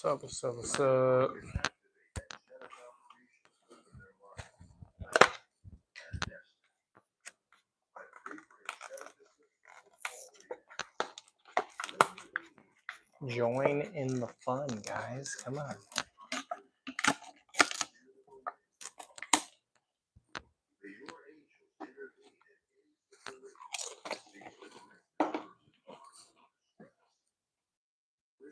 What's up? Join in the fun, guys. Come on.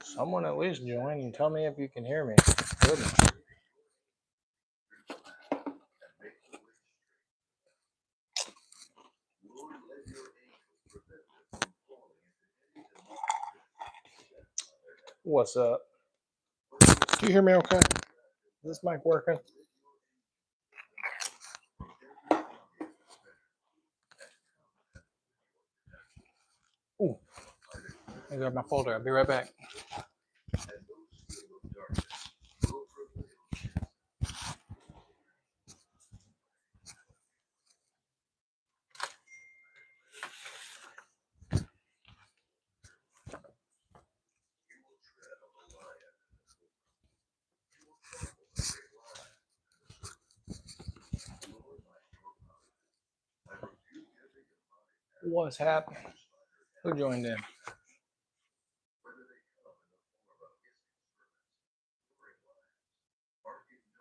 Someone at least join and tell me if you can hear me. Goodness. What's up? Do you hear me okay? Is this mic working? Ooh. I got my folder. I'll be right back. What's happening? Who joined in?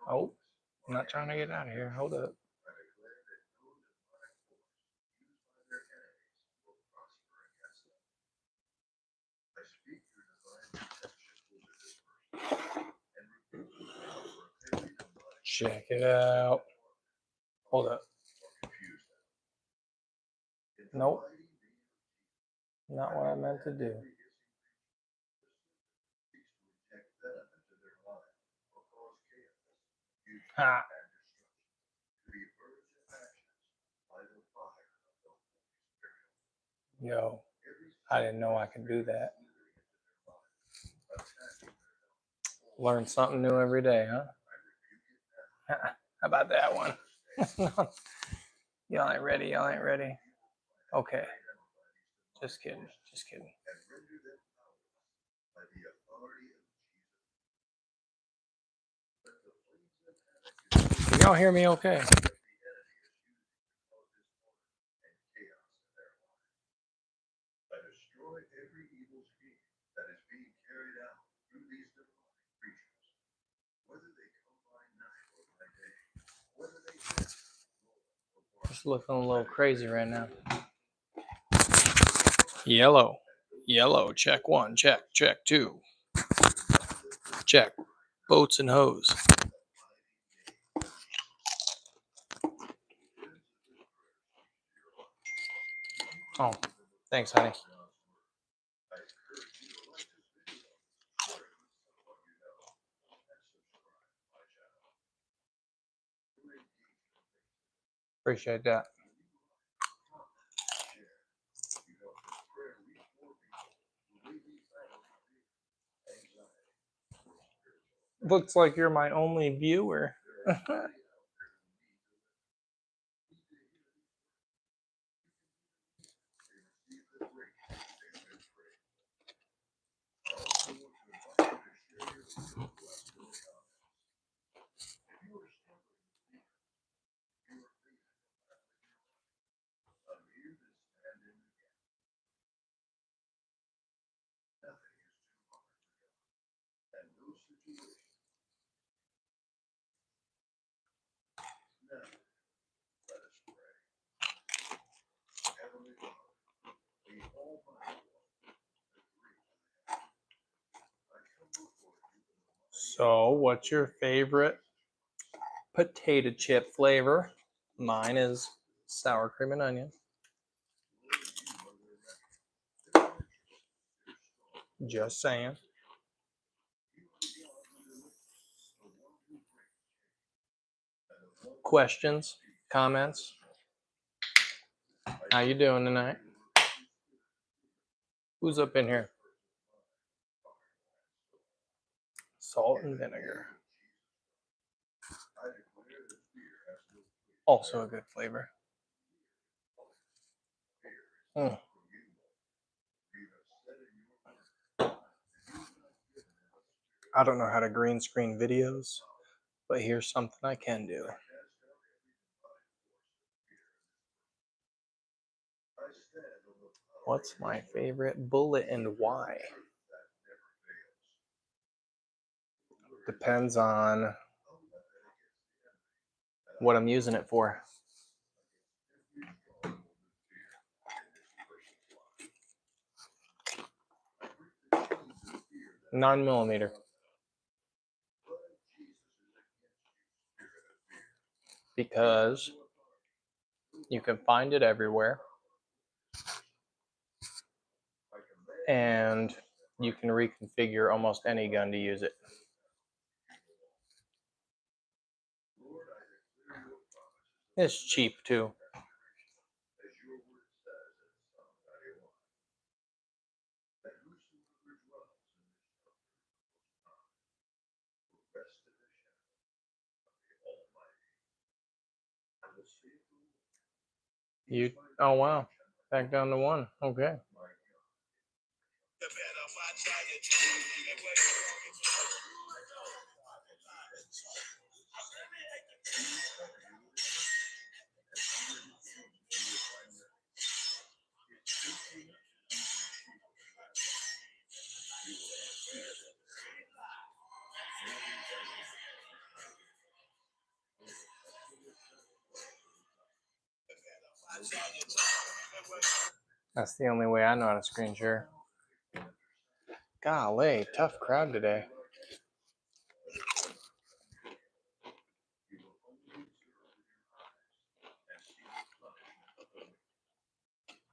Oh, I'm not trying to get out of here. Hold up. Check it out. Hold up. Nope. Not what I meant to do. Ha. Yo, I didn't know I could do that. Learn something new every day, huh? How about that one? Y'all ain't ready. Y'all ain't ready. Okay. Just kidding. Just kidding. Can y'all hear me okay? Just looking a little crazy right now. Yellow. Yellow. Check one. Check. Check two. Check. Boats and hose. Oh, thanks, honey. Appreciate that. Looks like you're my only viewer. So, what's your favorite potato chip flavor? Mine is sour cream and onion. Just saying. Questions? Comments? How you doing tonight? Who's up in here? Salt and vinegar. Also a good flavor. Mm. I don't know how to green screen videos, but here's something I can do. What's my favorite bullet and why? Depends on what I'm using it for. 9mm. Because you can find it everywhere. And you can reconfigure almost any gun to use it. It's cheap too. Oh wow, back down to 1. Okay. That's the only way I know how to screen share. Golly, tough crowd today.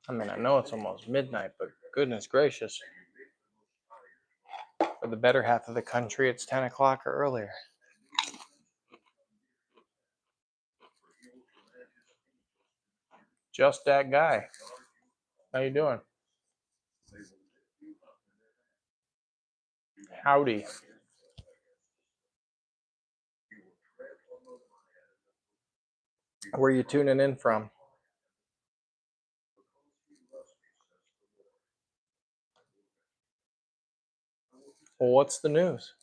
I mean, I know it's almost midnight, but goodness gracious. For the better half of the country, it's 10 o'clock or earlier. Just that guy. How you doing? Howdy. Where are you tuning in from? Well, what's the news?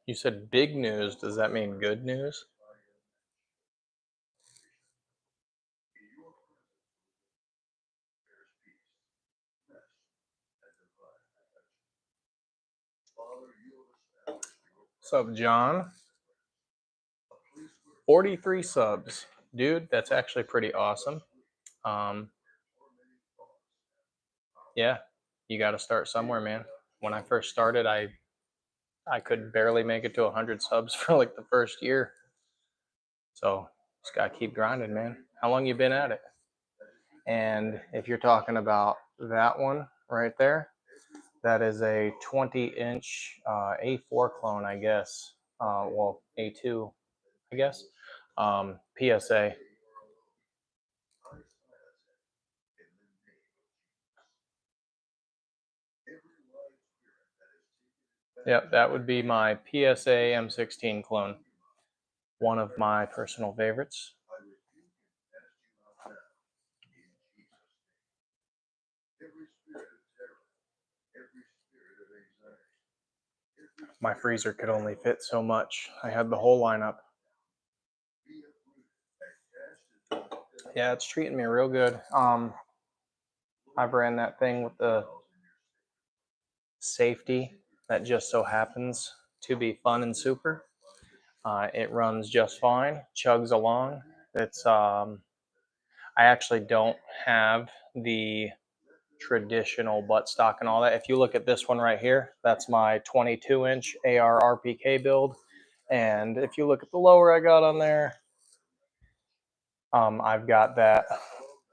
You said big news. Does that mean good news? What's up, John? 43 subs. Dude, that's actually pretty awesome. Yeah, you got to start somewhere, man. When I first started, I could barely make it to 100 subs for like the first year. So just got to keep grinding, man. How long you been at it? And if you're talking about that one right there, that is a 20-inch A4 clone, I guess. Well, A2, I guess. PSA. Yep, that would be my PSA M16 clone. One of my personal favorites. My freezer could only fit so much. I had the whole lineup. Yeah, it's treating me real good. I've ran that thing with the safety that just so happens to be fun and super. It runs just fine, chugs along. It's I actually don't have the traditional buttstock and all that. If you look at this one right here, that's my 22-inch AR RPK build. And if you look at the lower I got on there, I've got that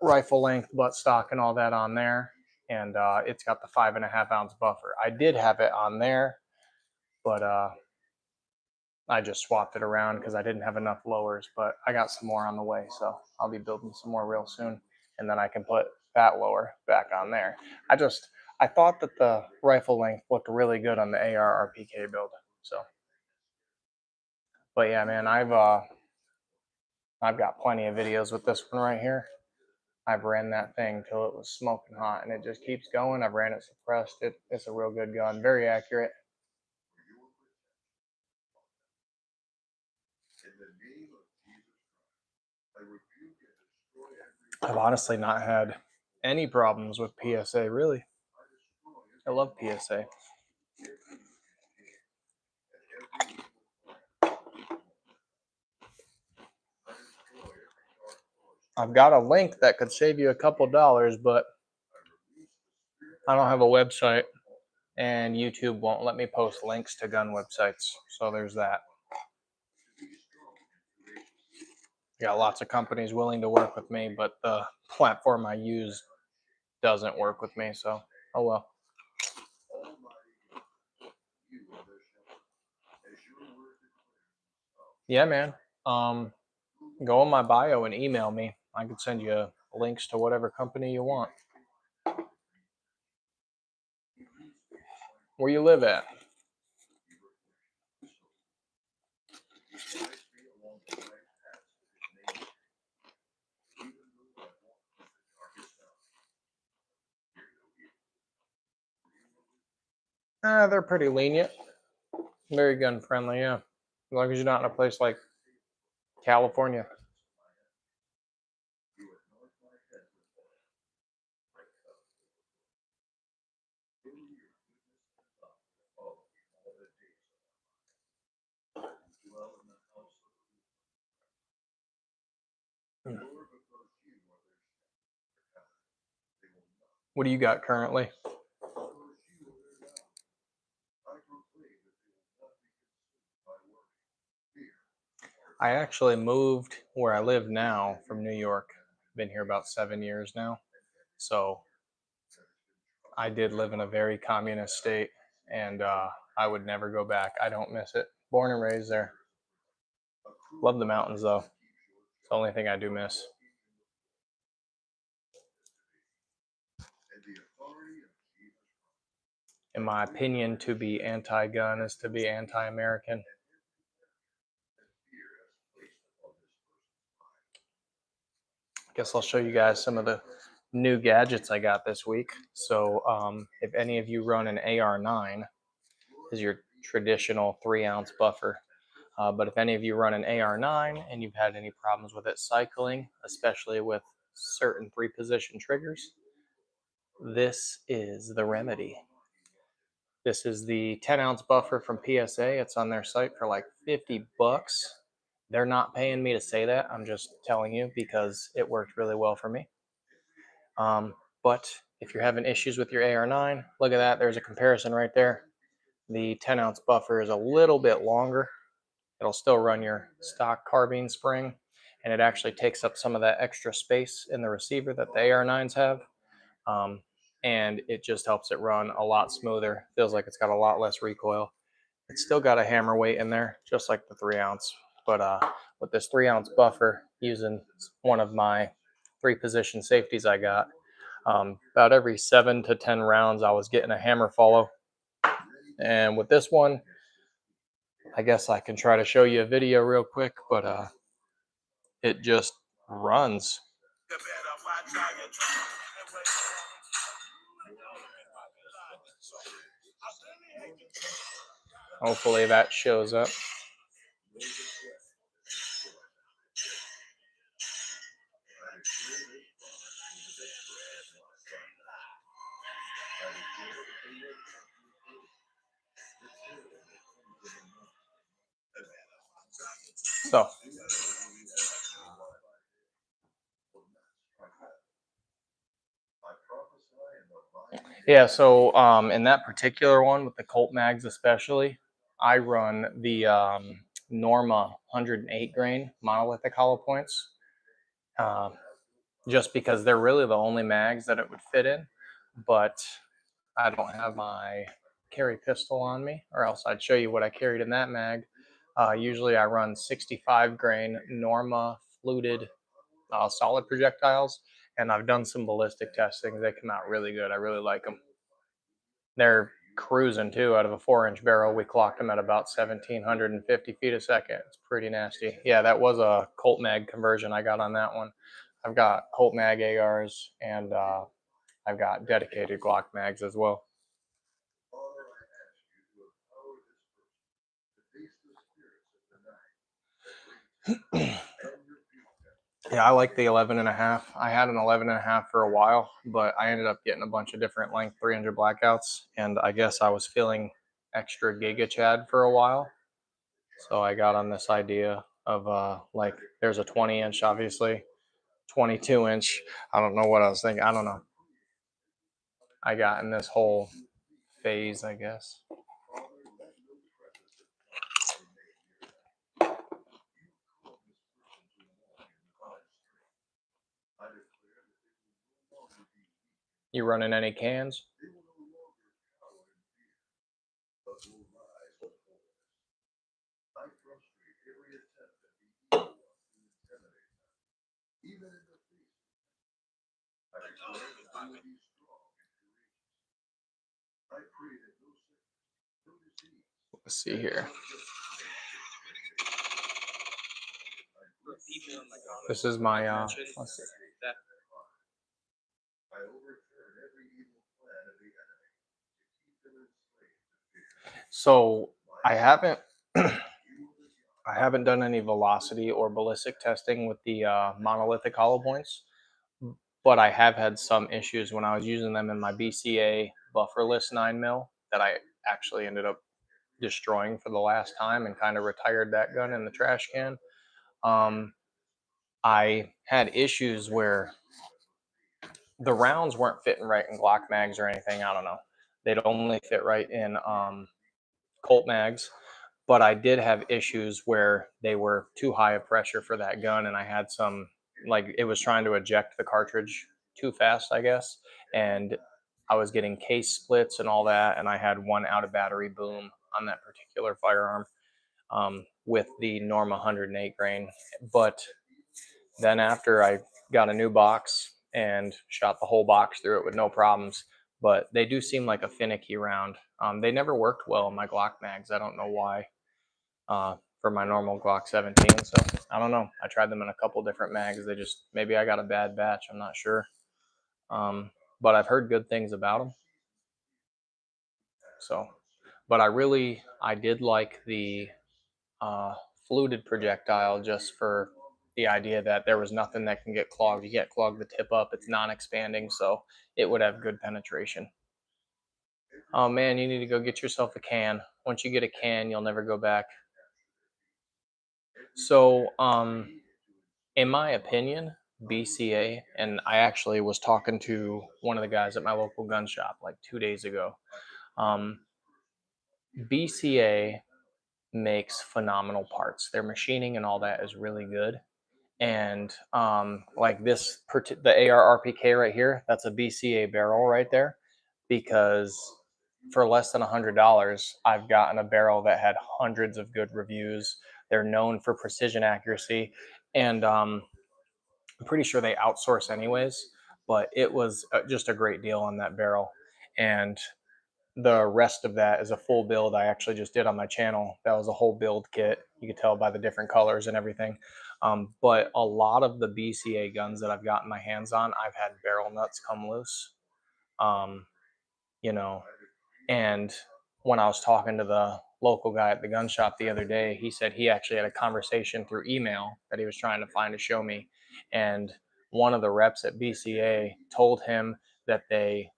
rifle length buttstock and all that on there. And it's got the 5.5 ounce buffer. I did have it on there, but I just swapped it around because I didn't have enough lowers, but I got some more on the way. So I'll be building some more real soon. And then I can put that lower back on there. I thought that the rifle length looked really good on the AR RPK build. So, but yeah, man, I've got plenty of videos with this one right here. I've ran that thing till it was smoking hot, and it just keeps going. I've ran it suppressed. It's a real good gun, very accurate. I've honestly not had any problems with PSA, really. I love PSA. I've got a link that could save you a couple dollars, but I don't have a website, and YouTube won't let me post links to gun websites. So there's that. Got lots of companies willing to work with me, but the platform I use doesn't work with me. So, oh well. Yeah, man. Go in my bio and email me. I can send you links to whatever company you want. Where you live at? They're pretty lenient. Very gun friendly, yeah. As long as you're not in a place like California. What do you got currently? I actually moved where I live now from New York. Been here about 7 years now. So I did live in a very communist state, and I would never go back. I don't miss it. Born and raised there. Love the mountains, though. It's the only thing I do miss. In my opinion, to be anti-gun is to be anti-American. Guess I'll show you guys some of the new gadgets I got this week. So if any of you run an AR9, is your traditional 3-ounce buffer. But if any of you run an AR9 and you've had any problems with it cycling, especially with certain 3-position triggers, this is the remedy. This is the 10-ounce buffer from PSA. It's on their site for like $50. They're not paying me to say that. I'm just telling you because it worked really well for me. But if you're having issues with your AR9, look at that. There's a comparison right there. The 10-ounce buffer is a little bit longer. It'll still run your stock carbine spring, and it actually takes up some of that extra space in the receiver that the AR9s have. And it just helps it run a lot smoother. Feels like it's got a lot less recoil. It's still got a hammer weight in there, just like the 3-ounce. But with this 3-ounce buffer, using one of my 3-position safeties I got, about every 7 to 10 rounds, I was getting a hammer follow. And with this one, I guess I can try to show you a video real quick, but it just runs. Hopefully that shows up. So yeah, so in that particular one with the Colt mags especially, I run the Norma 108 grain monolithic hollow points, just because they're really the only mags that it would fit in. But I don't have my carry pistol on me, or else I'd show you what I carried in that mag. Usually I run 65 grain Norma fluted solid projectiles, and I've done some ballistic testing. They come out really good. I really like them. They're cruising too. Out of a 4-inch barrel, we clocked them at about 1,750 feet a second. It's pretty nasty. Yeah, that was a Colt Mag conversion I got on that one. I've got Colt Mag ARs, and I've got dedicated Glock mags as well. Yeah, I like the 11.5. I had an 11.5 for a while, but I ended up getting a bunch of different length 300 blackouts, and I guess I was feeling extra Giga Chad for a while. So I got on this idea of like there's a 20-inch, obviously, 22-inch. I don't know what I was thinking. I don't know. I got in this whole phase, I guess. You running any cans? Let's see here. This is my let's see. So I haven't I haven't done any velocity or ballistic testing with the monolithic hollow points, but I have had some issues when I was using them in my BCA bufferless 9mm that I actually ended up destroying for the last time and kind of retired that gun in the trash can. I had issues where the rounds weren't fitting right in Glock mags or anything. I don't know. They'd only fit right in Colt mags, but I did have issues where they were too high of pressure for that gun, and I had some, like, it was trying to eject the cartridge too fast, I guess, and I was getting case splits and all that, and I had one out of battery boom on that particular firearm with the Norma 108 grain. But then after I got a new box and shot the whole box through it with no problems, but they do seem like a finicky round. They never worked well in my Glock mags. I don't know why. For my normal Glock 17. So I don't know. I tried them in a couple different mags. They just, maybe I got a bad batch. I'm not sure. But I've heard good things about them. So, but I did like the fluted projectile just for the idea that there was nothing that can get clogged. You can't clog the tip up. It's non-expanding, so it would have good penetration. Oh man, you need to go get yourself a can. Once you get a can, you'll never go back. So, in my opinion, BCA, and I actually was talking to one of the guys at my local gun shop like 2 days ago. BCA makes phenomenal parts. Their machining and all that is really good. And like the AR RPK right here, that's a BCA barrel right there, because for less than $100, I've gotten a barrel that had hundreds of good reviews. They're known for precision accuracy, and I'm pretty sure they outsource anyways. But it was just a great deal on that barrel, and the rest of that is a full build I actually just did on my channel. That was a whole build kit. You could tell by the different colors and everything. But a lot of the BCA guns that I've gotten my hands on, I've had barrel nuts come loose. Um, you know, and when I was talking to the local guy at the gun shop the other day, he said he actually had a conversation through email that he was trying to find to show me. And one of the reps at BCA told him that they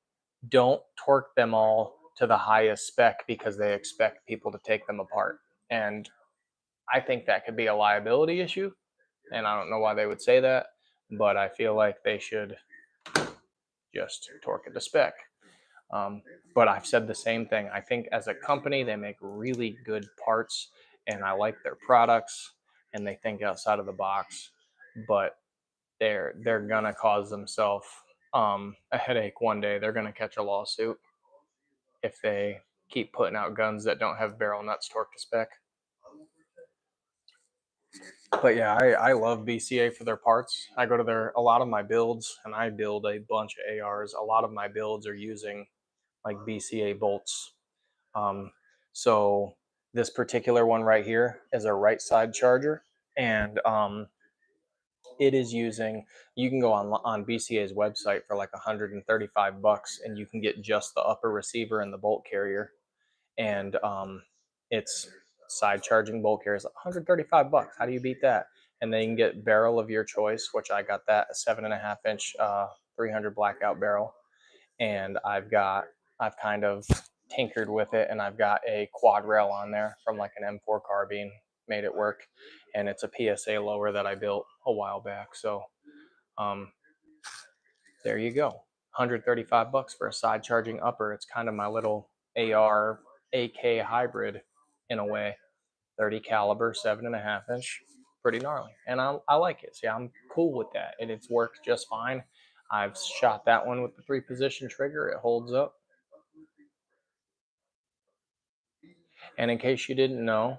don't torque them all to the highest spec because they expect people to take them apart. And I think that could be a liability issue. And I don't know why they would say that, but I feel like they should just torque it to spec. But I've said the same thing. I think as a company, they make really good parts, and I like their products, and they think outside of the box. But they're gonna cause themselves a headache one day. They're gonna catch a lawsuit if they keep putting out guns that don't have barrel nuts torqued to spec. But yeah, I love BCA for their parts. I go to a lot of my builds, and I build a bunch of ARs. A lot of my builds are using like BCA bolts So this particular one right here is a right side charger, and it is using. You can go on BCA's website for like $135, and you can get just the upper receiver and the bolt carrier, and it's side charging bolt carrier is $135. How do you beat that? And then you can get barrel of your choice, which I got that a 7.5 inch 300 blackout barrel, and I've kind of tinkered with it, and I've got a quad rail on there from like an M4 carbine, made it work, and it's a PSA lower that I built a while back. So um, there you go, $135 for a side charging upper. It's kind of my little AR AK hybrid in a way. 30 caliber, 7.5 inch, pretty gnarly, and I like it. See, I'm cool with that, and it's worked just fine. I've shot that one with the 3-position trigger. It holds up. And in case you didn't know,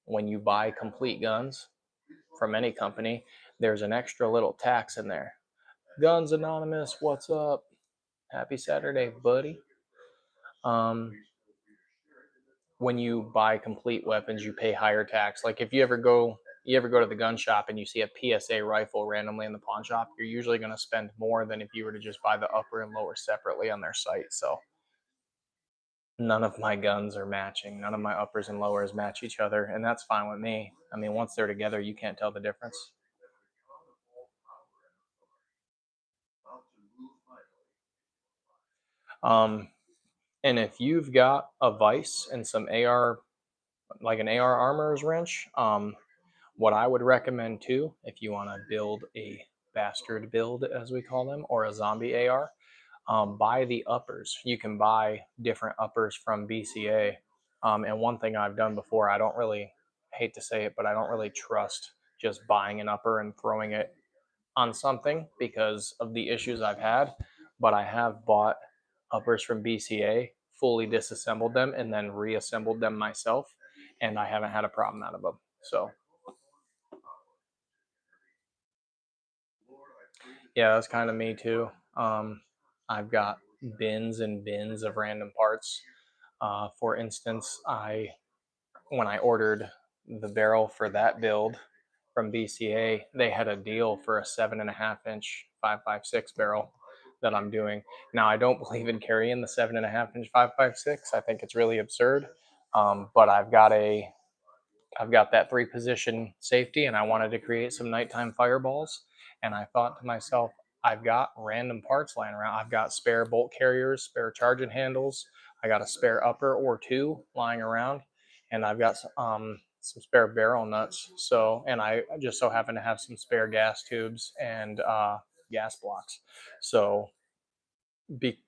when you buy complete guns from any company, there's an extra little tax in there. Guns Anonymous, what's up? Happy Saturday, buddy. Um, when you buy complete weapons, you pay higher tax. Like if you ever go to the gun shop and you see a PSA rifle randomly in the pawn shop, you're usually going to spend more than if you were to just buy the upper and lower separately on their site. So none of my guns are matching. None of my uppers and lowers match each other, and that's fine with me. I mean, once they're together, you can't tell the difference. Um, and if you've got a vise and some AR, like an AR armorer's wrench, what I would recommend too, if you want to build a bastard build, as we call them, or a zombie AR, buy the uppers. You can buy different uppers from BCA. And one thing I've done before, I don't really hate to say it, but I don't really trust just buying an upper and throwing it on something because of the issues I've had. But I have bought uppers from BCA, fully disassembled them, and then reassembled them myself, and I haven't had a problem out of them. So yeah, that's kind of me too. I've got bins and bins of random parts. For instance, when I ordered the barrel for that build from BCA, they had a deal for a 7.5 inch 5.56 barrel that I'm doing. Now I don't believe in carrying the 7.5 inch 5.56. I think it's really absurd. But I've got that 3-position safety, and I wanted to create some nighttime fireballs. And I thought to myself, I've got random parts lying around. I've got spare bolt carriers, spare charging handles. I got a spare upper or two lying around, and I've got some spare barrel nuts. So, and I just so happen to have some spare gas tubes and gas blocks. So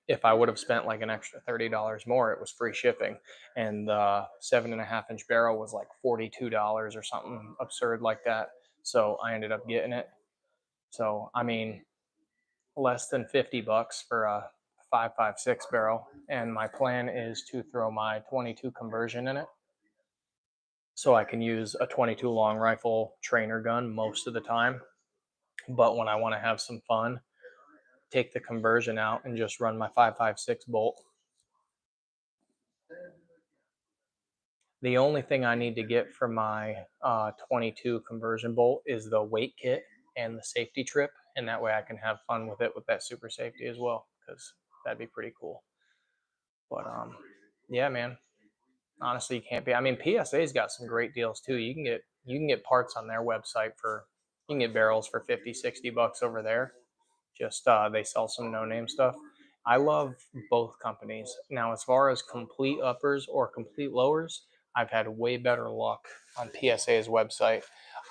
if I would have spent like an extra $30 more, it was free shipping, and the 7.5 inch barrel was like $42 or something absurd like that. So I ended up getting it. So I mean, less than $50 for a 5.56 barrel, and my plan is to throw my 22 conversion in it, so I can use a 22 long rifle trainer gun most of the time. But when I want to have some fun, take the conversion out and just run my 5.56 bolt. The only thing I need to get for my 22 conversion bolt is the weight kit and the safety trip, and that way I can have fun with it with that super safety as well, because that'd be pretty cool. But yeah, man. Honestly, you can't be. I mean, PSA's got some great deals too. You can get parts on their website for you can get barrels for 50, $60 over there. Just they sell some no name stuff. I love both companies. Now, as far as complete uppers or complete lowers, I've had way better luck on PSA's website.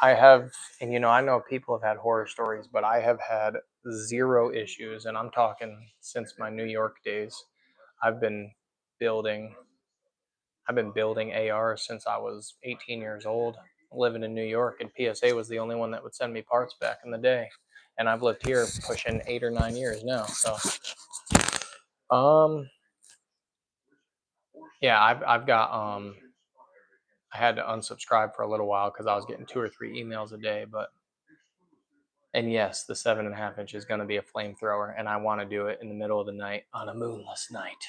I have, and I know people have had horror stories, but I have had zero issues, and I'm talking since my New York days. I've been building I've been building ARs since I was 18 years old, living in New York, and PSA was the only one that would send me parts back in the day. And I've lived here pushing 8 or 9 years now. So, um, yeah, I've got I had to unsubscribe for a little while because I was getting 2 or 3 emails a day. But and yes, the 7.5 inch is going to be a flamethrower, and I want to do it in the middle of the night on a moonless night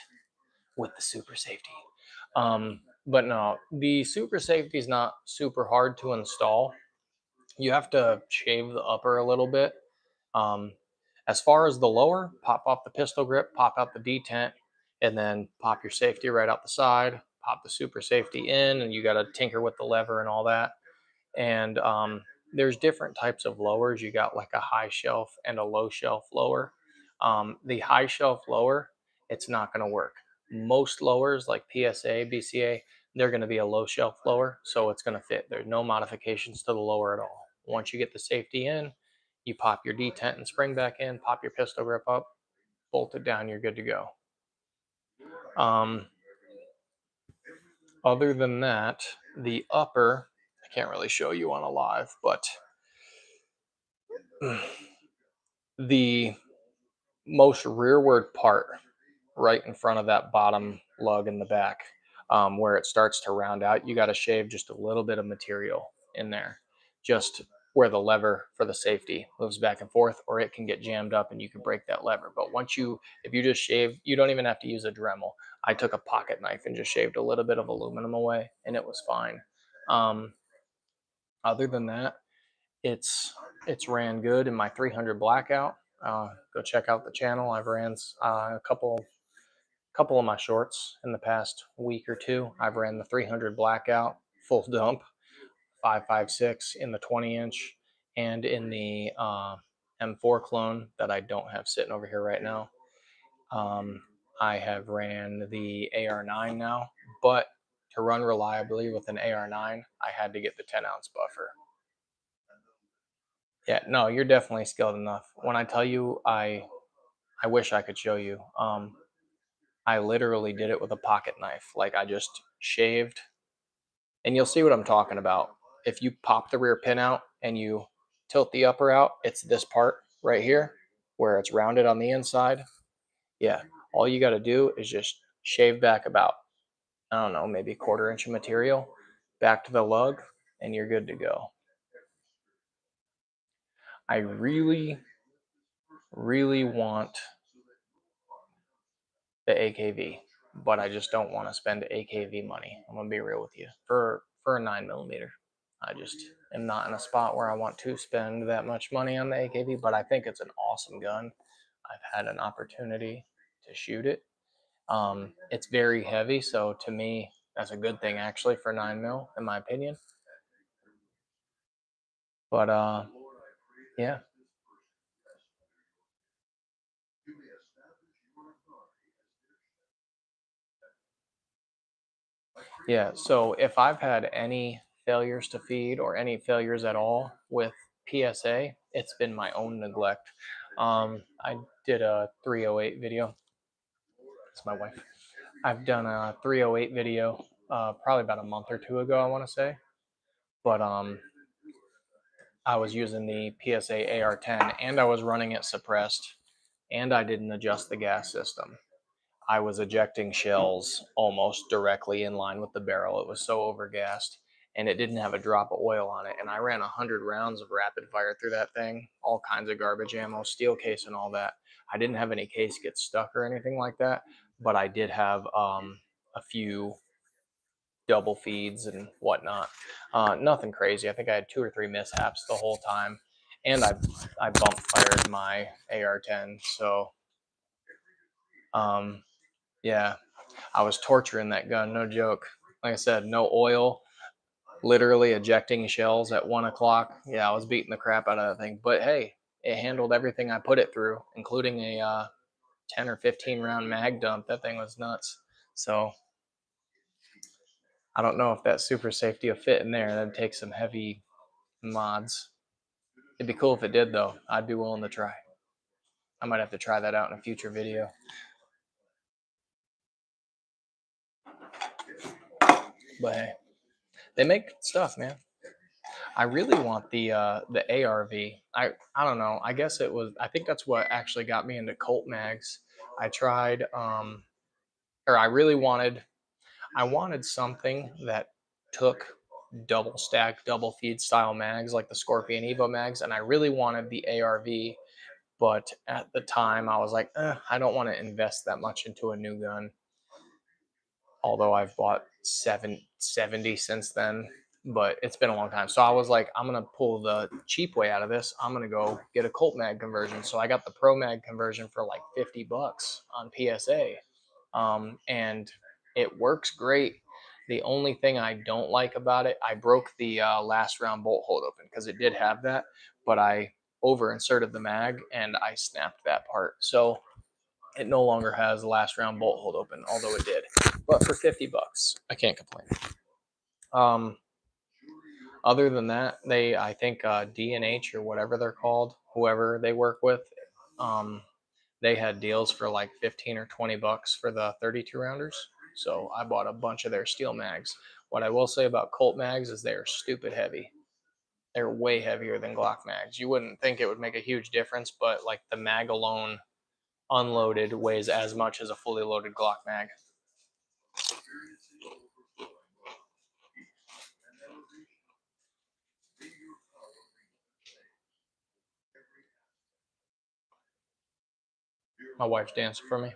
with the super safety. But no, the super safety is not super hard to install. You have to shave the upper a little bit. Um, as far as the lower, pop off the pistol grip, pop out the detent, and then pop your safety right out the side, pop the super safety in, and you got to tinker with the lever and all that. And there's different types of lowers. You got like a high shelf and a low shelf lower. The high shelf lower, it's not going to work. Most lowers like PSA, BCA, they're going to be a low shelf lower, so it's going to fit. There's no modifications to the lower at all. Once you get the safety in, you pop your detent and spring back in, pop your pistol grip up, bolt it down, you're good to go. Um, other than that, the upper, I can't really show you on a live, but the most rearward part right in front of that bottom lug in the back, where it starts to round out, you got to shave just a little bit of material in there, just where the lever for the safety moves back and forth, or it can get jammed up and you can break that lever. But once you, if you just shave, you don't even have to use a Dremel. I took a pocket knife and just shaved a little bit of aluminum away and it was fine. Other than that, it's ran good in my 300 blackout. Go check out the channel. I've ran a couple of my shorts in the past week or two. I've ran the 300 blackout full dump 5.56 in the 20-inch and in the M4 clone that I don't have sitting over here right now. I have ran the AR9 now, but to run reliably with an AR9, I had to get the 10-ounce buffer. Yeah, no, you're definitely skilled enough. When I tell you, I wish I could show you. I literally did it with a pocket knife. Like I just shaved, and you'll see what I'm talking about. If you pop the rear pin out and you tilt the upper out, it's this part right here where it's rounded on the inside. Yeah, all you got to do is just shave back about, I don't know, maybe a 1/4 inch of material back to the lug, and you're good to go. I really, really want the AKV, but I just don't want to spend AKV money. I'm gonna be real with you for a 9mm. I just am not in a spot where I want to spend that much money on the AKV, but I think it's an awesome gun. I've had an opportunity to shoot it. It's very heavy, so to me, that's a good thing actually for 9mm, in my opinion. But yeah. Yeah, so if I've had any failures to feed or any failures at all with PSA, it's been my own neglect. I did a 308 video. It's my wife. I've done a 308 video probably about a month or two ago, I want to say. But I was using the PSA AR10 and I was running it suppressed and I didn't adjust the gas system. I was ejecting shells almost directly in line with the barrel. It was so overgassed and it didn't have a drop of oil on it. And I ran 100 rounds of rapid fire through that thing, all kinds of garbage ammo, steel case and all that. I didn't have any case get stuck or anything like that, but I did have a few double feeds and whatnot. Nothing crazy. I think I had 2 or 3 mishaps the whole time. And I bump fired my AR-10. So yeah, I was torturing that gun, no joke. Like I said, no oil, literally ejecting shells at 1 o'clock. Yeah, I was beating the crap out of that thing. But hey, it handled everything I put it through, including a 10 or 15 round mag dump. That thing was nuts. So I don't know if that super safety will fit in there. That'd take some heavy mods. It'd be cool if it did, though. I'd be willing to try. I might have to try that out in a future video. But hey, they make good stuff, man. I really want the ARV. I don't know. I guess it was. I think that's what actually got me into Colt mags. I tried, or I really wanted. I wanted something that took double stack, double feed style mags like the Scorpion Evo mags, and I really wanted the ARV. But at the time, I was like, I don't want to invest that much into a new gun. although I've bought 70 since then, but it's been a long time. So I was like, I'm going to pull the cheap way out of this. I'm going to go get a Colt mag conversion. So I got the Pro mag conversion for like $50 on PSA. And it works great. The only thing I don't like about it, I broke the last round bolt hold open because it did have that, but I over inserted the mag and I snapped that part. So it no longer has the last round bolt hold open, although it did. But for $50, I can't complain. Other than that, I think D&H or whatever they're called, whoever they work with, they had deals for like 15 or $20 for the 32 rounders. So I bought a bunch of their steel mags. What I will say about Colt mags is they're stupid heavy. They're way heavier than Glock mags. You wouldn't think it would make a huge difference, but like the mag alone unloaded weighs as much as a fully loaded Glock mag. My wife's dancing for me.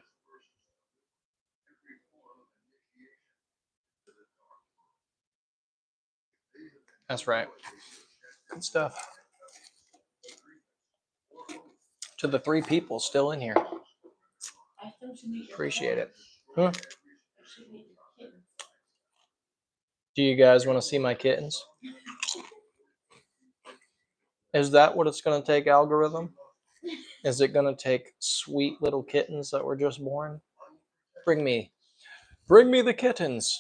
That's right. Good stuff. To the 3 people still in here. Appreciate it. Huh? Do you guys want to see my kittens? Is that what it's going to take, algorithm? Is it going to take sweet little kittens that were just born? Bring me the kittens.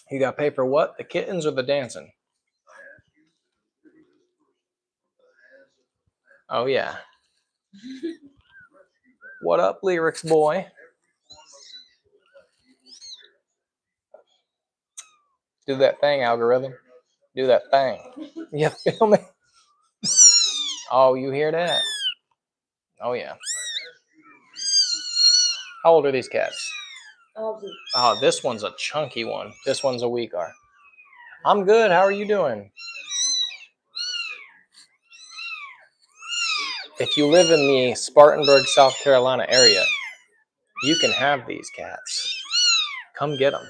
You got to pay for what? The kittens or the dancing? Oh, yeah. What up, lyrics boy? Do that thing, algorithm. Do that thing. You feel me? Oh, you hear that? Oh, yeah. How old are these cats? Oh, this one's a chunky one. This one's a weaker. I'm good. How are you doing? If you live in the Spartanburg, South Carolina area, you can have these cats. Come get them.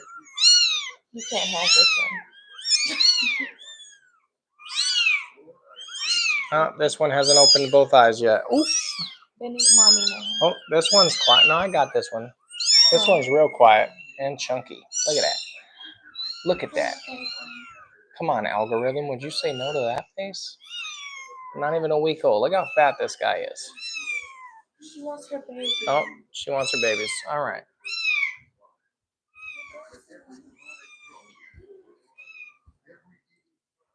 You can't have this one. This one hasn't opened both eyes yet. Ooh. They need mommy now. Oh, this one's quiet. No, I got this one. This one's real quiet and chunky. Look at that. Look at that. Come on, algorithm. Would you say no to that face? Not even a week old. Look how fat this guy is. She wants her baby. Oh, she wants her babies. All right.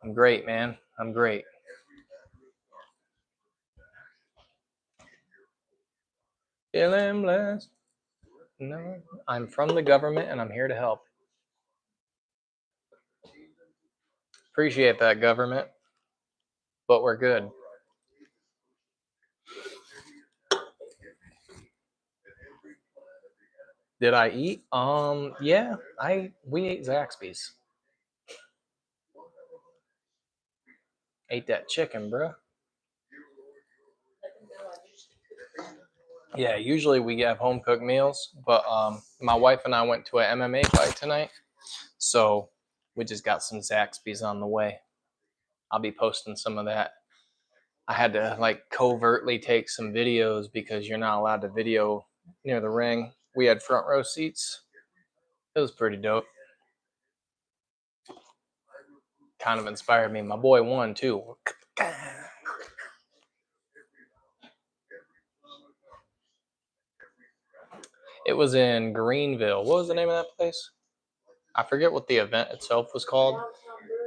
I'm great, man. I'm great. Feeling blessed. No, I'm from the government and I'm here to help. Appreciate that, government. But we're good. Did I eat? Yeah, we ate Zaxby's. Ate that chicken, bro. Yeah, usually we have home cooked meals, but my wife and I went to an MMA fight tonight, so we just got some Zaxby's on the way. I'll be posting some of that. I had to like covertly take some videos because you're not allowed to video near the ring. We had front row seats. It was pretty dope. Kind of inspired me. My boy won too. It was in Greenville. What was the name of that place? I forget what the event itself was called.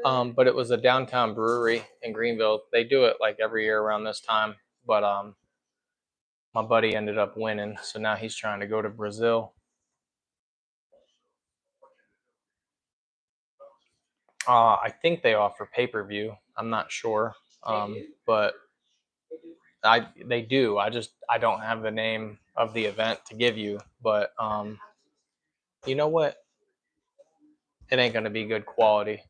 But it was a downtown brewery in Greenville. They do it like every year around this time. But my buddy ended up winning, so now he's trying to go to Brazil. I think they offer pay-per-view. I'm not sure, but they do. I don't have the name of the event to give you, but you know what? It ain't gonna be good quality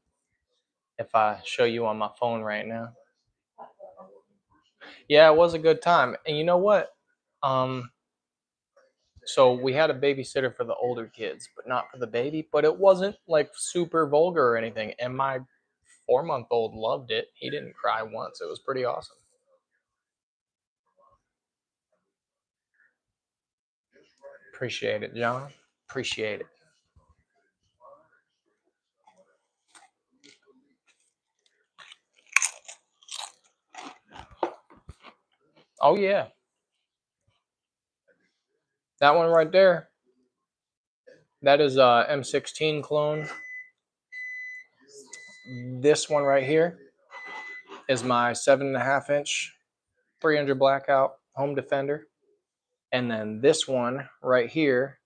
if I show you on my phone right now. Yeah, it was a good time. And you know what? So we had a babysitter for the older kids, but not for the baby. But it wasn't like super vulgar or anything. And my 4-month-old loved it. He didn't cry once. It was pretty awesome. Appreciate it, John. Appreciate it. Oh yeah, that one right there. That is a M16 clone. This one right here is my 7.5-inch 300 blackout home defender. And then this one right here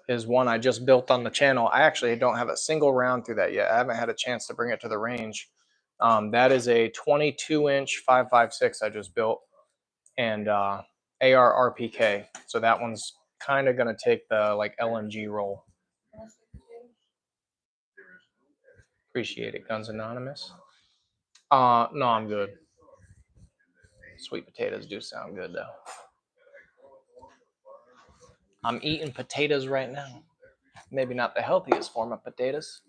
is one I just built on the channel. I actually don't have a single round through that yet. I haven't had a chance to bring it to the range. That is a 22-inch 5.56 I just built, and AR RPK. So that one's kind of going to take the like LMG role. Appreciate it, Guns Anonymous. No, I'm good. Sweet potatoes do sound good though. I'm eating potatoes right now. Maybe not the healthiest form of potatoes.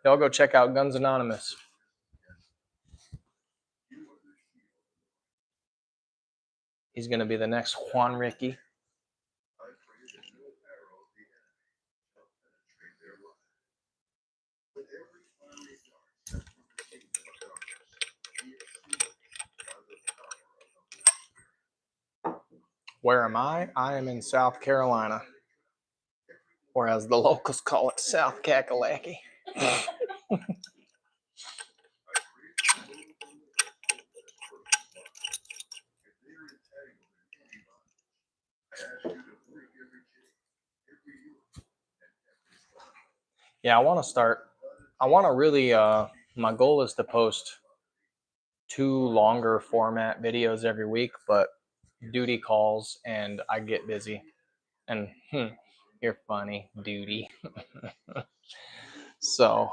Y'all go check out Guns Anonymous. He's going to be the next Juan Ricky. Where am I? I am in South Carolina, or as the locals call it, South Kakalaki. Yeah, I want to really, my goal is to post 2 longer format videos every week, but duty calls and I get busy. And you're funny, duty. So,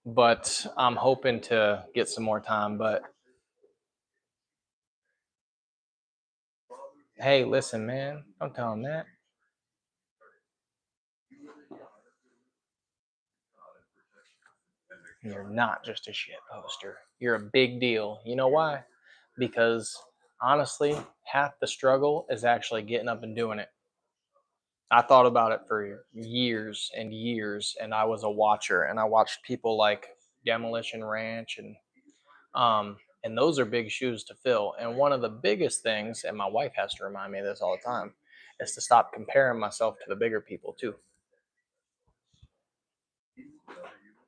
but I'm hoping to get some more time. But hey, listen, man, don't tell him that. You're not just a shit poster. You're a big deal. You know why? Because honestly, half the struggle is actually getting up and doing it. I thought about it for years and years, and I was a watcher, and I watched people like Demolition Ranch, and those are big shoes to fill. And one of the biggest things, and my wife has to remind me of this all the time, is to stop comparing myself to the bigger people too.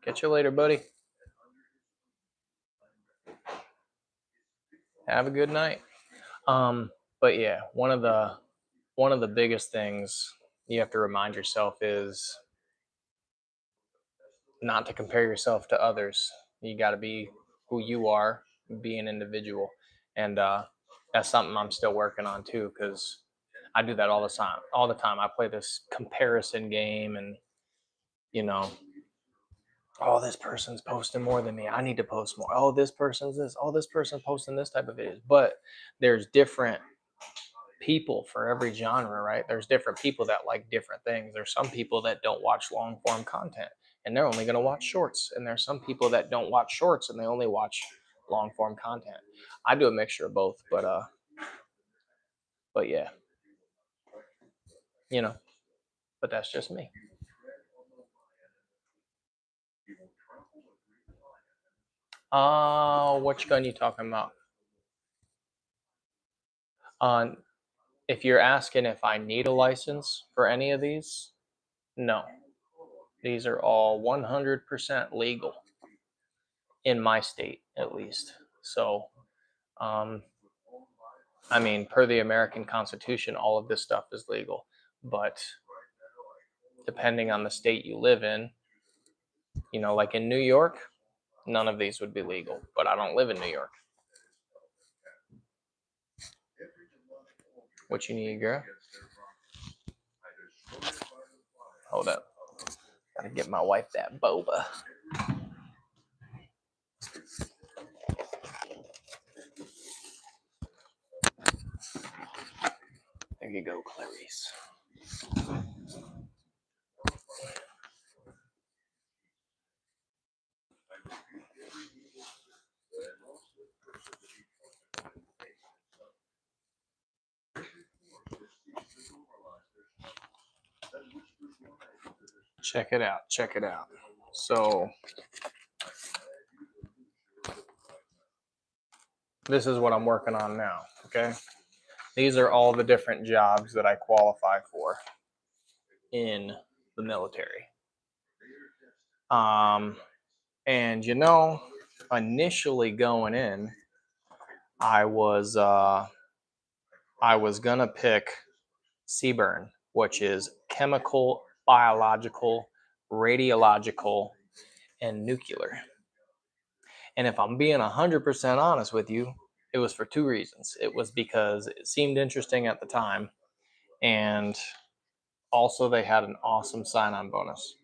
Catch you later, buddy. Have a good night. But yeah, one of the biggest things you have to remind yourself is not to compare yourself to others. You got to be who you are, be an individual, and that's something I'm still working on too, because I do that all the time. All the time, I play this comparison game, and you know, oh, this person's posting more than me. I need to post more. Oh, this person's this. Oh, this person's posting this type of videos. But there's different people for every genre, right? There's different people that like different things. There's some people that don't watch long form content and they're only going to watch shorts. And there's some people that don't watch shorts and they only watch long form content. I do a mixture of both, but yeah, you know, but that's just me. Which gun you talking about? Uh, if you're asking if I need a license for any of these, no. These are all 100% legal in my state, at least. So, um, I mean, per the American Constitution, all of this stuff is legal. But depending on the state you live in, like in New York, none of these would be legal. But I don't live in New York. What you need, girl? Hold up. Gotta get my wife that boba. There you go, Clarice. Check it out. Check it out. So this is what I'm working on now. Okay. These are all the different jobs that I qualify for in the military. And you know, initially going in, I was gonna pick CBRN, which is chemical, biological, radiological, and nuclear. And if I'm being 100% honest with you, it was for two reasons. It was because it seemed interesting at the time, and also they had an awesome sign-on bonus.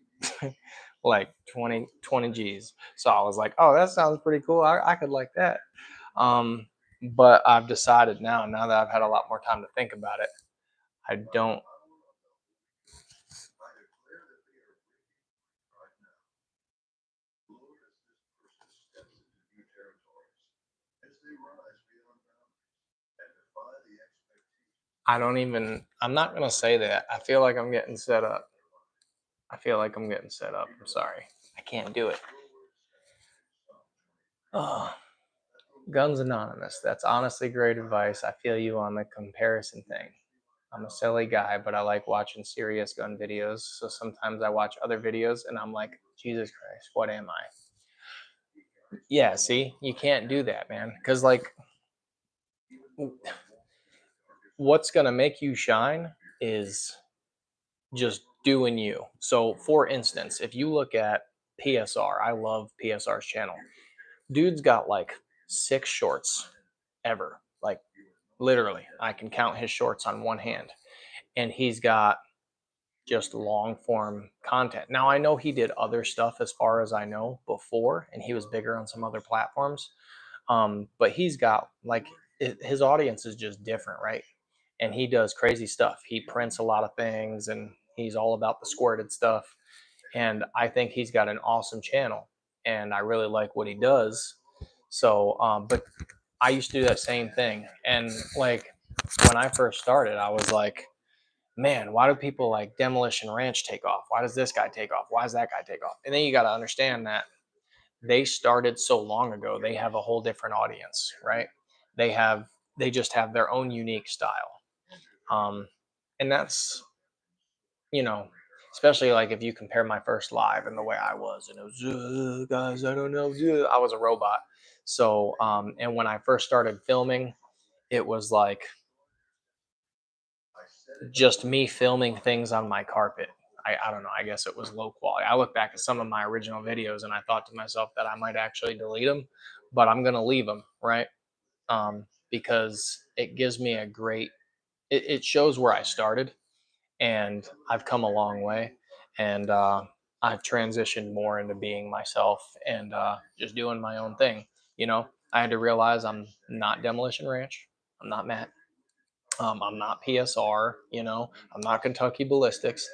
Like 20 G's. So I was like, oh, that sounds pretty cool. I could like that. But I've decided now that I've had a lot more time to think about it, I don't. I'm not going to say that. I feel like I'm getting set up. I'm sorry. I can't do it. Oh, Guns Anonymous. That's honestly great advice. I feel you on the comparison thing. I'm a silly guy, but I like watching serious gun videos. So sometimes I watch other videos and I'm like, Jesus Christ, what am I? Yeah, see, you can't do that, man. Because, like, what's going to make you shine is just doing you. So, for instance, if you look at PSR, I love PSR's channel. Dude's got like 6 shorts ever. Like, literally, I can count his shorts on one hand. And he's got just long form content. Now, I know he did other stuff as far as I know before, and he was bigger on some other platforms. But he's got like his audience is just different, right? And he does crazy stuff. He prints a lot of things and he's all about the squirted stuff. And I think he's got an awesome channel and I really like what he does. So, but I used to do that same thing. And like when I first started, I was like, man, why do people like Demolition Ranch take off? Why does this guy take off? Why does that guy take off? And then you got to understand that they started so long ago. They have a whole different audience, right? They just have their own unique style. And that's, you know, especially like if you compare my first live and the way I was, and it was, guys, I don't know, I was a robot. So, and when I first started filming, it was like just me filming things on my carpet. I don't know. I guess it was low quality. I look back at some of my original videos and I thought to myself that I might actually delete them, but I'm going to leave them, right? Because it gives me a great, it shows where I started and I've come a long way. And I've transitioned more into being myself and just doing my own thing. You know, I had to realize I'm not Demolition Ranch. I'm not Matt. I'm not PSR, you know, I'm not Kentucky Ballistics.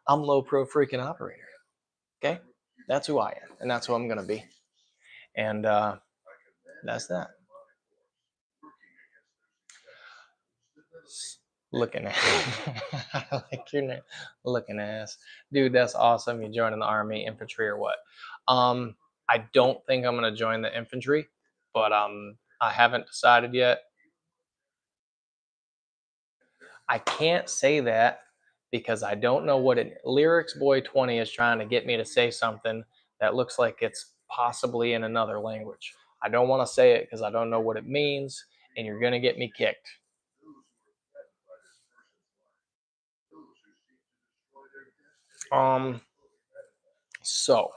I'm low pro freaking operator. Okay. That's who I am. And that's who I'm going to be. And that's that. Looking at, I like your name. Looking ass. Dude, that's awesome. You joining the army, infantry, or what? I don't think I'm going to join the infantry, but I haven't decided yet. I can't say that because I don't know what it Lyrics Boy 20 is trying to get me to say something that looks like it's possibly in another language. I don't want to say it because I don't know what it means and you're going to get me kicked. So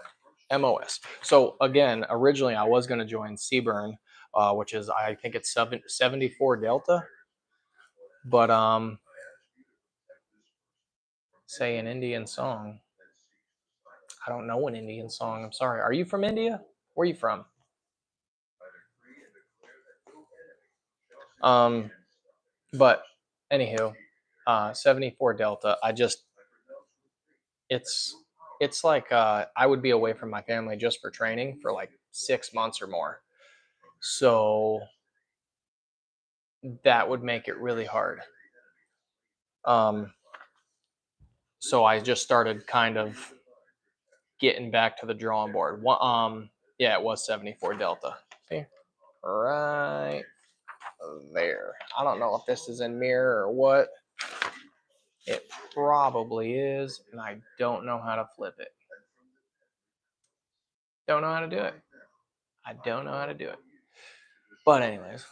MOS. So again, originally I was going to join CBRN, which is I think it's 74 Delta, but say an Indian song. I don't know an Indian song. I'm sorry. Are you from India? Where are you from? Um, but anywho, 74 Delta. It's it's like I would be away from my family just for training for like 6 months or more. So that would make it really hard. Um, so I just started kind of getting back to the drawing board. Yeah, it was 74 Delta. See, right there. I don't know if this is in mirror or what. It probably is, and I don't know how to flip it. Don't know how to do it. I don't know how to do it. But anyways,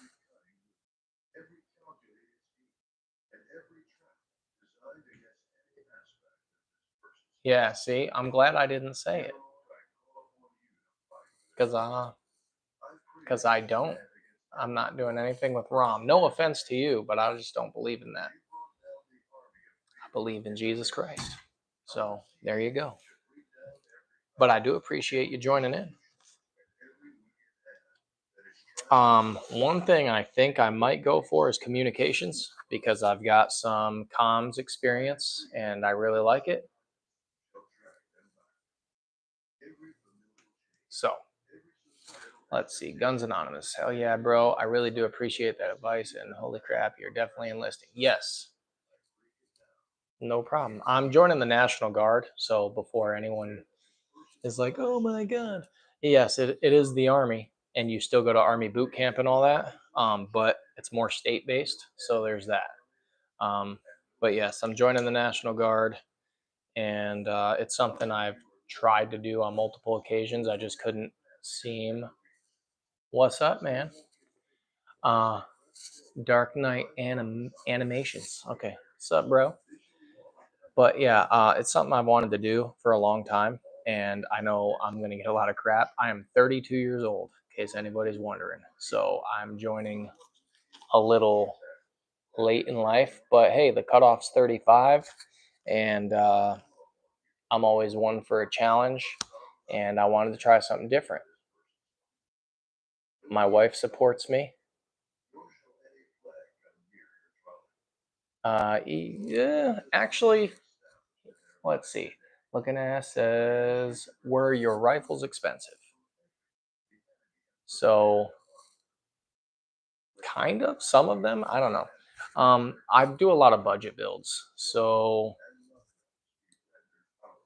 yeah. See, I'm glad I didn't say it because I don't. I'm not doing anything with ROM. No offense to you, but I just don't believe in that. I believe in Jesus Christ. So there you go. But I do appreciate you joining in. One thing I think I might go for is communications because I've got some comms experience and I really like it. So let's see. Guns Anonymous. Hell yeah, bro. I really do appreciate that advice. And holy crap, you're definitely enlisting. Yes. No problem. I'm joining the National Guard. So before anyone is like, oh my God. Yes, it is the Army. And you still go to Army boot camp and all that. But it's more state based. So there's that. Um, but yes, I'm joining the National Guard. And it's something I've tried to do on multiple occasions. I just couldn't seem. What's up, man? Uh, Dark Knight animations. Okay, what's up, bro? But yeah, it's something I've wanted to do for a long time, and I know I'm going to get a lot of crap. I am 32 years old, in case anybody's wondering. So I'm joining a little late in life, but hey, the cutoff's 35, and I'm always one for a challenge, and I wanted to try something different. My wife supports me. Yeah, actually, let's see. Looking at says, were your rifles expensive? So, kind of, some of them, I don't know. I do a lot of budget builds. So,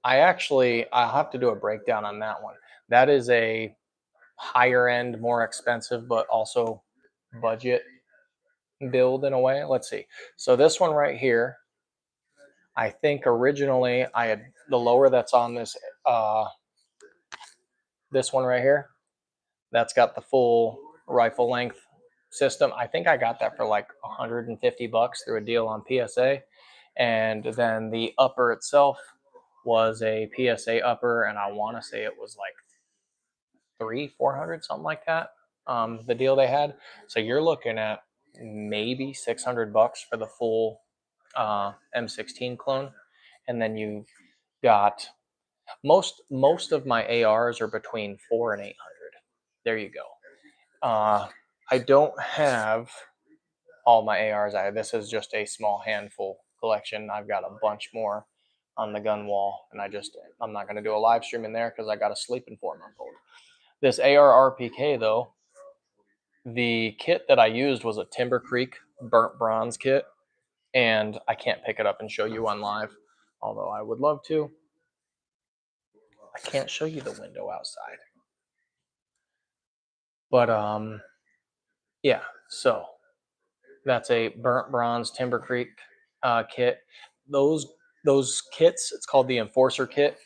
I'll have to do a breakdown on that one. That is a higher end, more expensive, but also budget build in a way. Let's see. So, this one right here, I think originally I had the lower that's on this one right here. That's got the full rifle length system. I think I got that for like 150 bucks through a deal on PSA. And then the upper itself was a PSA upper, and I want to say it was like 400, something like that. The deal they had. So you're looking at maybe 600 bucks for the full M16 clone, and then you've got most of my ARs are between 400 and 800. There you go. I don't have all my ARs. This is just a small handful collection. I've got a bunch more on the gun wall, and I'm not going to do a live stream in there because I got a sleeping 4-month-old. This AR RPK though, the kit that I used was a Timber Creek burnt bronze kit, and I can't pick it up and show you on live, although I would love to. I can't show you the window outside, but yeah. So that's a burnt bronze Timber Creek kit. Those those kits, it's called the Enforcer kit.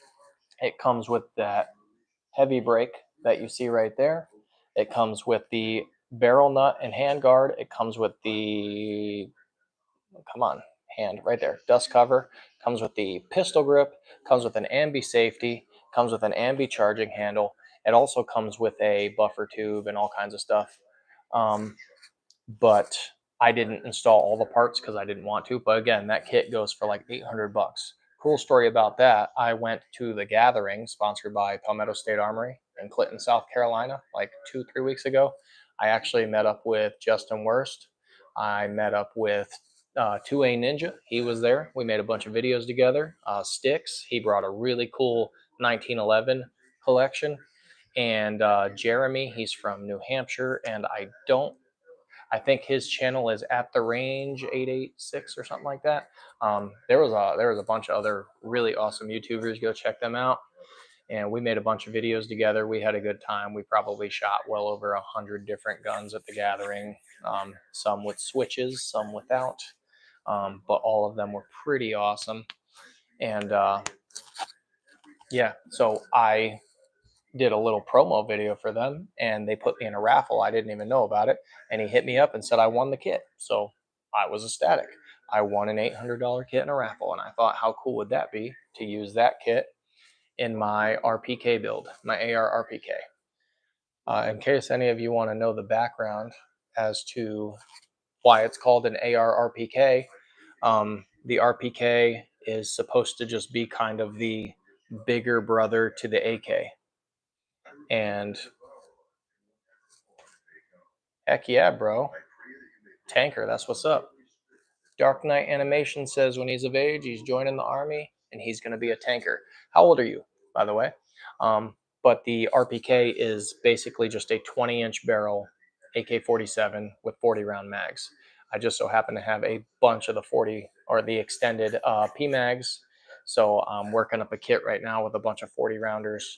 It comes with that heavy brake that you see right there. It comes with the barrel nut and hand guard. It comes with the come on hand right there dust cover. Comes with the pistol grip. Comes with an ambi safety. Comes with an ambi charging handle. It also comes with a buffer tube and all kinds of stuff. But I didn't install all the parts because I didn't want to. But again, that kit goes for like 800 bucks. cool story about that. I went to the gathering sponsored by Palmetto State Armory in Clinton, South Carolina, like 2, 3 weeks ago. I actually met up with Justin Worst. I met up with 2A Ninja. He was there. We made a bunch of videos together. Sticks. He brought a really cool 1911 collection. And Jeremy, he's from New Hampshire, and I think his channel is At the Range 886 or something like that. There was a bunch of other really awesome YouTubers. Go check them out. And we made a bunch of videos together. We had a good time. We probably shot well over 100 different guns at the gathering. Some with switches, some without, but all of them were pretty awesome. And yeah, so I did a little promo video for them, and they put me in a raffle. I didn't even know about it, and he hit me up and said I won the kit. So I was ecstatic. I won an $800 kit in a raffle, and I thought, how cool would that be to use that kit in my RPK build, my AR RPK. In case any of you want to know the background as to why it's called an AR RPK, the RPK is supposed to just be kind of the bigger brother to the AK. And heck yeah, bro. Tanker, that's what's up. Dark Knight Animation says when he's of age, he's joining the army and he's going to be a tanker. How old are you, by the way? But the RPK is basically just a 20-inch barrel AK-47 with 40 round mags. I just so happen to have a bunch of the 40 or the extended P mags. So I'm working up a kit right now with a bunch of 40 rounders.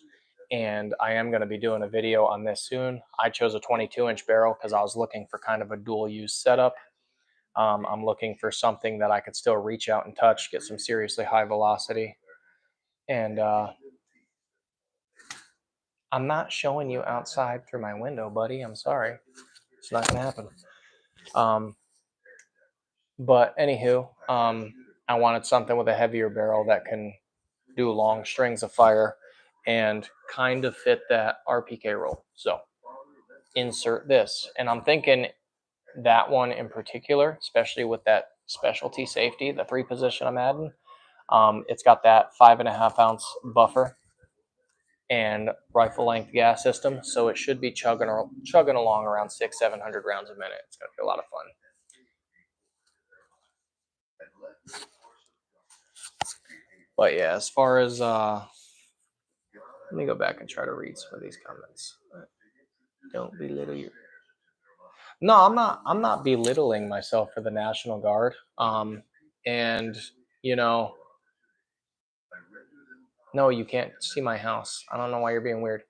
And I am going to be doing a video on this soon. I chose a 22-inch barrel because I was looking for kind of a dual use setup. I'm looking for something that I could still reach out and touch, get some seriously high velocity. And I'm not showing you outside through my window, buddy. I'm sorry. It's not going to happen. But anywho, I wanted something with a heavier barrel that can do long strings of fire and kind of fit that RPK roll. So insert this. And I'm thinking that one in particular, especially with that specialty safety, the 3-position I'm adding, it's got that 5.5 ounce buffer and rifle length gas system, so it should be chugging along around 600-700 rounds a minute. It's gonna be a lot of fun. But yeah, as far as let me go back and try to read some of these comments. Don't belittle your. No, I'm not belittling myself for the National Guard. And you know, no, you can't see my house. I don't know why you're being weird.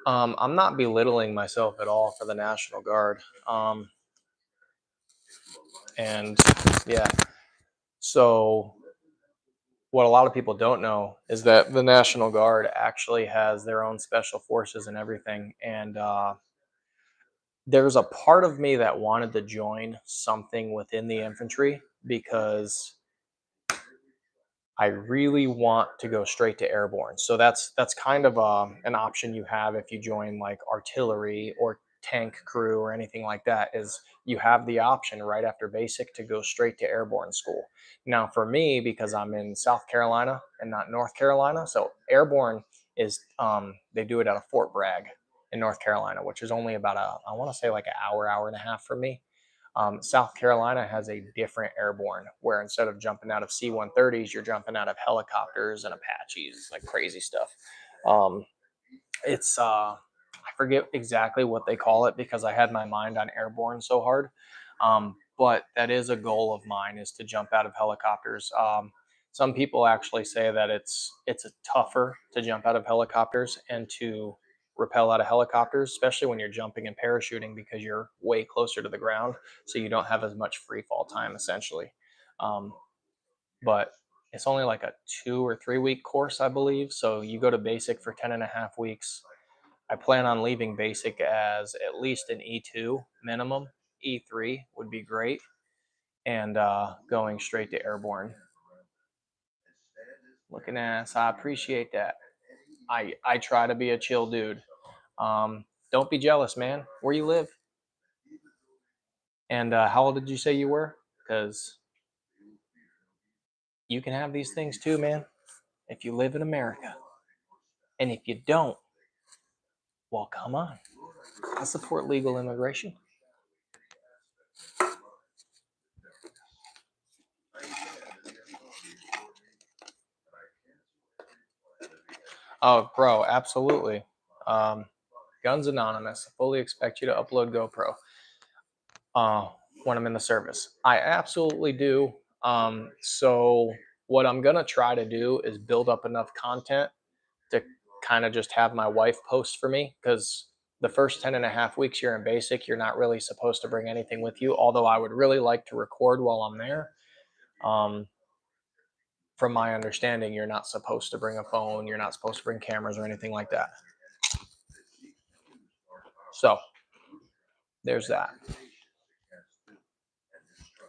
I'm not belittling myself at all for the National Guard. And yeah, so what a lot of people don't know is that the National Guard actually has their own special forces and everything. And there's a part of me that wanted to join something within the infantry because I really want to go straight to airborne. So that's kind of an option you have if you join like artillery or tank crew or anything like that, is you have the option right after basic to go straight to airborne school. Now for me, because I'm in South Carolina and not North Carolina, so airborne is they do it out of Fort Bragg in North Carolina, which is only about I want to say like an hour and a half from me. South Carolina has a different airborne where instead of jumping out of C-130s, you're jumping out of helicopters and Apaches, like crazy stuff. It's I forget exactly what they call it because I had my mind on airborne so hard. But that is a goal of mine, is to jump out of helicopters. Some people actually say that it's tougher to jump out of helicopters and to rappel out of helicopters, especially when you're jumping and parachuting, because you're way closer to the ground, so you don't have as much free fall time essentially. But it's only like a 2 or 3 week course, I believe. So you go to basic for 10.5 weeks. I plan on leaving basic as at least an E2 minimum. E3 would be great, and going straight to airborne. Looking ass, I appreciate that. I try to be a chill dude. Don't be jealous, man. Where you live? And how old did you say you were? Because You can have these things too, man, if you live in America. And if you don't, well, come on. I support legal immigration. Oh, bro, absolutely. Guns Anonymous. I fully expect you to upload GoPro uh, when I'm in the service. I absolutely do. So what I'm gonna try to do is build up enough content to kind of just have my wife post for me, because the first 10 and a half weeks you're in basic, you're not really supposed to bring anything with you. Although I would really like to record while I'm there. Um, from my understanding, you're not supposed to bring a phone, you're not supposed to bring cameras or anything like that. So there's that.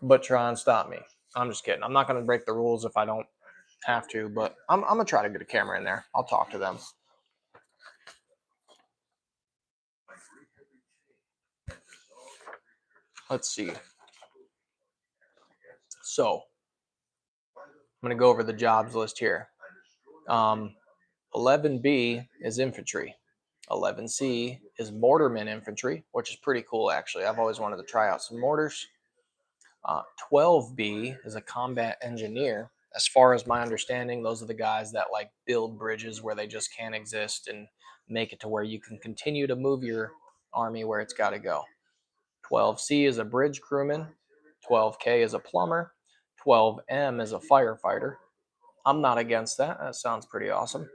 But try and stop me. I'm just kidding. I'm not going to break the rules if I don't have to, but I'm going to try to get a camera in there. I'll talk to them. Let's see. So I'm going to go over the jobs list here. 11B is infantry. 11C is mortarman infantry, which is pretty cool, actually. I've always wanted to try out some mortars. 12B is a combat engineer. As far as my understanding, those are the guys that like build bridges where they just can't exist and make it to where you can continue to move your army where it's got to go. 12C is a bridge crewman. 12K is a plumber. 12M is a firefighter. I'm not against that. That sounds pretty awesome.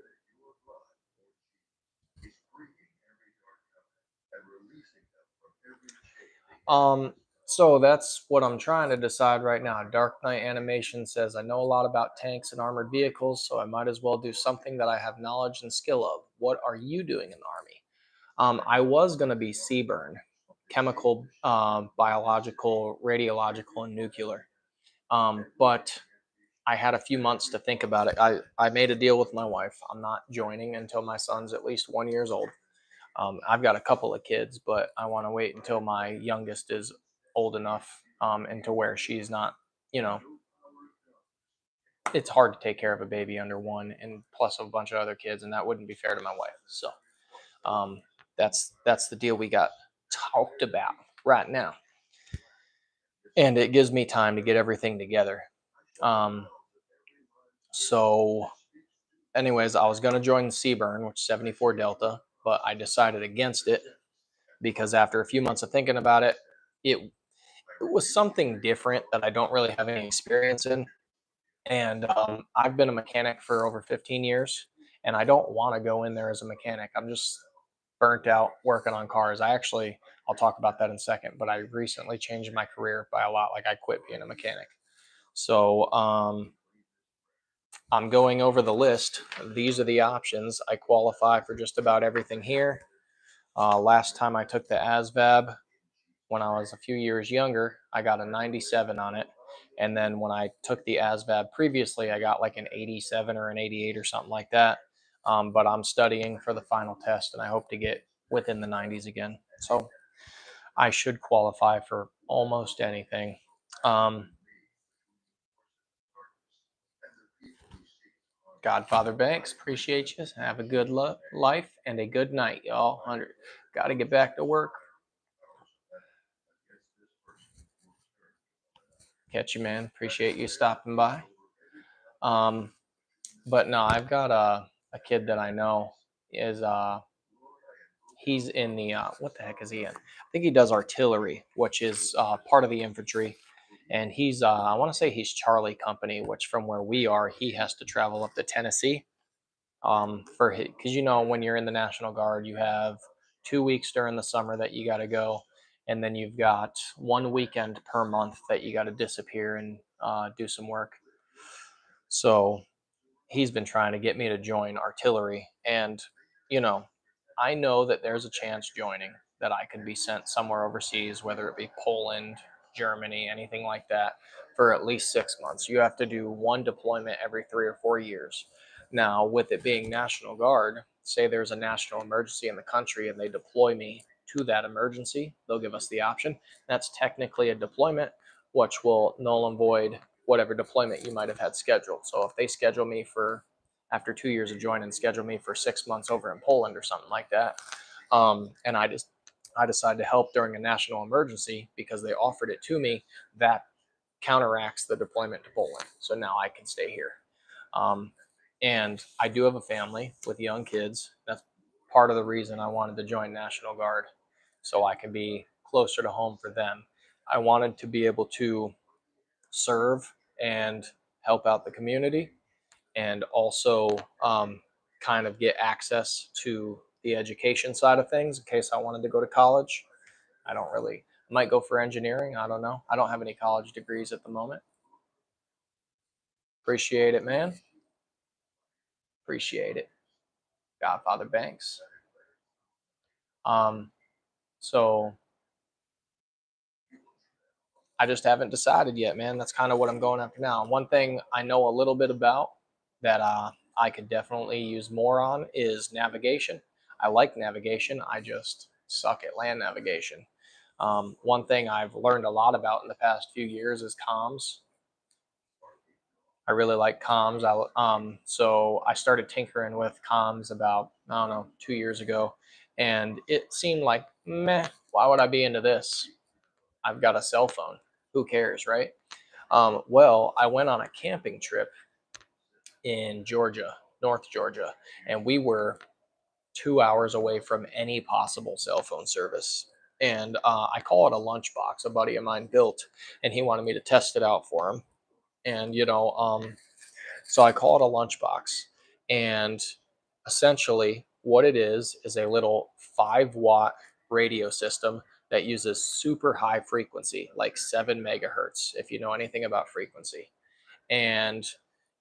So that's what I'm trying to decide right now. Dark Knight Animation says, I know a lot about tanks and armored vehicles, so I might as well do something that I have knowledge and skill of. What are you doing in the Army? I was going to be CBRN, chemical, biological, radiological, and nuclear. But I had a few months to think about it. I made a deal with my wife. I'm not joining until my son's at least 1 year old. I've got a couple of kids, but I want to wait until my youngest is old enough, and to where she's not, you know, it's hard to take care of a baby under one, and plus a bunch of other kids, and that wouldn't be fair to my wife. So um, that's the deal we got talked about right now, and it gives me time to get everything together. Um, so, anyways, I was going to join CBRN, which is 74 Delta, but I decided against it because after a few months of thinking about it, it was something different that I don't really have any experience in. And I've been a mechanic for over 15 years, and I don't want to go in there as a mechanic. I'm just burnt out working on cars. I'll talk about that in a second, but I recently changed my career by a lot. Like, I quit being a mechanic. So I'm going over the list. These are the options. I qualify for just about everything here. Last time I took the ASVAB, when I was a few years younger, I got a 97 on it. And then when I took the ASVAB previously, I got like an 87 or an 88 or something like that. But I'm studying for the final test, and I hope to get within the 90s again. So I should qualify for almost anything. Godfather Banks, appreciate you. Have a good life and a good night, y'all. 100. Got to get back to work. Catch you, man. Appreciate you stopping by. But no, I've got a kid that I know is he's in the what the heck is he in? I think he does artillery, which is part of the infantry, and he's I want to say he's Charlie Company, which from where we are, he has to travel up to Tennessee for his, because when you're in the National Guard, you have 2 weeks during the summer that you got to go, and then you've got one weekend per month that you got to disappear and do some work. So he's been trying to get me to join artillery, and you know I know that there's a chance joining that I could be sent somewhere overseas, whether it be Poland, Germany, anything like that, for at least 6 months. You have to do one deployment every 3 or 4 years. Now, with it being National Guard, say there's a national emergency in the country and they deploy me to that emergency, they'll give us the option. That's technically a deployment, which will null and void whatever deployment you might have had scheduled. So if they schedule me for, after 2 years of joining, schedule me for 6 months over in Poland or something like that, and I decided to help during a national emergency because they offered it to me, that counteracts the deployment to Poland. So now I can stay here. Um, and I do have a family with young kids. That's part of the reason I wanted to join National Guard, so I can be closer to home for them. I wanted to be able to serve and help out the community, and also kind of get access to the education side of things in case I wanted to go to college. I don't really, I might go for engineering. I don't know. I don't have any college degrees at the moment. Appreciate it, man. Appreciate it. Godfather Banks. Um, so I just haven't decided yet, man. That's kind of what I'm going after now. One thing I know a little bit about that I could definitely use more on is navigation. I like navigation. I just suck at land navigation. One thing I've learned a lot about in the past few years is comms. I really like comms. So I started tinkering with comms about, I don't know, 2 years ago, and it seemed like, meh, why would I be into this? I've got a cell phone. Who cares, right? Well, I went on a camping trip in Georgia, North Georgia, and we were 2 hours away from any possible cell phone service. And I call it a lunchbox. A buddy of mine built, and he wanted me to test it out for him. And so I call it a lunchbox, and essentially what it is a little 5 watt radio system that uses super high frequency, like 7 megahertz, if you know anything about frequency. And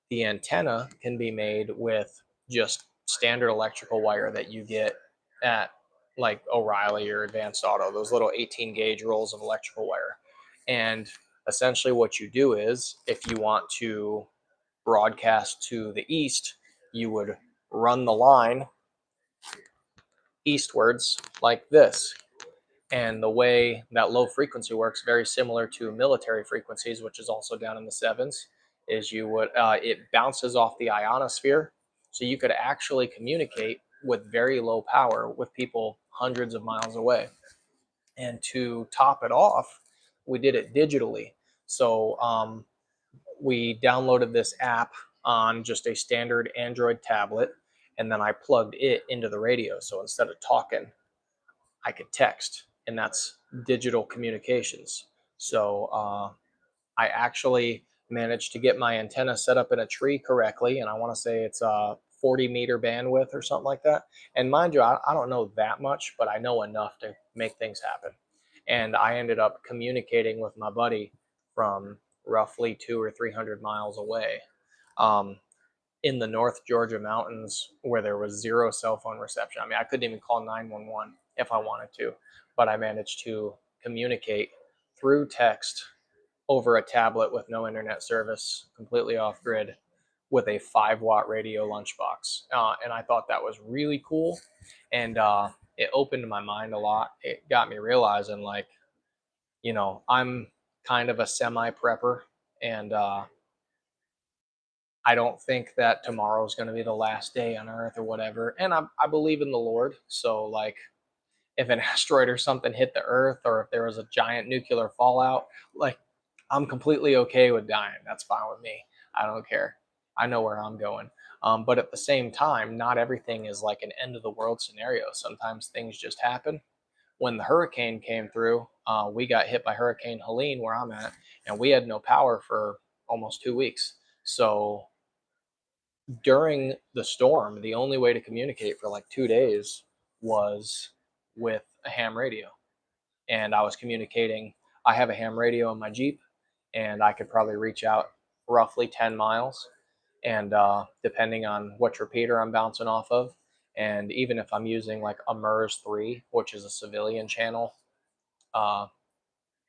the antenna can be made with just standard electrical wire that you get at like O'Reilly or Advanced Auto, those little 18 gauge rolls of electrical wire. And essentially what you do is, if you want to broadcast to the east, you would run the line eastwards like this. And the way that low frequency works, very similar to military frequencies, which is also down in the sevens, is it bounces off the ionosphere, so you could actually communicate with very low power with people hundreds of miles away. And to top it off, we did it digitally. So we downloaded this app on just a standard Android tablet, and then I plugged it into the radio. So instead of talking, I could text, and that's digital communications. So I actually managed to get my antenna set up in a tree correctly, and I want to say it's a 40-meter bandwidth or something like that. And mind you, I don't know that much, but I know enough to make things happen. And I ended up communicating with my buddy from roughly 200 or 300 miles away. Um, in the North Georgia mountains where there was zero cell phone reception. I mean, I couldn't even call 911 if I wanted to, but I managed to communicate through text over a tablet with no internet service, completely off grid, with a 5 watt radio lunchbox. And I thought that was really cool. And it opened my mind a lot. It got me realizing, like, I'm kind of a semi prepper, and I don't think that tomorrow is going to be the last day on Earth or whatever. And I believe in the Lord. So, like, if an asteroid or something hit the Earth, or if there was a giant nuclear fallout, like, I'm completely okay with dying. That's fine with me. I don't care. I know where I'm going. But at the same time, not everything is like an end of the world scenario. Sometimes things just happen. When the hurricane came through, we got hit by Hurricane Helene where I'm at, and we had no power for almost 2 weeks. So during the storm, the only way to communicate for like 2 days was with a ham radio. And I was communicating. I have a ham radio in my Jeep, and I could probably reach out roughly 10 miles. And depending on what repeater I'm bouncing off of, and even if I'm using like a MERS 3, which is a civilian channel, uh,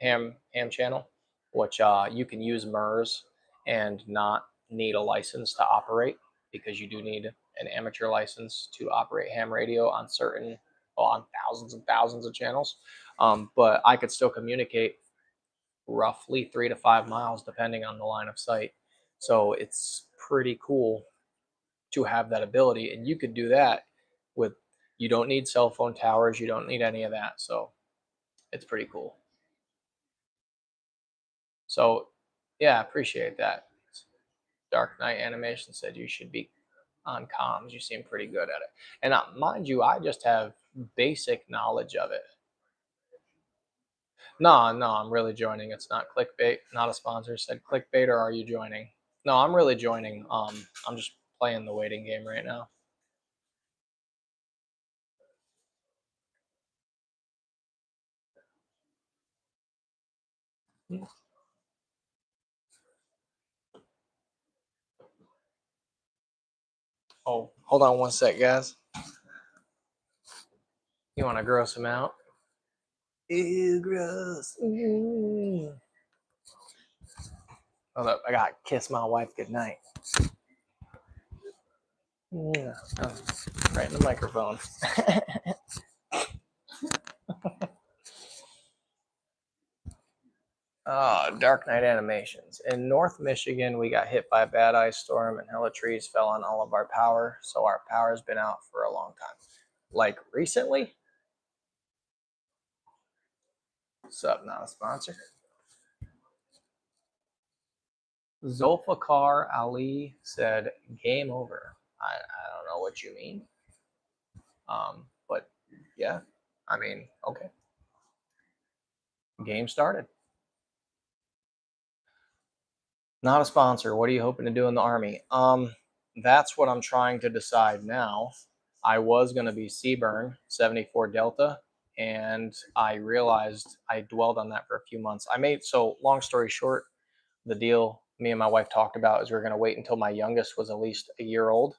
ham channel, which you can use MERS and not need a license to operate, because you do need an amateur license to operate ham radio on certain, well, on thousands and thousands of channels. But I could still communicate roughly 3 to 5 miles, depending on the line of sight. So it's pretty cool to have that ability. And you could do that with, you don't need cell phone towers, you don't need any of that. So it's pretty cool. So yeah, I appreciate that. Dark Knight Animation said you should be on comms. You seem pretty good at it. And mind you, I just have basic knowledge of it. No, no, I'm really joining. It's not clickbait, not a sponsor. Said clickbait, or are you joining? No, I'm really joining. I'm just playing the waiting game right now. Oh, hold on one sec, guys. You want to gross him out? Ew, gross. Hold up, I got to kiss my wife goodnight. Yeah, right in the microphone. Dark Knight Animations. In North Michigan, we got hit by a bad ice storm and hella trees fell on all of our power. So our power's been out for a long time. Like recently? What's up, not a sponsor? Zulfikar Ali said, game over. I don't know what you mean. But yeah, I mean, okay. Game started. Not a sponsor. What are you hoping to do in the Army? That's what I'm trying to decide now. I was going to be Seaburn 74 Delta, and I realized I dwelled on that for a few months. So long story short, the deal me and my wife talked about is we're going to wait until my youngest was at least a year old,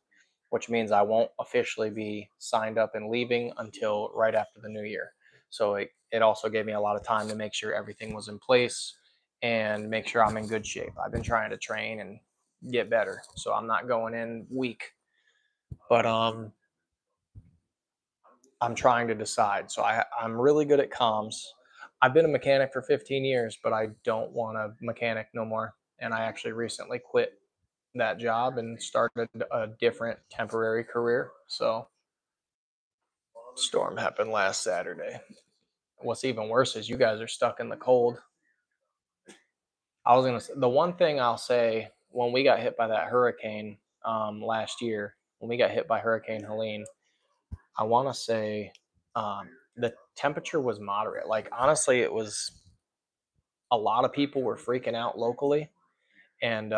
which means I won't officially be signed up and leaving until right after the new year. So it also gave me a lot of time to make sure everything was in place and make sure I'm in good shape. I've been trying to train and get better, so I'm not going in weak. But I'm trying to decide. So I'm really good at comms. I've been a mechanic for 15 years, but I don't want to mechanic no more. And I actually recently quit that job and started a different temporary career. So storm happened last Saturday. What's even worse is you guys are stuck in the cold. I was gonna say, the one thing I'll say, when we got hit by that hurricane last year, when we got hit by Hurricane Helene, I want to say the temperature was moderate. Like honestly, it was, a lot of people were freaking out locally, and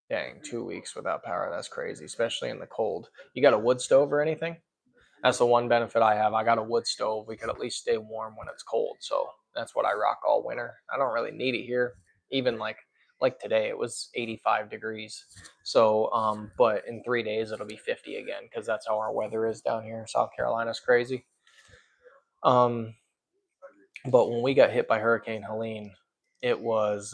dang, 2 weeks without power, that's crazy, especially in the cold. You got a wood stove or anything? That's the one benefit I have. I got a wood stove. We could at least stay warm when it's cold. So that's what I rock all winter. I don't really need it here. Even like today, it was 85 degrees. So, but in 3 days it'll be 50 again because that's how our weather is down here. South Carolina's crazy. But when we got hit by Hurricane Helene, it was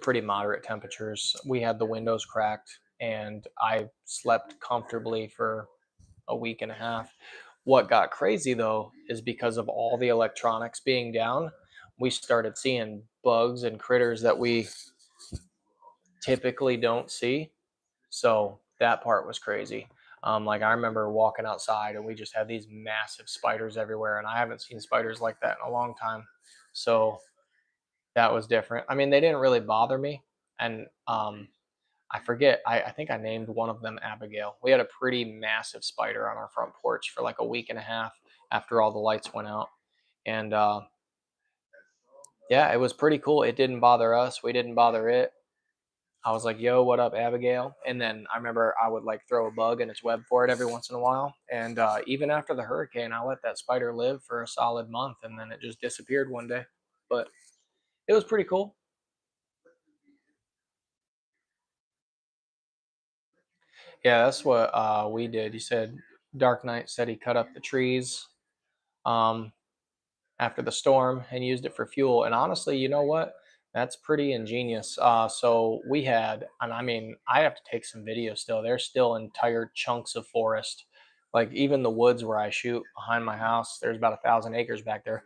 pretty moderate temperatures. We had the windows cracked, and I slept comfortably for a week and a half. What got crazy though is because of all the electronics being down, we started seeing bugs and critters that we typically don't see. So that part was crazy. Like I remember walking outside and we just had these massive spiders everywhere, and I haven't seen spiders like that in a long time. So that was different. I mean, they didn't really bother me, and I forget. I think I named one of them Abigail. We had a pretty massive spider on our front porch for like a week and a half after all the lights went out, and yeah, it was pretty cool. It didn't bother us. We didn't bother it. I was like, "Yo, what up, Abigail?" And then I remember I would like throw a bug in its web for it every once in a while. And even after the hurricane, I let that spider live for a solid month, and then it just disappeared one day. But it was pretty cool. Yeah, that's what we did. He said Dark Knight said he cut up the trees um, after the storm and used it for fuel. And honestly, you know what? That's pretty ingenious. So we had, and I mean, I have to take some video still. There's still entire chunks of forest Like even the woods where I shoot behind my house, there's about 1,000 acres back there.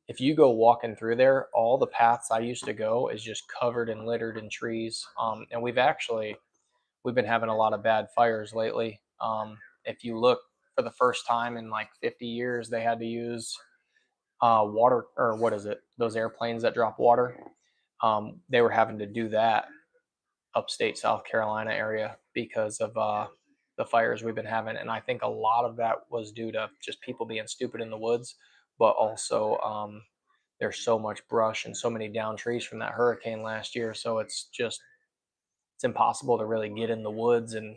If you go walking through there, all the paths I used to go is just covered and littered in trees. And we've been having a lot of bad fires lately. If you look, for the first time in like 50 years, they had to use water, or what is it? Those airplanes that drop water. They were having to do that upstate South Carolina area because of the fires we've been having. And I think a lot of that was due to just people being stupid in the woods, but also there's so much brush and so many down trees from that hurricane last year. So it's impossible to really get in the woods and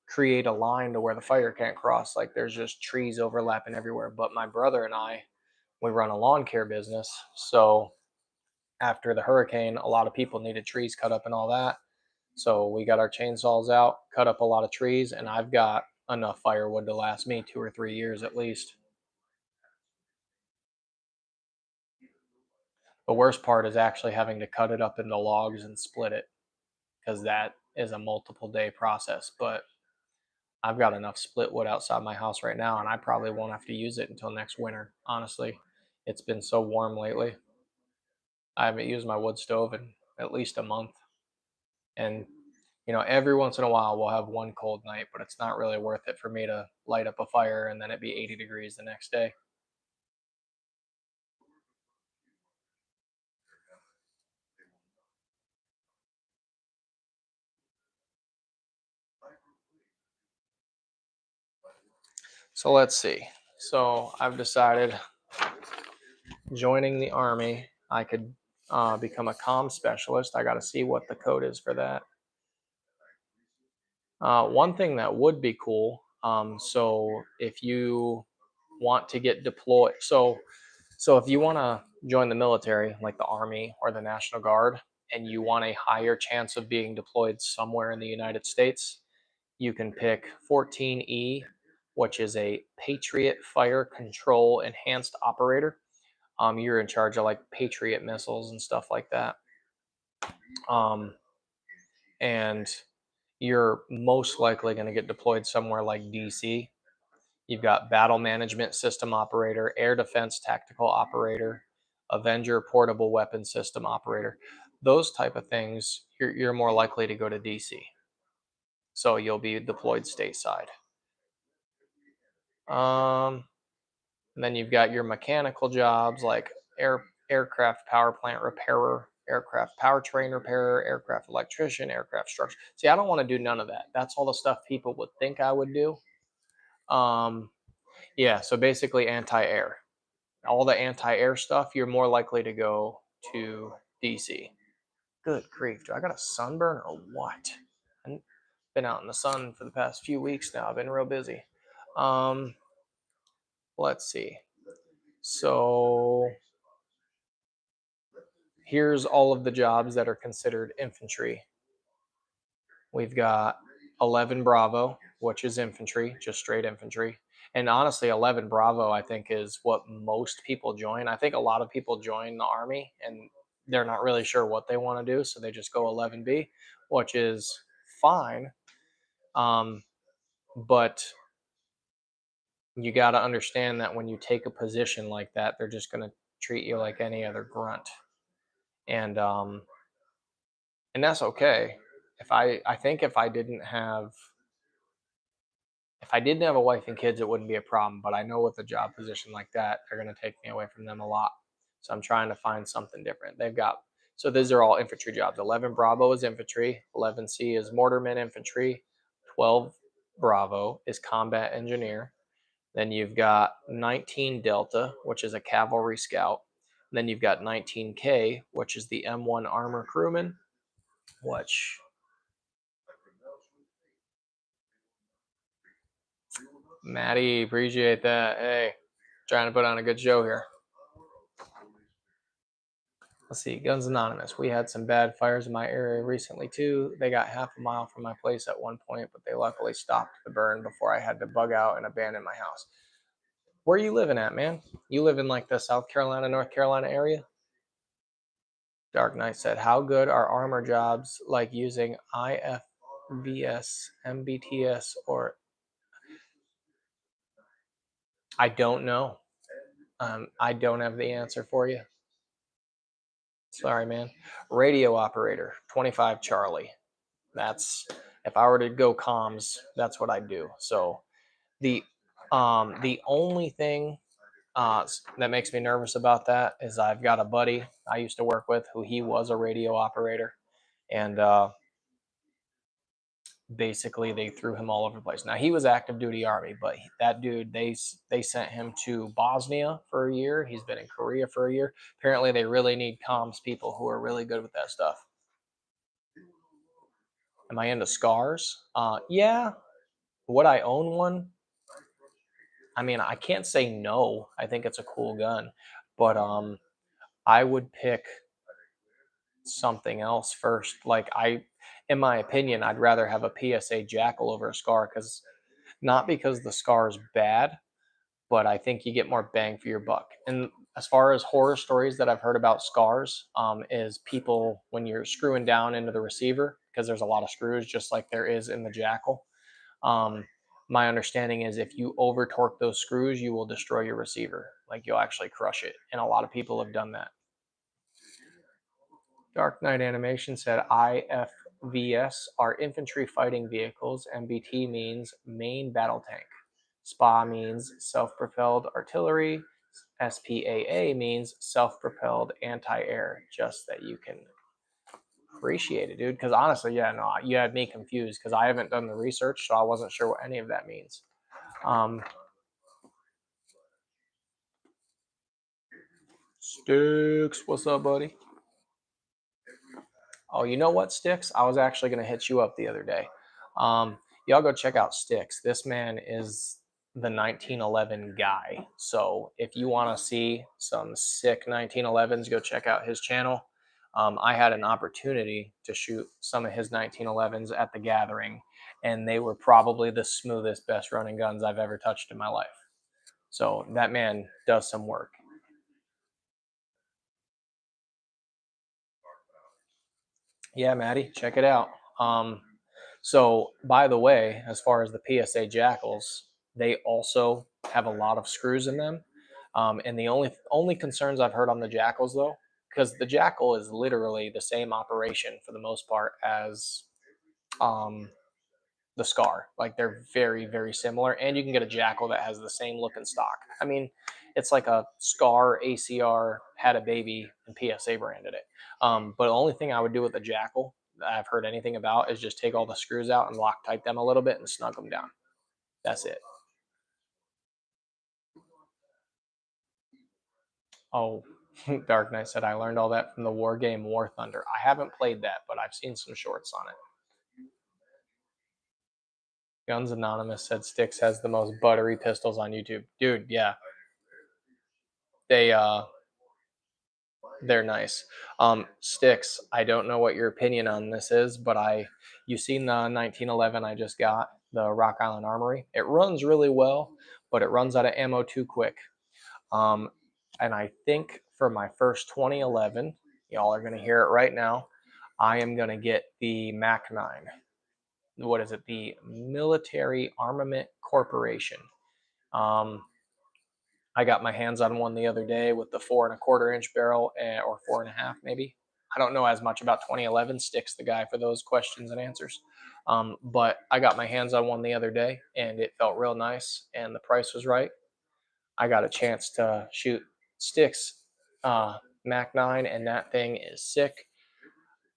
create a line to where the fire can't cross. Like there's just trees overlapping everywhere. But my brother and I, we run a lawn care business. So after the hurricane, a lot of people needed trees cut up and all that. So we got our chainsaws out, cut up a lot of trees, and I've got enough firewood to last me 2 or 3 years at least. The worst part is actually having to cut it up into logs and split it, because that is a multiple day process. But I've got enough split wood outside my house right now, and I probably won't have to use it until next winter. Honestly, it's been so warm lately. I haven't used my wood stove in at least a month. And, every once in a while we'll have one cold night, but it's not really worth it for me to light up a fire and then it be 80 degrees the next day. So let's see. So I've decided joining the Army, I could become a comm specialist. I got to see what the code is for that. One thing that would be cool. So if you want to get deployed, so if you want to join the military, like the Army or the National Guard, and you want a higher chance of being deployed somewhere in the United States, you can pick 14E, which is a Patriot Fire Control Enhanced Operator. You're in charge of like Patriot missiles and stuff like that. Um, and you're most likely going to get deployed somewhere like DC. You've got Battle Management System Operator, Air Defense Tactical Operator, Avenger Portable Weapon System Operator. Those type of things, you're more likely to go to DC. So you'll be deployed stateside. And then you've got your mechanical jobs like aircraft power plant repairer, aircraft powertrain repairer, aircraft electrician, aircraft structure. See, I don't want to do none of that. That's all the stuff people would think I would do. Yeah, so basically anti-air. All the anti-air stuff, you're more likely to go to DC. Good grief, do I got a sunburn or what? I've been out in the sun for the past few weeks now. I've been real busy. Let's see. So here's all of the jobs that are considered infantry. We've got 11 Bravo, which is infantry, just straight infantry. And honestly, 11 Bravo, I think, is what most people join. I think a lot of people join the Army and they're not really sure what they want to do. So they just go 11B, which is fine. But you got to understand that when you take a position like that, they're just going to treat you like any other grunt. And that's okay. I think if I didn't have a wife and kids, it wouldn't be a problem. But I know with a job position like that, they're going to take me away from them a lot. So I'm trying to find something different. So these are all infantry jobs. 11 Bravo is infantry. 11C is mortarman infantry. 12 Bravo is combat engineer. Then you've got 19 Delta, which is a cavalry scout. And then you've got 19K, which is the M1 armor crewman, which Maddie, appreciate that. Hey, trying to put on a good show here. Let's see, Guns Anonymous. We had some bad fires in my area recently too. They got half a mile from my place at one point, but they luckily stopped the burn before I had to bug out and abandon my house. Where are you living at, man? You live in like the South Carolina, North Carolina area? Dark Knight said, how good are armor jobs like using IFVS, MBTS, or I don't know. I don't have the answer for you. Sorry, man. Radio operator, 25 Charlie. That's if I were to go comms, that's what I'd do. So the the only thing that makes me nervous about that is I've got a buddy I used to work with who he was a radio operator, and basically they threw him all over the place. Now he was active duty army, but that dude they sent him to Bosnia for a year. He's been in Korea for a year. Apparently they really need comms people who are really good with that stuff. Am I into scars? Yeah. Would I own one? I mean, I can't say no. I think it's a cool gun, but I would pick something else first. Like in my opinion, I'd rather have a PSA Jackal over a scar because not because the scar is bad, but I think you get more bang for your buck. And as far as horror stories that I've heard about scars, is people when you're screwing down into the receiver because there's a lot of screws, just like there is in the Jackal. Um, my understanding is if you over torque those screws, you will destroy your receiver. Like you'll actually crush it, and a lot of people have done that. Dark Knight Animation said IFVS are infantry fighting vehicles. MBT means main battle tank. SPA means self-propelled artillery. SPAA means self-propelled anti-air. Just that you can appreciate it, dude. Because honestly, yeah, no, you had me confused because I haven't done the research, so I wasn't sure what any of that means. Sticks, what's up, buddy? Oh, you know what, Sticks? I was actually going to hit you up the other day. Y'all go check out Sticks. This man is the 1911 guy. So if you want to see some sick 1911s, go check out his channel. I had an opportunity to shoot some of his 1911s at the gathering, and they were probably the smoothest, best running guns I've ever touched in my life. So that man does some work. Yeah, Maddie, check it out. So, by the way, as far as the PSA Jackals, they also have a lot of screws in them. And the only concerns I've heard on the Jackals, though, because the Jackal is literally the same operation for the most part as um, the Scar. Like they're very, very similar, and you can get a Jackal that has the same look and stock. I mean, it's like a Scar ACR had a baby and PSA branded it. But the only thing I would do with a Jackal that I've heard anything about is just take all the screws out and Loctite them a little bit and snug them down. That's it. Oh, Dark Knight said I learned all that from the war game War Thunder. I haven't played that, but I've seen some shorts on it. Guns Anonymous said Styx has the most buttery pistols on YouTube. Dude, yeah. They they're nice. Styx, I don't know what your opinion on this is, but you seen the 1911 I just got, the Rock Island Armory. It runs really well, but it runs out of ammo too quick. Um, and I think for my first 2011, y'all are going to hear it right now. I am going to get the Mac 9. What is it? The Military Armament Corporation. Um, I got my hands on one the other day with the 4.25 inch barrel, or 4.5 maybe. I don't know as much about 2011. Sticks the guy for those questions and answers. But I got my hands on one the other day, and it felt real nice, and the price was right. I got a chance to shoot Sticks Mac 9, and that thing is sick.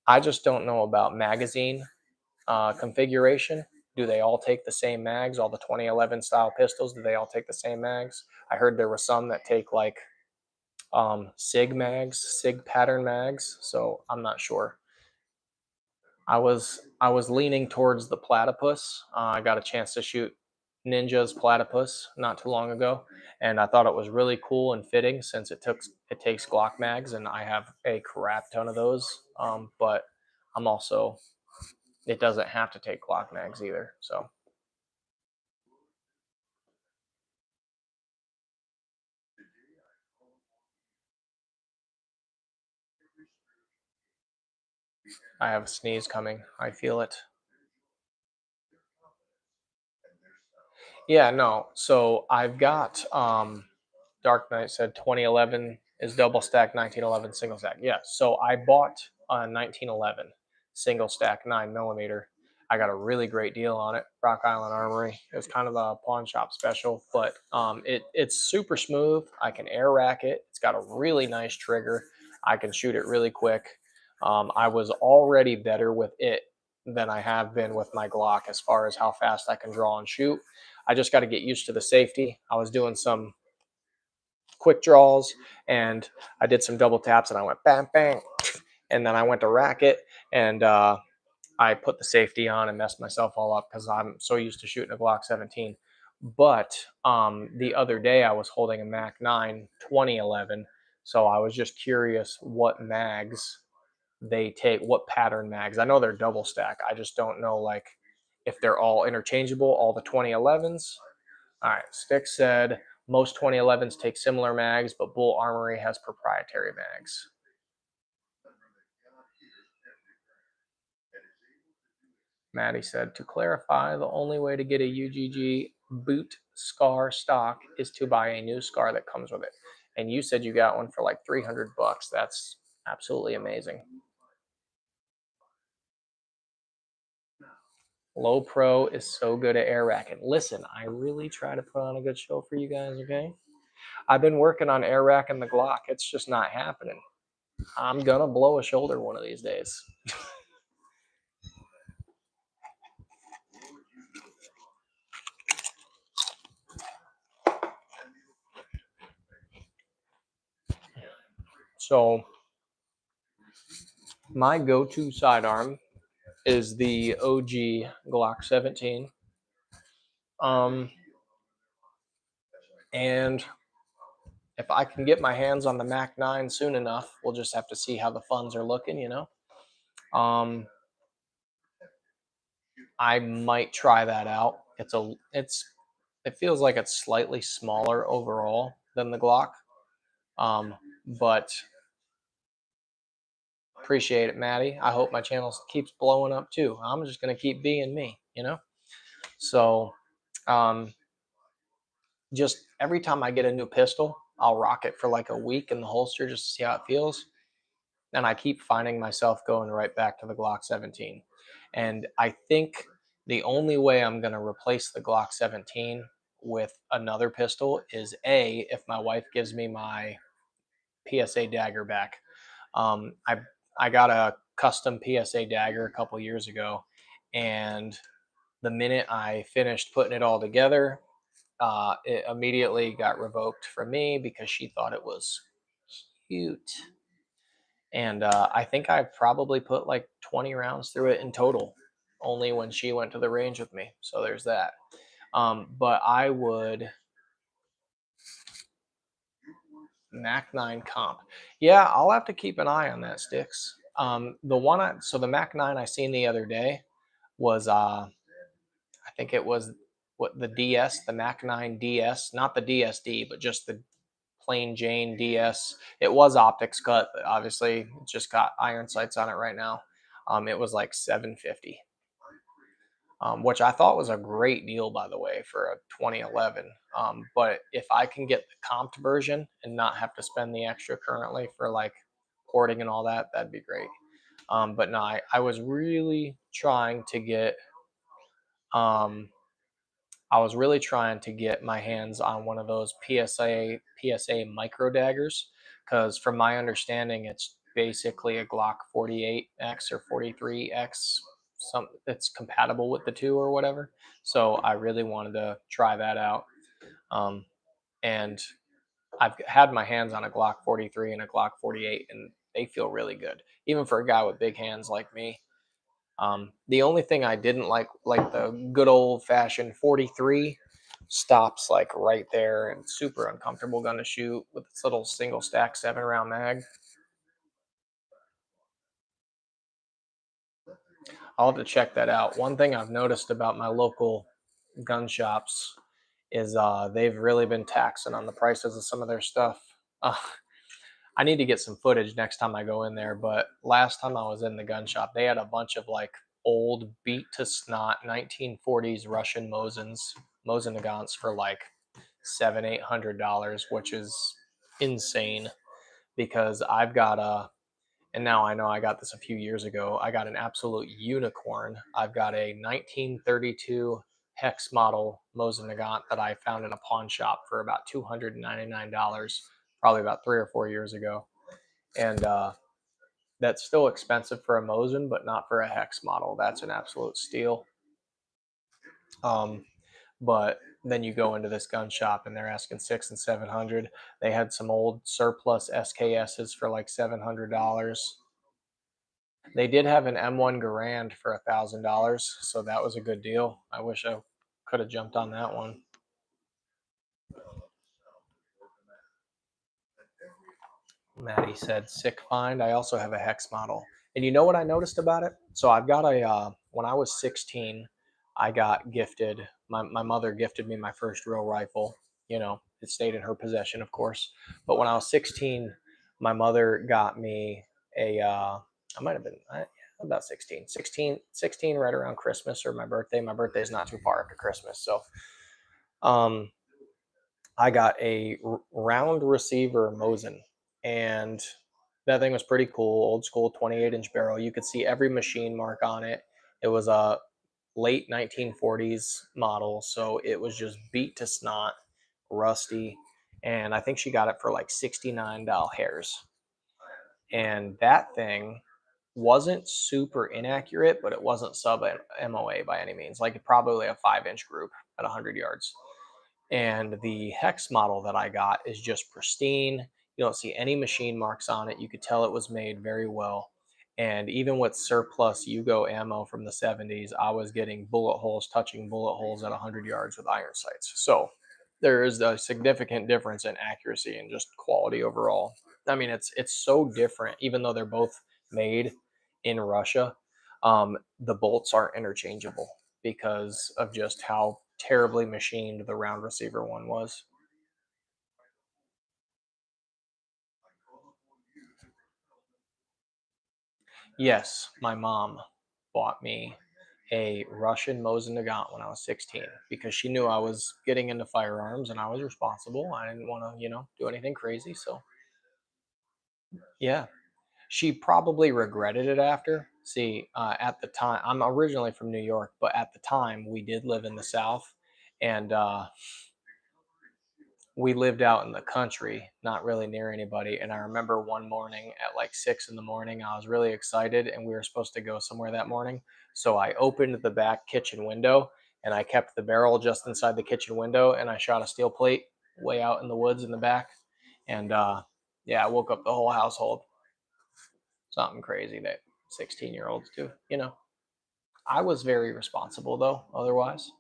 I just don't know about magazine configuration. Do they all take the same mags? All the 2011 style pistols, do they all take the same mags? I heard there were some that take like SIG mags, SIG pattern mags. So I'm not sure. I was leaning towards the platypus. I got a chance to shoot Ninja's platypus not too long ago, and I thought it was really cool and fitting since it takes Glock mags, and I have a crap ton of those. But I'm also it doesn't have to take Glock mags either. So I have a sneeze coming. I feel it. Yeah, no. So I've got Dark Knight said 2011 is double stack, 1911 single stack. Yeah. So I bought a 1911 single stack 9 millimeter. I got a really great deal on it. Rock Island Armory. It was kind of a pawn shop special, but it's super smooth. I can air rack it. It's got a really nice trigger. I can shoot it really quick. I was already better with it than I have been with my Glock as far as how fast I can draw and shoot. I just got to get used to the safety. I was doing some quick draws and I did some double taps and I went bang, bang. And then I went to rack it and I put the safety on and messed myself all up because I'm so used to shooting a Glock 17. But the other day I was holding a Mac 9 2011. So I was just curious what mags they take, what pattern mags. I know they're double stack. I just don't know like if they're all interchangeable, all the 2011s. All right, Stick said most 2011s take similar mags, but Bull Armory has proprietary mags. Maddie said, to clarify, the only way to get a UGG boot scar stock is to buy a new scar that comes with it. And you said you got one for like 300 bucks. That's absolutely amazing. Low Pro is so good at air racking. Listen, I really try to put on a good show for you guys, okay? I've been working on air racking the Glock. It's just not happening. I'm gonna blow a shoulder one of these days. So my go-to sidearm is the OG Glock 17. Um, and if I can get my hands on the Mac 9 soon enough, we'll just have to see how the funds are looking, you know. Um, I might try that out. It feels like it's slightly smaller overall than the Glock. But appreciate it, Maddie. I hope my channel keeps blowing up too. I'm just gonna keep being me, you know. So, um, just every time I get a new pistol, I'll rock it for like a week in the holster just to see how it feels. And I keep finding myself going right back to the Glock 17. And I think the only way I'm going to replace the Glock 17 with another pistol is A, if my wife gives me my PSA dagger back. Um, I I got a custom PSA dagger a couple years ago, and the minute I finished putting it all together, it immediately got revoked from me because she thought it was cute. And I think I probably put like 20 rounds through it in total, only when she went to the range with me. So there's that. But I would Mac 9 comp. Yeah, I'll have to keep an eye on that, Sticks. So the Mac 9 I seen the other day was I think it was what the DS, the Mac 9 DS, not the DSD, but just the plain Jane DS. It was optics cut, but obviously it just got iron sights on it right now. It was like 750, which I thought was a great deal, by the way, for a 2011. But if I can get the comped version and not have to spend the extra currently for like porting and all that, that'd be great. But no, I was really trying to get um, I was really trying to get my hands on one of those PSA micro daggers because, from my understanding, it's basically a Glock 48X or 43X. Some it's compatible with the two or whatever. So I really wanted to try that out. Um, and I've had my hands on a Glock 43 and a Glock 48, and they feel really good, even for a guy with big hands like me. The only thing I didn't like the good old fashioned 43, stops like right there and super uncomfortable gun to shoot with its little single stack 7 round mag. I'll have to check that out. One thing I've noticed about my local gun shops is they've really been taxing on the prices of some of their stuff. Uh, I need to get some footage next time I go in there, but last time I was in the gun shop, they had a bunch of like old beat to snot 1940s Russian Mosins Mosin Nagants for like $700-800, which is insane because I've got a, and now I know I got this a few years ago. I got an absolute unicorn. I've got a 1932 hex model Mosin Nagant that I found in a pawn shop for about $299, probably about 3 or 4 years ago. And that's still expensive for a Mosin, but not for a hex model. That's an absolute steal. But then you go into this gun shop and they're asking 600 and 700. They had some old surplus SKSs for like $700. They did have an M1 Garand for $1,000, so that was a good deal. I wish I could have jumped on that one. Maddie said, sick find. I also have a hex model. And you know what I noticed about it? So I've got a, when I was 16, I got gifted, my mother gifted me my first real rifle. You know, it stayed in her possession, of course. But when I was 16, my mother got me a, I might have been about 16 right around Christmas or my birthday. My birthday is not too far after Christmas. So I got a round receiver Mosin, and that thing was pretty cool. Old school 28-inch barrel. You could see every machine mark on it. It was a late 1940s model, so it was just beat to snot, rusty. And I think she got it for like $69. And that thing wasn't super inaccurate, but it wasn't sub MOA by any means. Like probably a 5-inch group at 100 yards. And the hex model that I got is just pristine. You don't see any machine marks on it. You could tell it was made very well. And even with surplus Yugo ammo from the 70s, I was getting bullet holes touching bullet holes at 100 yards with iron sights. So there is a significant difference in accuracy and just quality overall. I mean, it's so different, even though they're both made in Russia. The bolts aren't interchangeable because of just how terribly machined the round receiver one was. Yes, my mom bought me a Russian Mosin Nagant when I was 16 because she knew I was getting into firearms and I was responsible. I didn't want to, do anything crazy. So, yeah, she probably regretted it after. See, at the time, I'm originally from New York, but at the time we did live in the South, and we lived out in the country, not really near anybody. And I remember one morning at like 6 in the morning, I was really excited and we were supposed to go somewhere that morning. So I opened the back kitchen window and I kept the barrel just inside the kitchen window and I shot a steel plate way out in the woods in the back. And yeah, I woke up the whole household. Something crazy that 16-year-olds do, I was very responsible though, otherwise.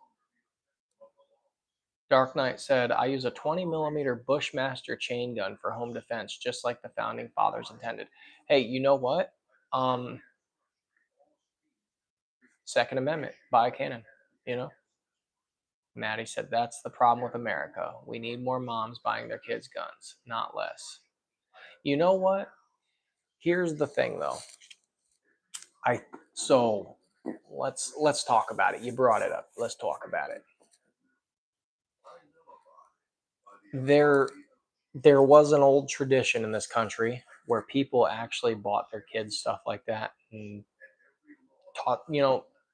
Dark Knight said, I use a 20 millimeter Bushmaster chain gun for home defense, just like the founding fathers intended. Hey, you know what? Second Amendment, buy a cannon, you know? Maddie said, that's the problem with America. We need more moms buying their kids guns, not less. You know what? Here's the thing though. So let's talk about it. You brought it up. Let's talk about it. There was an old tradition in this country where people actually bought their kids stuff like that and taught,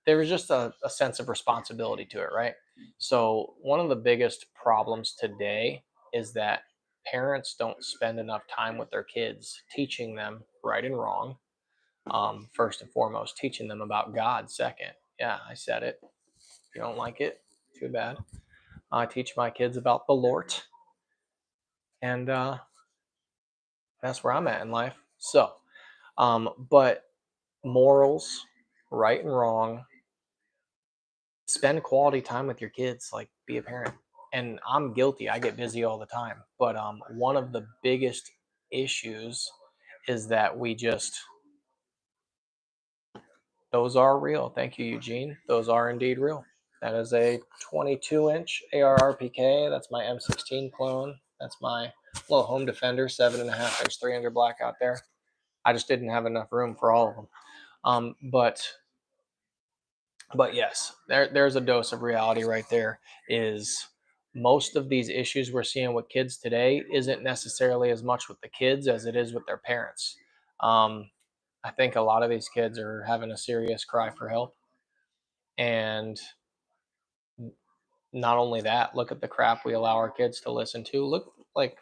there was just a sense of responsibility to it, right? So one of the biggest problems today is that parents don't spend enough time with their kids teaching them right and wrong. First and foremost, teaching them about God. Second, yeah, I said it. If you don't like it, too bad. I teach my kids about the Lord, and that's where I'm at in life. So, but morals, right and wrong, spend quality time with your kids, like be a parent. And I'm guilty. I get busy all the time. But one of the biggest issues is that we just, those are real. Thank you, Eugene. Those are indeed real. That is a 22-inch AR-RPK. That's my M16 clone. That's my little home defender, 7.5 x 300 black out there. I just didn't have enough room for all of them. But But yes, there's a dose of reality right there. Is most of these issues we're seeing with kids today isn't necessarily as much with the kids as it is with their parents. Um, I think a lot of these kids are having a serious cry for help, and not only that, look at the crap we allow our kids to listen to. Look, like,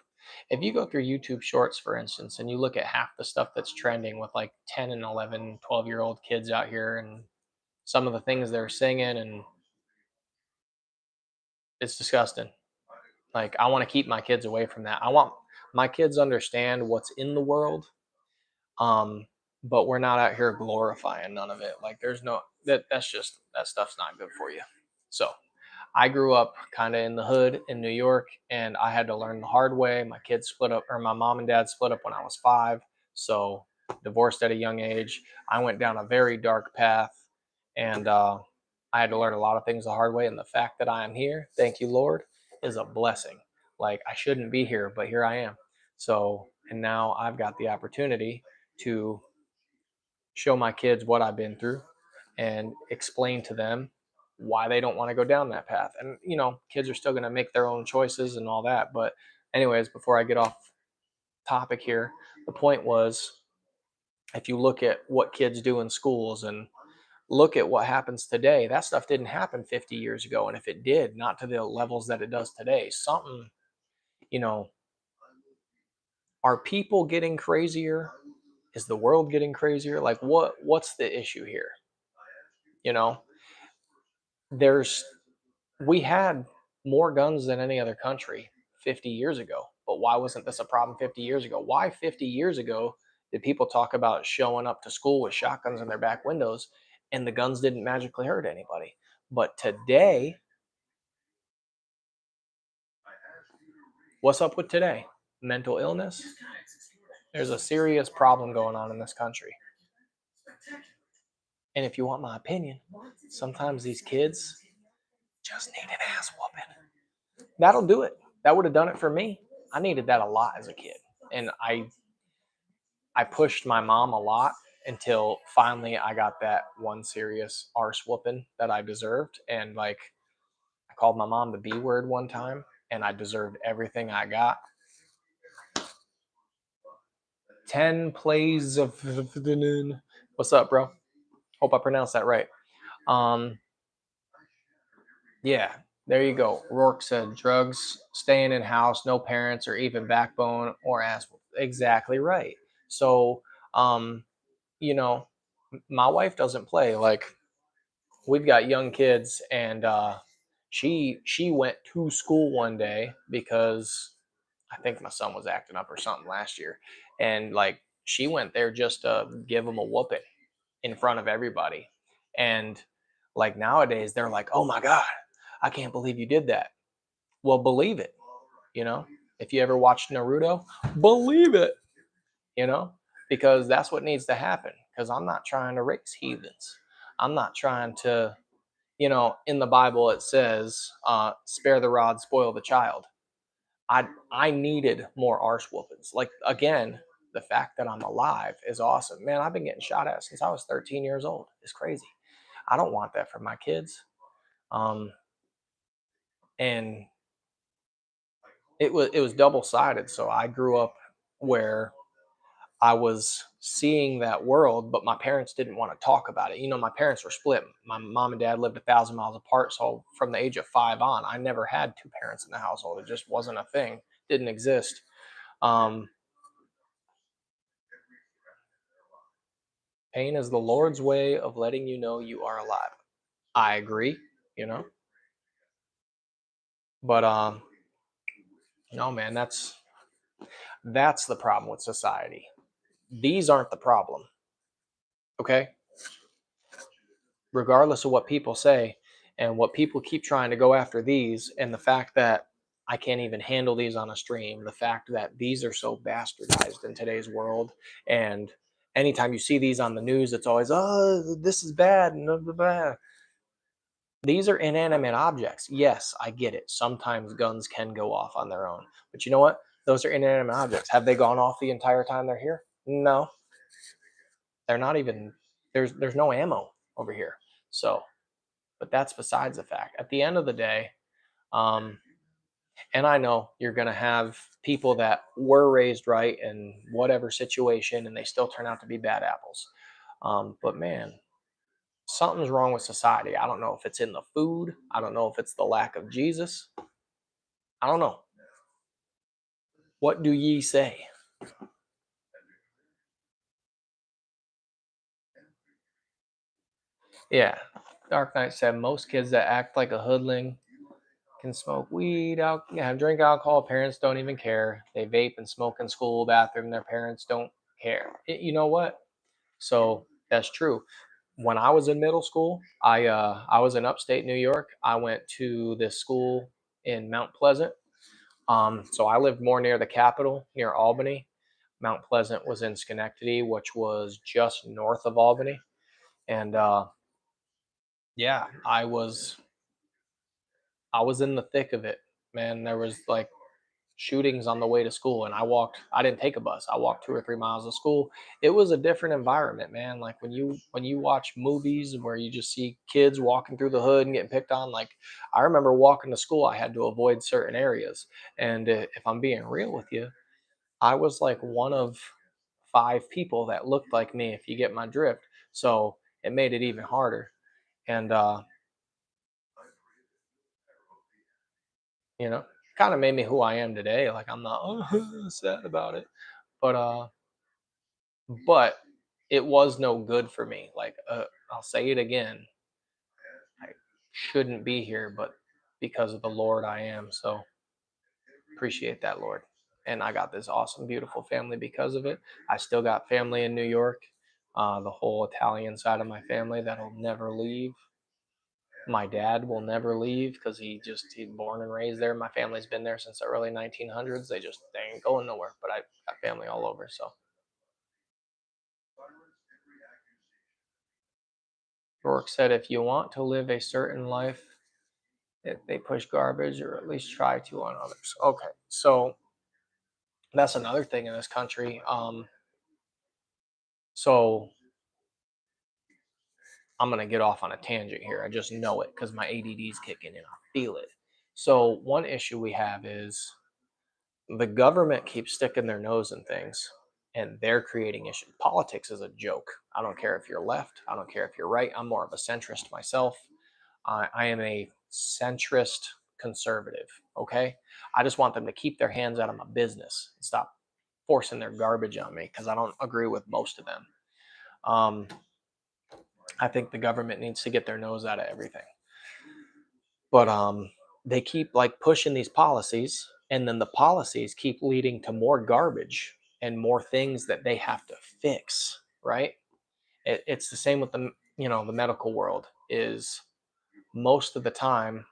if you go through YouTube shorts, for instance, and you look at half the stuff that's trending with like 10 and 11, 12-year-old kids out here and some of the things they're singing, and it's disgusting. Like, I want to keep my kids away from that. I want my kids understand what's in the world, um, but we're not out here glorifying none of it. Like, there's no that's just that stuff's not good for you. So I grew up kind of in the hood in New York, and I had to learn the hard way. My kids split up, or my mom and dad split up when I was 5, so divorced at a young age. I went down a very dark path, and I had to learn a lot of things the hard way. And the fact that I am here, thank you, Lord, is a blessing. Like, I shouldn't be here, but here I am. So, and now I've got the opportunity to show my kids what I've been through and explain to them why they don't want to go down that path. And, kids are still going to make their own choices and all that. But, anyways, before I get off topic here, the point was, if you look at what kids do in schools and look at what happens today, that stuff didn't happen 50 years ago. And if it did, not to the levels that it does today. Something, you know, are people getting crazier? Is the world getting crazier? Like, what's the issue here? You know, there's we had more guns than any other country 50 years ago. But why wasn't this a problem 50 years ago? Why 50 years ago did people talk about showing up to school with shotguns in their back windows and the guns didn't magically hurt anybody? But today, what's up with today? Mental illness? There's a serious problem going on in this country. And if you want my opinion, sometimes these kids just need an ass whooping. That'll do it. That would have done it for me. I needed that a lot as a kid. And I pushed my mom a lot until finally I got that one serious arse whooping that I deserved. And like, I called my mom the B word one time, and I deserved everything I got. 10 plays of what's up, bro? Hope I pronounced that right. Um, yeah, there you go. Rourke said drugs, staying in house, no parents or even backbone or ass. Exactly right. So, um, you know, my wife doesn't play. Like, we've got young kids, and she went to school one day because I think my son was acting up or something last year, and like, she went there just to give him a whooping in front of everybody. And like, nowadays they're like, "Oh my god, I can't believe you did that." Well, believe it. You know, if you ever watched Naruto, believe it. You know, because that's what needs to happen. Because I'm not trying to raise heathens. I'm not trying to, in the Bible it says, "Spare the rod, spoil the child." I needed more arse whoopings. Like, again, the fact that I'm alive is awesome, man. I've been getting shot at since I was 13 years old. It's crazy. I don't want that for my kids. Um, and it was double sided. So I grew up where I was seeing that world, but my parents didn't want to talk about it. My parents were split. My mom and dad lived 1,000 miles apart. So from the age of 5 on, I never had two parents in the household. It just wasn't a thing. Didn't exist. Um, Pain is the Lord's way of letting you know you are alive. I agree, you know, but no, man, that's the problem with society. These aren't the problem, okay? Regardless of what people say and what people keep trying to go after these, and the fact that I can't even handle these on a stream, the fact that these are so bastardized in today's world, and anytime you see these on the news, it's always, "Oh, this is bad," and blah, blah, blah. These are inanimate objects. Yes, I get it. Sometimes guns can go off on their own. But you know what? Those are inanimate objects. Have they gone off the entire time they're here? No. They're not even there's no ammo over here. So, But that's besides the fact. At the end of the day, um, and I know you're going to have people that were raised right in whatever situation and they still turn out to be bad apples. But man, something's wrong with society. I don't know if it's in the food. I don't know if it's the lack of Jesus. I don't know. What do ye say? Yeah. Dark Knight said most kids that act like a hoodling can smoke weed, drink alcohol. Parents don't even care. They vape and smoke in school bathroom. Their parents don't care. You know what? So that's true. When I was in middle school, I was in upstate New York. I went to this school in Mount Pleasant. So I lived more near the capital, near Albany. Mount Pleasant was in Schenectady, which was just north of Albany. And yeah, I was in the thick of it, man. There was like shootings on the way to school, and I didn't take a bus. I walked 2 or 3 miles to school. It was a different environment, man. Like when you watch movies where you just see kids walking through the hood and getting picked on. Like I remember walking to school, I had to avoid certain areas. And if I'm being real with you, I was like one of 5 people that looked like me, if you get my drift. So it made it even harder. And you know, kind of made me who I am today. Like I'm not sad about it, but but it was no good for me. Like I'll say it again, I shouldn't be here, but because of the Lord, I am. So appreciate that, Lord. And I got this awesome, beautiful family because of it. I still got family in New York, the whole Italian side of my family that'll never leave. My dad will never leave because he's born and raised there. My family's been there since the early 1900s. They ain't going nowhere. But I got family all over. So Rourke said, if you want to live a certain life, if they push garbage or at least try to on others. Okay, so that's another thing in this country. So I'm gonna get off on a tangent here. I just know it because my ADD is kicking in. I feel it. So one issue we have is the government keeps sticking their nose in things and they're creating issues. Politics is a joke. I don't care if you're left, I don't care if you're right. I'm more of a centrist myself. I am a centrist conservative. Okay. I just want them to keep their hands out of my business and stop forcing their garbage on me because I don't agree with most of them. Um, I think the government needs to get their nose out of everything. But they keep like pushing these policies, and then the policies keep leading to more garbage and more things that they have to fix. Right? It's the same with the medical world. Is most of the time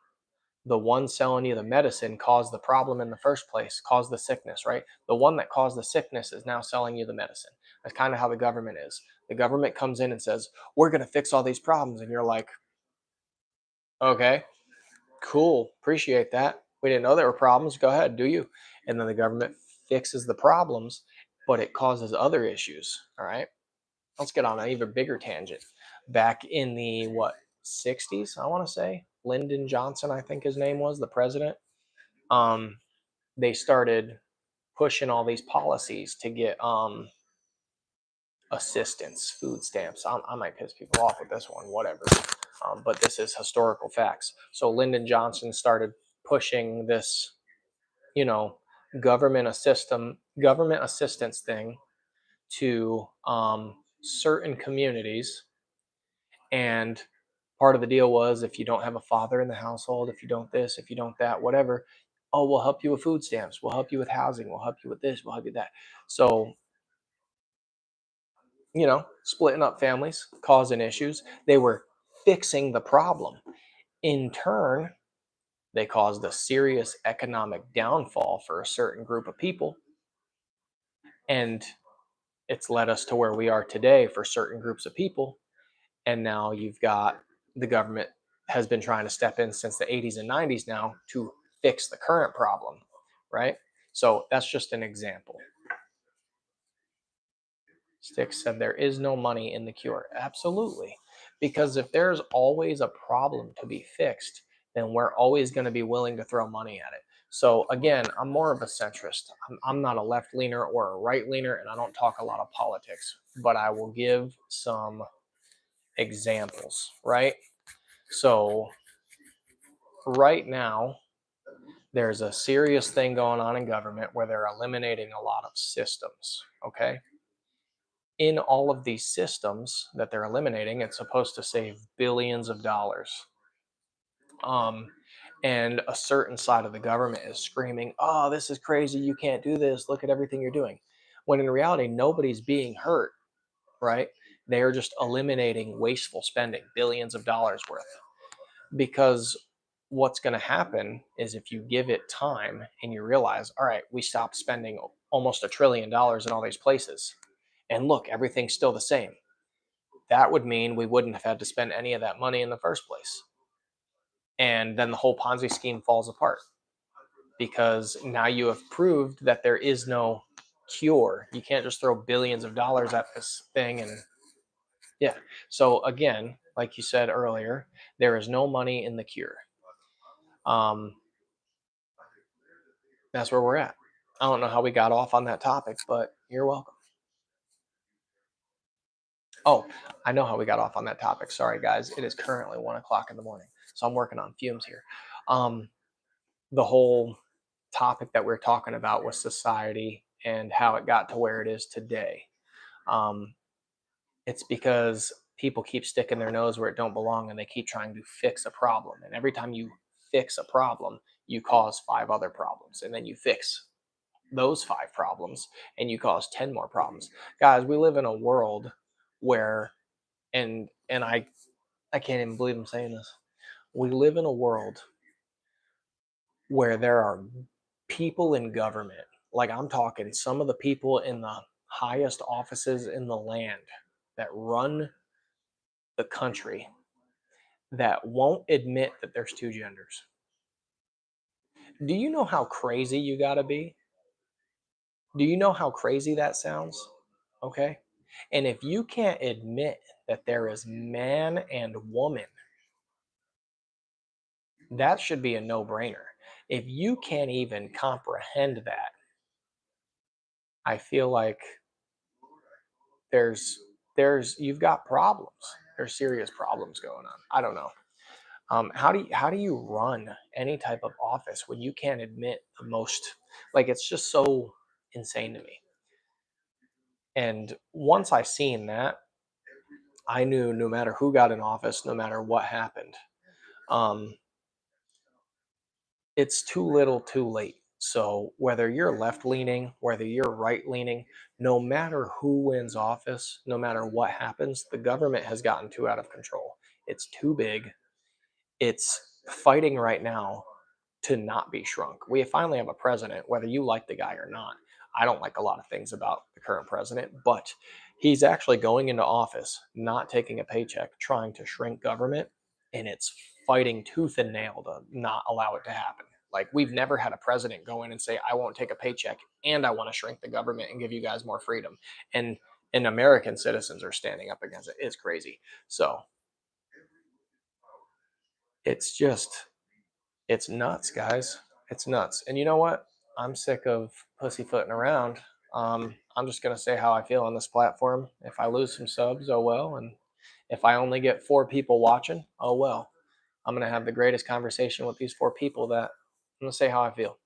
the one selling you the medicine caused the problem in the first place, caused the sickness, right? The one that caused the sickness is now selling you the medicine. That's kind of how the government is. The government comes in and says, we're going to fix all these problems. And you're like, okay, cool, appreciate that. We didn't know there were problems. Go ahead, do you? And then the government fixes the problems, but it causes other issues. All right. Let's get on an even bigger tangent. Back in the 60s, I want to say, Lyndon Johnson, I think his name was, the president. Um, they started pushing all these policies to get assistance, food stamps. I might piss people off with this one, whatever. But this is historical facts. So Lyndon Johnson started pushing this, you know, government assistance thing to certain communities. And part of the deal was if you don't have a father in the household, if you don't this, if you don't that, whatever, oh, we'll help you with food stamps, we'll help you with housing, we'll help you with this, we'll help you with that. So splitting up families, causing issues. They were fixing the problem. In turn, they caused a serious economic downfall for a certain group of people. And it's led us to where we are today for certain groups of people. And now you've got the government has been trying to step in since the 80s and 90s now to fix the current problem, right? So that's just an example. Sticks said there is no money in the cure. Absolutely. Because if there's always a problem to be fixed, then we're always going to be willing to throw money at it. So again, I'm more of a centrist. I'm not a left leaner or a right leaner, and I don't talk a lot of politics, but I will give some examples, right? So right now, there's a serious thing going on in government where they're eliminating a lot of systems, okay? In all of these systems that they're eliminating, it's supposed to save billions of dollars. Um, and a certain side of the government is screaming, "Oh, this is crazy! You can't do this! Look at everything you're doing." When in reality, nobody's being hurt, right? They are just eliminating wasteful spending, billions of dollars worth. Because what's going to happen is if you give it time and you realize, all right, we stopped spending almost $1 trillion in all these places, and look, everything's still the same. That would mean we wouldn't have had to spend any of that money in the first place. And then the whole Ponzi scheme falls apart because now you have proved that there is no cure. You can't just throw billions of dollars at this thing. And yeah. So again, like you said earlier, there is no money in the cure. Um, that's where we're at. I don't know how we got off on that topic, but you're welcome. Oh, I know how we got off on that topic. Sorry, guys. It is currently 1 o'clock in the morning, so I'm working on fumes here. Um, the whole topic that we're talking about was society and how it got to where it is today. Um, it's because people keep sticking their nose where it don't belong, and they keep trying to fix a problem. And every time you fix a problem, you cause 5 other problems, and then you fix those 5 problems and you cause 10 more problems. Guys, we live in a world where and I can't even believe I'm saying this. We live in a world where there are people in government, like I'm talking some of the people in the highest offices in the land that run the country, that won't admit that there's 2 genders. Do you know how crazy you got to be? Do you know how crazy that sounds? Okay. And if you can't admit that there is man and woman, that should be a no brainer. If you can't even comprehend that, I feel like there's you've got problems. There's serious problems going on. I don't know. How do you run any type of office when you can't admit the most? Like, it's just so insane to me. And once I seen that, I knew no matter who got in office, no matter what happened, um, it's too little, too late. So whether you're left leaning, whether you're right leaning, no matter who wins office, no matter what happens, the government has gotten too out of control. It's too big. It's fighting right now to not be shrunk. We finally have a president, whether you like the guy or not. I don't like a lot of things about the current president, but he's actually going into office, not taking a paycheck, trying to shrink government, and it's fighting tooth and nail to not allow it to happen. Like, we've never had a president go in and say, "I won't take a paycheck and I want to shrink the government and give you guys more freedom." And American citizens are standing up against it. It's crazy. So it's just it's nuts, guys. It's nuts. And you know what? I'm sick of pussyfooting around. I'm just gonna say how I feel on this platform. If I lose some subs, oh well. And if I only get 4 people watching, oh well. I'm gonna have the greatest conversation with these 4 people that I'm gonna say how I feel.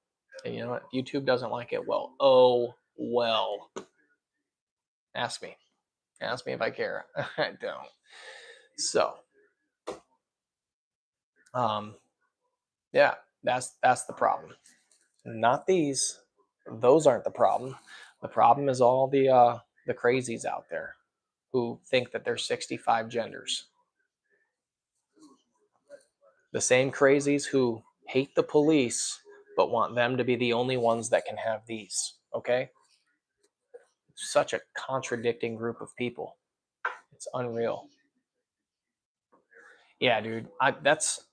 And you know what? If YouTube doesn't like it, well, oh well. Ask me. Ask me if I care. I don't. So, um, yeah, that's the problem. Not these. Those aren't the problem. The problem is all the crazies out there who think that there's 65 genders. The same crazies who hate the police but want them to be the only ones that can have these. Okay? Such a contradicting group of people. It's unreal. Yeah, dude. That's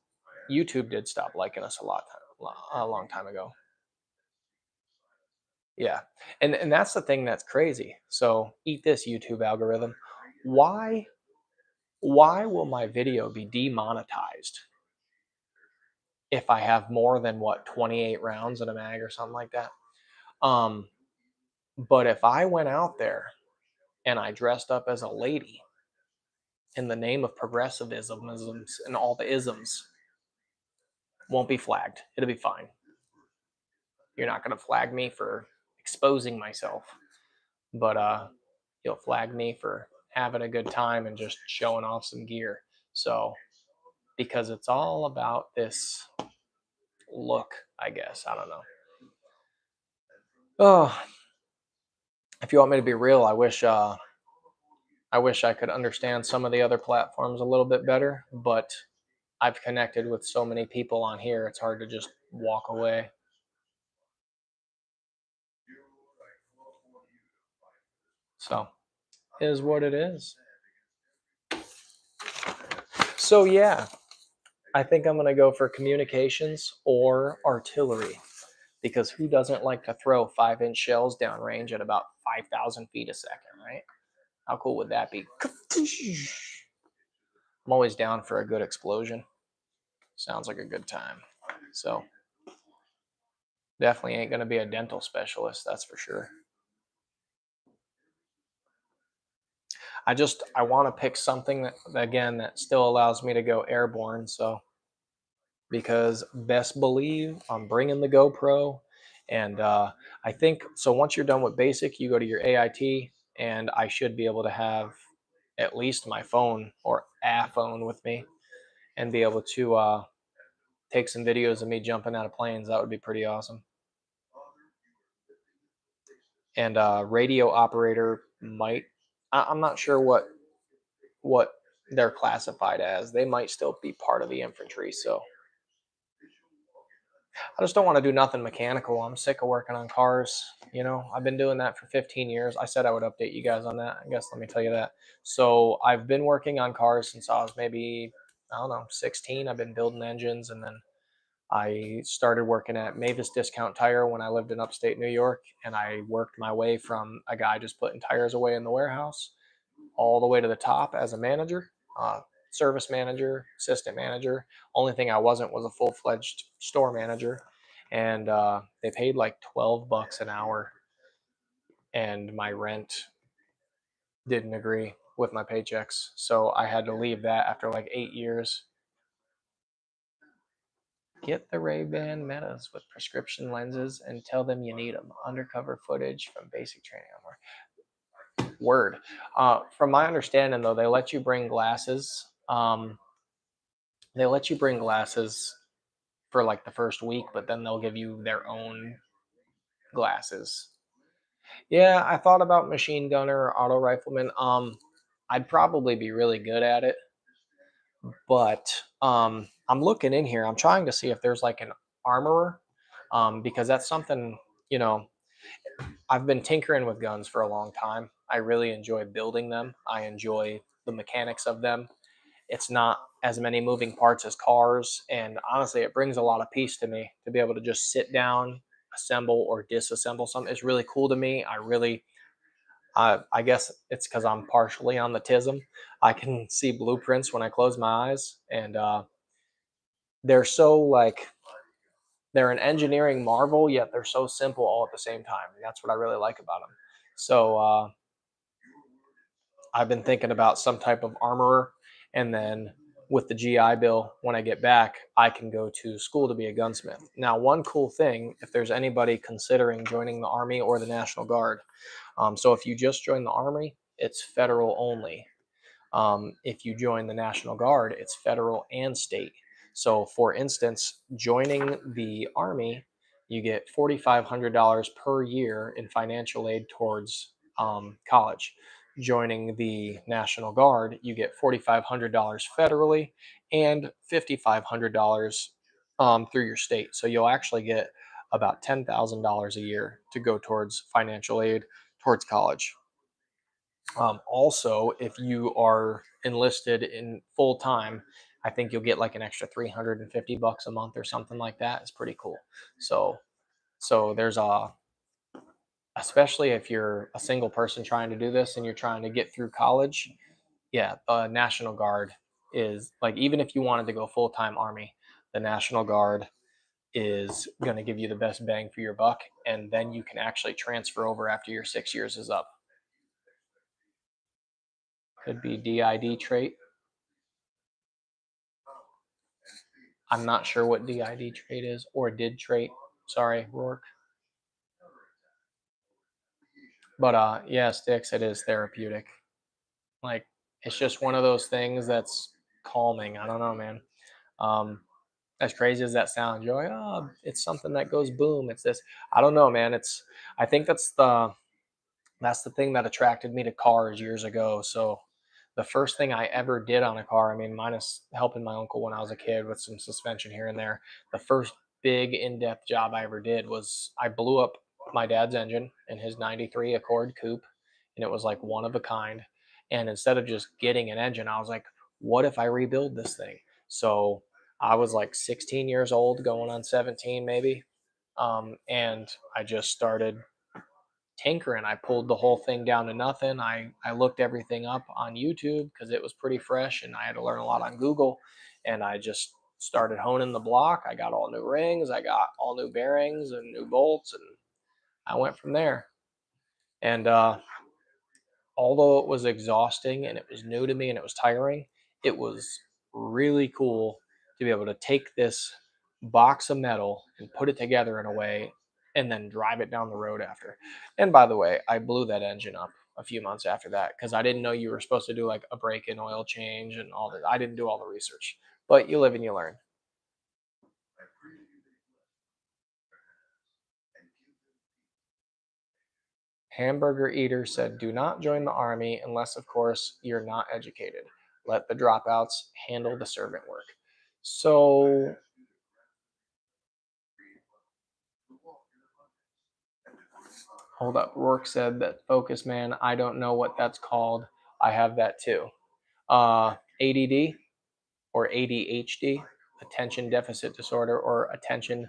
YouTube did stop liking us a long time ago. Yeah. And that's the thing that's crazy. So eat this, YouTube algorithm. Why why will my video be demonetized if I have more than what 28 rounds in a mag or something like that? Um, but if I went out there and I dressed up as a lady in the name of progressivism and all the isms, won't be flagged. It'll be fine. You're not going to flag me for exposing myself, but you'll flag me for having a good time and just showing off some gear. So, because it's all about this look, I guess. I don't know. Oh, if you want me to be real, I wish I could understand some of the other platforms a little bit better, but I've connected with so many people on here, it's hard to just walk away. So, is what it is. So, yeah, I think I'm going to go for communications or artillery because who doesn't like to throw 5-inch shells downrange at about 5,000 feet a second, right? How cool would that be? I'm always down for a good explosion. Sounds like a good time. So, definitely ain't going to be a dental specialist, that's for sure. I want to pick something that, again, that still allows me to go airborne. So, because best believe I'm bringing the GoPro, and I think so. Once you're done with basic, you go to your AIT, and I should be able to have at least my phone or a phone with me, and be able to take some videos of me jumping out of planes. That would be pretty awesome. And radio operator might. I'm not sure what they're classified as. They might still be part of the infantry. So I just don't want to do nothing mechanical. I'm sick of working on cars. You know, I've been doing that for 15 years. I said I would update you guys on that. I guess let me tell you that. So I've been working on cars since I was maybe, I don't know, 16. I've been building engines, and then I started working at Mavis Discount Tire when I lived in upstate New York, and I worked my way from a guy just putting tires away in the warehouse all the way to the top as a manager, service manager, assistant manager. Only thing I wasn't was a full fledged store manager, and they paid like $12 an hour, and my rent didn't agree with my paychecks, so I had to leave that after like 8 years. Get the Ray-Ban Metas with prescription lenses and tell them you need them. Undercover footage from basic training on Word. From my understanding, though, they let you bring glasses. They let you bring glasses for like the first week, but then they'll give you their own glasses. Yeah, I thought about machine gunner or auto rifleman. I'd probably be really good at it, but I'm looking in here. I'm trying to see if there's like an armorer, because that's something, you know, I've been tinkering with guns for a long time. I really enjoy building them. I enjoy the mechanics of them. It's not as many moving parts as cars, and honestly, it brings a lot of peace to me to be able to just sit down, assemble or disassemble something. It's really cool to me. I guess it's because I'm partially on the tism. I can see blueprints when I close my eyes, and they're so like they're an engineering marvel, yet they're so simple all at the same time. And that's what I really like about them. So I've been thinking about some type of armorer, and then with the GI Bill, when I get back, I can go to school to be a gunsmith. Now, one cool thing, if there's anybody considering joining the Army or the National Guard, so if you just join the Army, it's federal only. If you join the National Guard, it's federal and state. So, for instance, joining the Army, you get $4,500 per year in financial aid towards college. Joining the National Guard, you get $4,500 federally and $5,500 through your state. So, you'll actually get about $10,000 a year to go towards financial aid towards college. Also, if you are enlisted in full time, I think you'll get like an extra $350 a month or something like that. It's pretty cool. So, so there's especially if you're a single person trying to do this and you're trying to get through college, Yeah, the National Guard is like, even if you wanted to go full-time Army, the National Guard is going to give you the best bang for your buck, and then you can actually transfer over after your 6 years is up. Could be DID trait. I'm not sure what DID trait is, or did trait. Sorry, Rourke. But yeah, Sticks, it is therapeutic. Like, it's just one of those things that's calming. I don't know, man. Um, as crazy as that sounds, you're like, oh, it's something that goes boom. It's this. I don't know, man. I think that's the thing that attracted me to cars years ago. So the first thing I ever did on a car, I mean, minus helping my uncle when I was a kid with some suspension here and there, the first big in-depth job I ever did was I blew up my dad's engine in his 93 Accord coupe, and it was like one of a kind. And instead of just getting an engine, I was like, what if I rebuild this thing? So I was like 16 years old, going on 17 maybe. And I just started tinkering. I pulled the whole thing down to nothing. I looked everything up on YouTube because it was pretty fresh, and I had to learn a lot on Google. And I just started honing the block. I got all new rings, I got all new bearings and new bolts, and I went from there. And although it was exhausting and it was new to me and it was tiring, it was really cool to be able to take this box of metal and put it together in a way and then drive it down the road after. And by the way, I blew that engine up a few months after that because I didn't know you were supposed to do like a break in oil change and all that. I didn't do all the research, but you live and you learn. Hamburger Eater said, do not join the army unless, of course, you're not educated. Let the dropouts handle the servant work. So, hold up. Rourke said that focus, man. I don't know what that's called. I have that too. ADD or ADHD, attention deficit disorder, or attention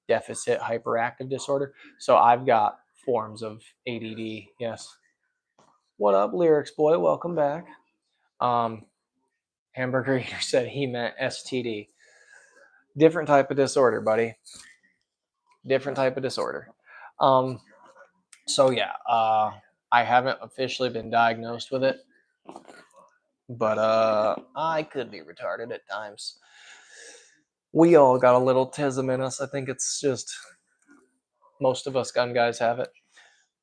deficit hyperactive disorder. So, I've got forms of ADD. Yes. What up, Lyrics Boy? Welcome back. Um, Hamburger Eater said he meant STD. Different type of disorder, buddy. Different type of disorder. Um, so yeah, I haven't officially been diagnosed with it, but I could be retarded at times. We all got a little tism in us. I think it's just most of us gun guys have it.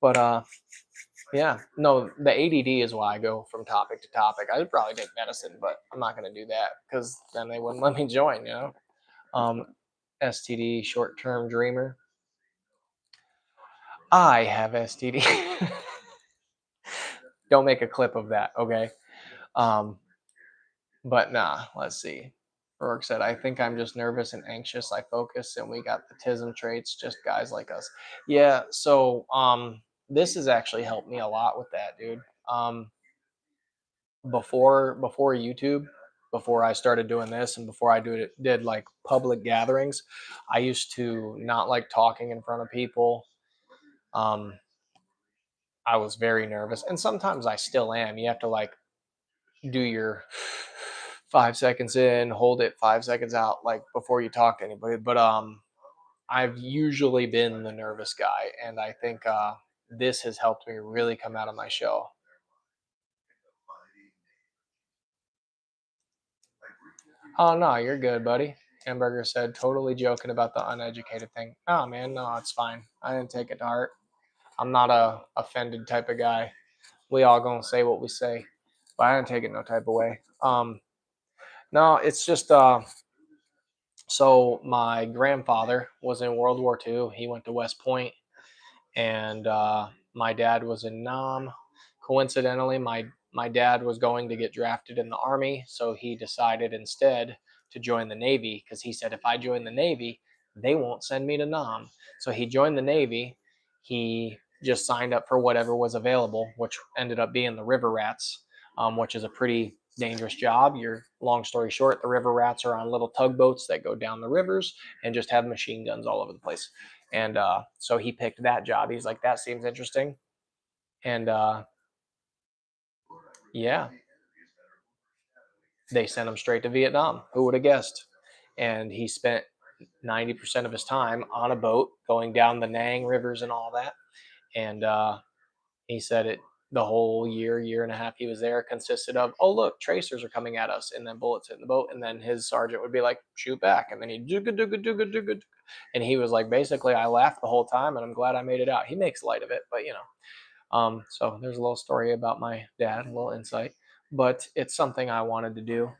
But yeah, no, the ADD is why I go from topic to topic. I would probably take medicine, but I'm not going to do that because then they wouldn't let me join, you know? STD, short term dreamer. I have STD. Don't make a clip of that, okay? Um, but nah, let's see. Rourke said, I think I'm just nervous and anxious. I focus, and we got the tism traits, just guys like us. Yeah, so this has actually helped me a lot with that, dude. Before YouTube, before I started doing this, and before I did like public gatherings, I used to not like talking in front of people. Um, I was very nervous, and sometimes I still am. You have to like do your 5 seconds in, hold it 5 seconds out, like before you talk to anybody. But I've usually been the nervous guy, and I think this has helped me really come out of my shell. Oh no, you're good, buddy. Hamburger said, totally joking about the uneducated thing. Oh man, no, it's fine. I didn't take it to heart. I'm not a offended type of guy. We all gonna say what we say, but I didn't take it no type of way. No, it's just so my grandfather was in World War II. He went to West Point, and my dad was in Nam. Coincidentally, my dad was going to get drafted in the army, so he decided instead to join the Navy because he said if I join the Navy, they won't send me to Nam. So he joined the Navy. He just signed up for whatever was available, which ended up being the river rats, which is a pretty dangerous job. Long story short, the river rats are on little tugboats that go down the rivers and just have machine guns all over the place. And so he picked that job. He's like, that seems interesting. And yeah, they sent him straight to Vietnam. Who would have guessed? And he spent 90% of his time on a boat going down the Nang rivers and all that. And he said it the whole year and a half he was there consisted of, oh, look, tracers are coming at us. And then bullets hitting the boat. And then his sergeant would be like, shoot back. And then he'd do. And he was like, basically, I laughed the whole time and I'm glad I made it out. He makes light of it, but you know. So there's a little story about my dad, a little insight. But it's something I wanted to do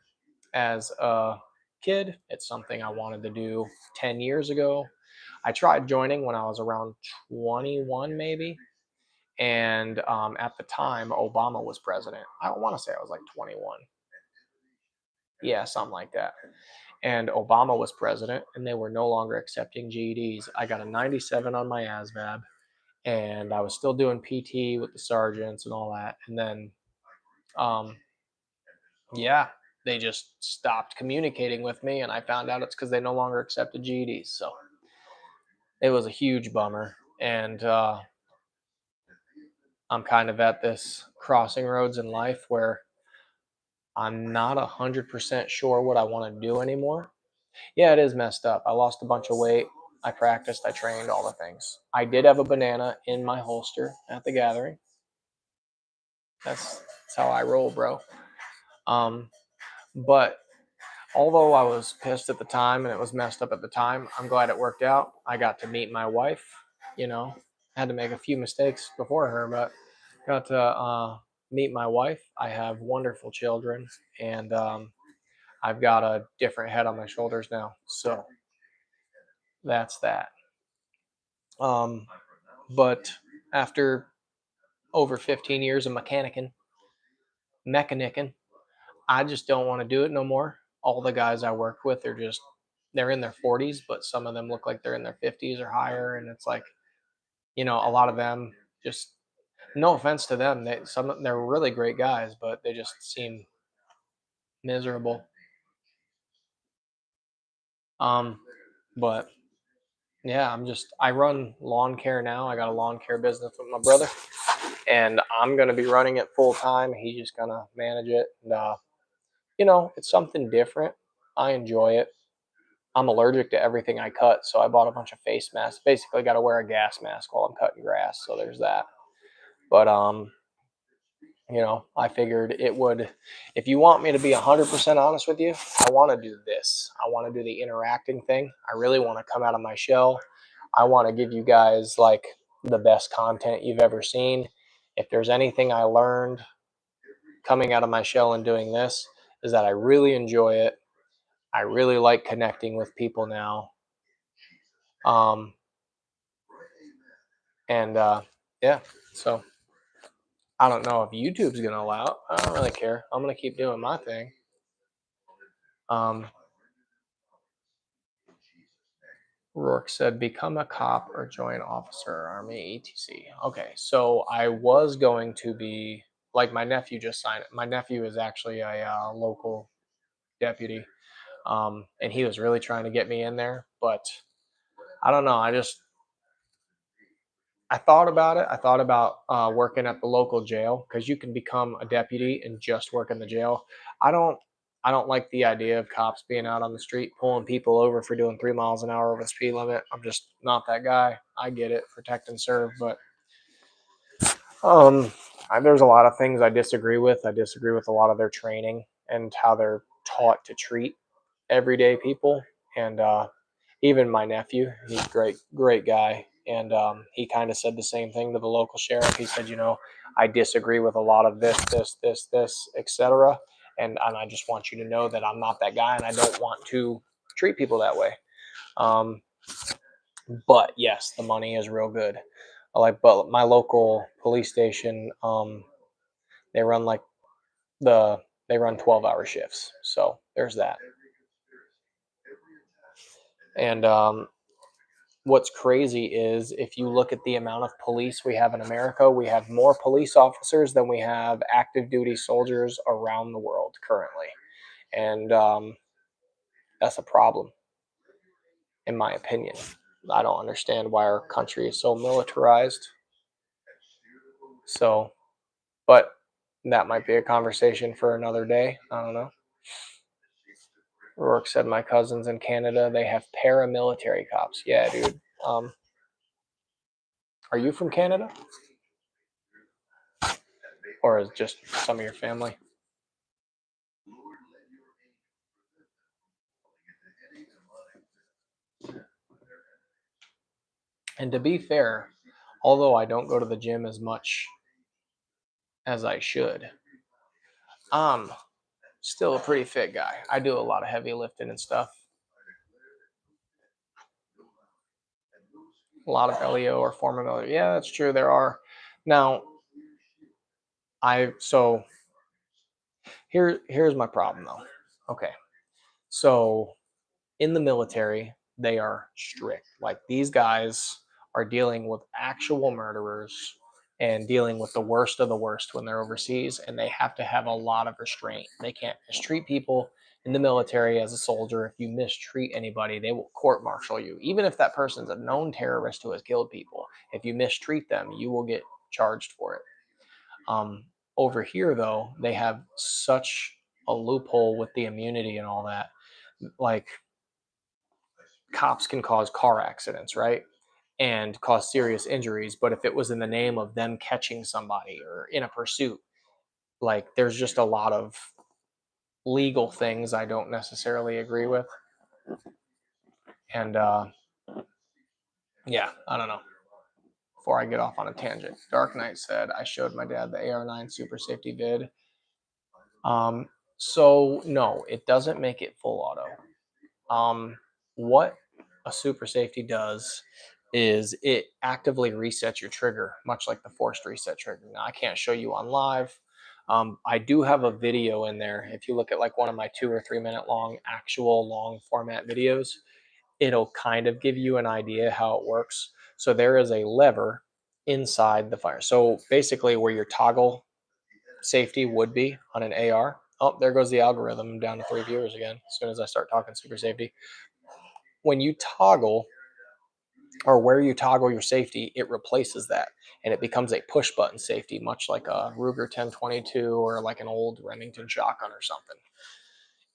as a kid. It's something I wanted to do 10 years ago. I tried joining when I was around 21, maybe. And at the time, Obama was president. I want to say I was like 21. Yeah, something like that. And Obama was president, and they were no longer accepting GEDs. I got a 97 on my ASVAB, and I was still doing PT with the sergeants and all that. And then, um, yeah, they just stopped communicating with me, and I found out it's because they no longer accepted GEDs. So it was a huge bummer. And I'm kind of at this crossing roads in life where I'm not 100% sure what I want to do anymore. Yeah, it is messed up. I lost a bunch of weight. I practiced, I trained, all the things. I did have a banana in my holster at the gathering. That's how I roll, bro. Um, but although I was pissed at the time and it was messed up at the time, I'm glad it worked out. I got to meet my wife. You know, had to make a few mistakes before her, but got to meet my wife. I have wonderful children, and I've got a different head on my shoulders now. So that's that. Um, but after over 15 years of mechanicking, I just don't want to do it no more. All the guys I work with are just, they're in their 40s, but some of them look like they're in their 50s or higher. And it's like, you know, a lot of them just, no offense to them, they're really great guys, but they just seem miserable. Um, but yeah, I run lawn care now. I got a lawn care business with my brother, and I'm going to be running it full time. He's just going to manage it. And, you know, it's something different. I enjoy it. I'm allergic to everything I cut, so I bought a bunch of face masks. Basically, got to wear a gas mask while I'm cutting grass. So there's that. But you know, I figured it would. If you want me to be 100% honest with you, I want to do this. I want to do the interacting thing. I really want to come out of my shell. I want to give you guys like the best content you've ever seen. If there's anything I learned coming out of my shell and doing this, is that I really enjoy it. I really like connecting with people now. Um, and yeah, so I don't know if YouTube's gonna allow it. I don't really care. I'm gonna keep doing my thing. Um, Rourke said, "Become a cop or join officer, army, etc." Okay, so I was going to be like my nephew just signed it. My nephew is actually a local deputy, and he was really trying to get me in there, but I don't know. I thought about it. I thought about working at the local jail because you can become a deputy and just work in the jail. I don't. I don't like the idea of cops being out on the street pulling people over for doing 3 miles an hour over the speed limit. I'm just not that guy. I get it, protect and serve, but there's a lot of things I disagree with. I disagree with a lot of their training and how they're taught to treat everyday people. And even my nephew, he's a great guy. And he kind of said the same thing to the local sheriff. He said, you know, I disagree with a lot of this, etc. And I just want you to know that I'm not that guy, and I don't want to treat people that way. Um, but yes, the money is real good. But my local police station, they run like they run 12-hour shifts. So there's that. And what's crazy is if you look at the amount of police we have in America, we have more police officers than we have active duty soldiers around the world currently. And that's a problem, in my opinion. I don't understand why our country is so militarized. So, but that might be a conversation for another day. I don't know. Rourke said, my cousins in Canada, they have paramilitary cops. Yeah, dude. Are you from Canada? Or is just some of your family? And to be fair, although I don't go to the gym as much as I should, I'm still a pretty fit guy. I do a lot of heavy lifting and stuff. A lot of LEO or former military. Yeah, that's true. There are. Now, so here's my problem though. Okay. So in the military, they are strict. Like these guys are dealing with actual murderers and dealing with the worst of the worst when they're overseas, and they have to have a lot of restraint. They can't mistreat people in the military as a soldier. If you mistreat anybody, they will court martial you. Even if that person's a known terrorist who has killed people, if you mistreat them, you will get charged for it. Um, Over here, though, they have such a loophole with the immunity and all that. Like, cops can cause car accidents, right? And cause serious injuries. But if it was in the name of them catching somebody or in a pursuit, like there's just a lot of legal things I don't necessarily agree with. And yeah, I don't know. Before I get off on a tangent, Dark Knight said, I showed my dad the AR9 super safety vid. So no, it doesn't make it full auto. What a super safety does is it actively resets your trigger, much like the forced reset trigger. Now, I can't show you on live. I do have a video in there. If you look at like one of my 2 or 3 minute long actual long format videos, it'll kind of give you an idea how it works. So there is a lever inside the fire. So basically where your toggle safety would be on an AR. Oh, there goes the algorithm. I'm down to 3 viewers again as soon as I start talking super safety. When you toggle, or where you toggle your safety, it replaces that and it becomes a push button safety, much like a Ruger 1022 or like an old Remington shotgun or something.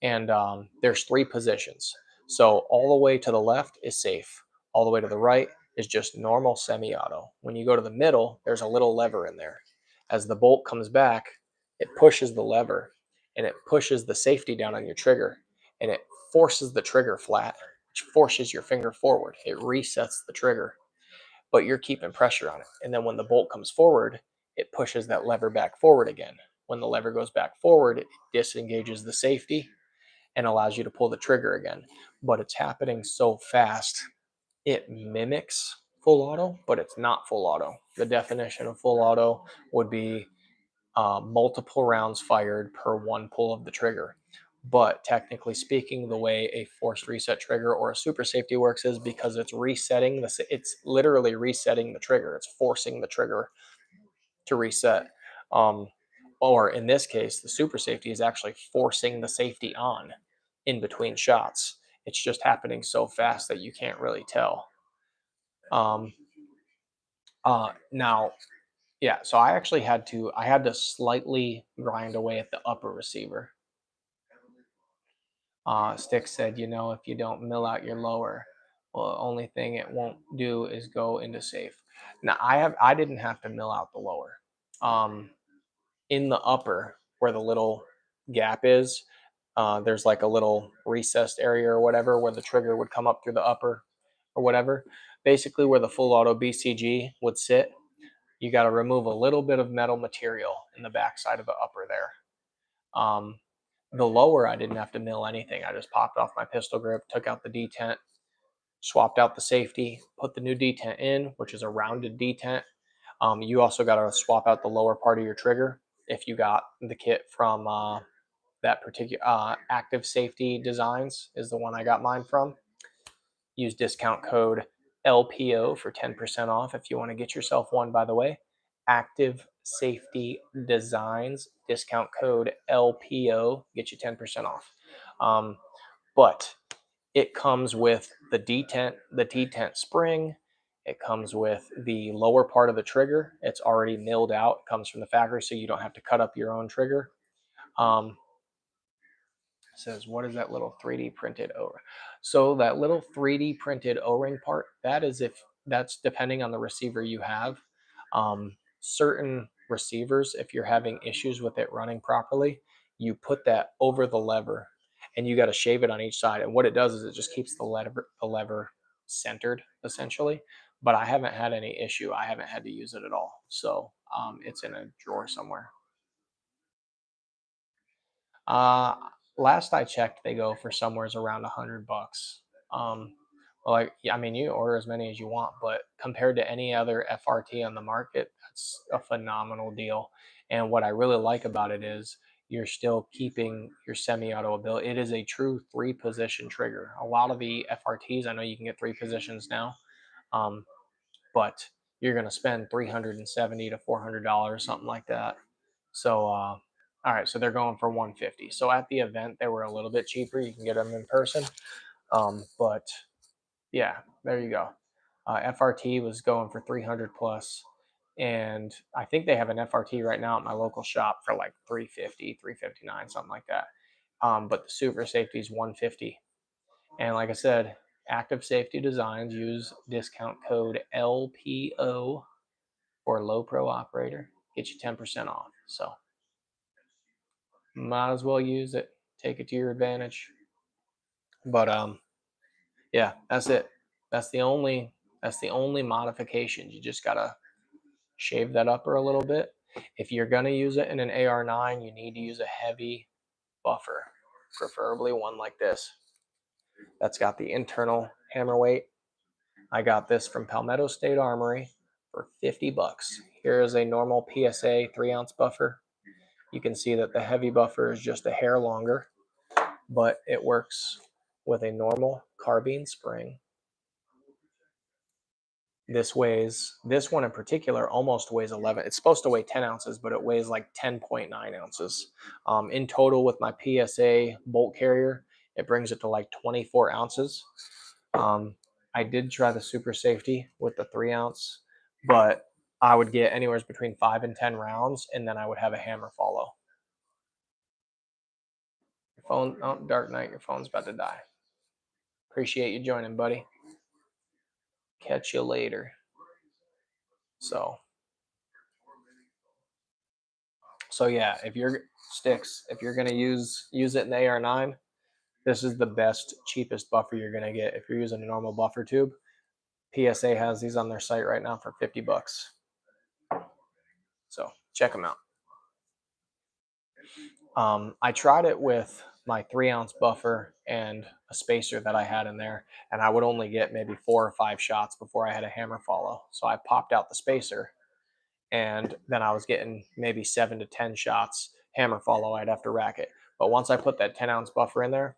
And there's 3 positions. So all the way to the left is safe. All the way to the right is just normal semi-auto. When you go to the middle, there's a little lever in there. As the bolt comes back, it pushes the lever and it pushes the safety down on your trigger and it forces the trigger flat, which forces your finger forward. It resets the trigger, but you're keeping pressure on it. And then when the bolt comes forward, it pushes that lever back forward again. When the lever goes back forward, it disengages the safety and allows you to pull the trigger again. But it's happening so fast, it mimics full auto, but it's not full auto. The definition of full auto would be multiple rounds fired per one pull of the trigger. But technically speaking, the way a forced reset trigger or a super safety works is because it's it's literally resetting the trigger. It's forcing the trigger to reset. Um, or in this case, the super safety is actually forcing the safety on in between shots. It's just happening so fast that you can't really tell. Um, Now, yeah, so I had to slightly grind away at the upper receiver. Stick said, if you don't mill out your lower, well, the only thing it won't do is go into safe. Now, I didn't have to mill out the lower. Um, in the upper, where the little gap is, there's like a little recessed area or whatever where the trigger would come up through the upper or whatever. Basically, where the full auto BCG would sit, you got to remove a little bit of metal material in the backside of the upper there. The lower, I didn't have to mill anything. I just popped off my pistol grip, took out the detent, swapped out the safety, put the new detent in, which is a rounded detent. You also got to swap out the lower part of your trigger if you got the kit from that particular Active Safety Designs is the one I got mine from. Use discount code LPO for 10% off if you want to get yourself one, by the way. Active Safety Designs, discount code LPO, get you 10% off. But it comes with the detent spring. It comes with the lower part of the trigger. It's already milled out. It comes from the factory, so you don't have to cut up your own trigger. says, what is that little 3D printed O-ring? So that little 3D printed O-ring part, that is if that's depending on the receiver you have. Certain receivers, if you're having issues with it running properly, you put that over the lever and you got to shave it on each side. And what it does is it just keeps the lever centered essentially. But I haven't had any issue. I haven't had to use it at all. So it's in a drawer somewhere. Uh, Last I checked, they go for somewhere's around $100. Um, like, yeah, I mean, you order as many as you want, but compared to any other FRT on the market, that's a phenomenal deal. And what I really like about it is you're still keeping your semi-auto ability. It is a true three-position trigger. A lot of the FRTs, I know you can get three positions now, um, but you're going to spend $370 to $400, something like that. So, all right, so they're going for 150. So at the event, they were a little bit cheaper. You can get them in person, but yeah, there you go. FRT was going for 300 plus, and I think they have an FRT right now at my local shop for like 350, 359, something like that. But the super safety is 150, and like I said, Active Safety Designs use discount code LPO or LowProOperator, get you 10% off. So might as well use it, take it to your advantage. But yeah, that's it. That's the only modifications. You just gotta shave that upper a little bit. If you're gonna use it in an AR9, you need to use a heavy buffer, preferably one like this that's got the internal hammer weight. I got this from Palmetto State Armory for $50. Here is a normal PSA 3-ounce buffer. You can see that the heavy buffer is just a hair longer, but it works with a normal carbine spring. This one in particular almost weighs 11. It's supposed to weigh 10 ounces, but it weighs like 10.9 ounces. In total, with my PSA bolt carrier, it brings it to like 24 ounces. I did try the super safety with the 3-ounce, but I would get anywhere between 5 and 10 rounds, and then I would have a hammer follow. Your phone, oh, Dark Knight, your phone's about to die. Appreciate you joining, buddy. Catch you later. So yeah, if you're gonna use it in the AR9, this is the best, cheapest buffer you're gonna get. If you're using a normal buffer tube, PSA has these on their site right now for $50. So check them out. I tried it with my 3-ounce buffer and a spacer that I had in there, and I would only get maybe 4 or 5 shots before I had a hammer follow. So I popped out the spacer, and then I was getting maybe 7 to 10 shots hammer follow. I'd have to rack it. But once I put that 10-ounce buffer in there,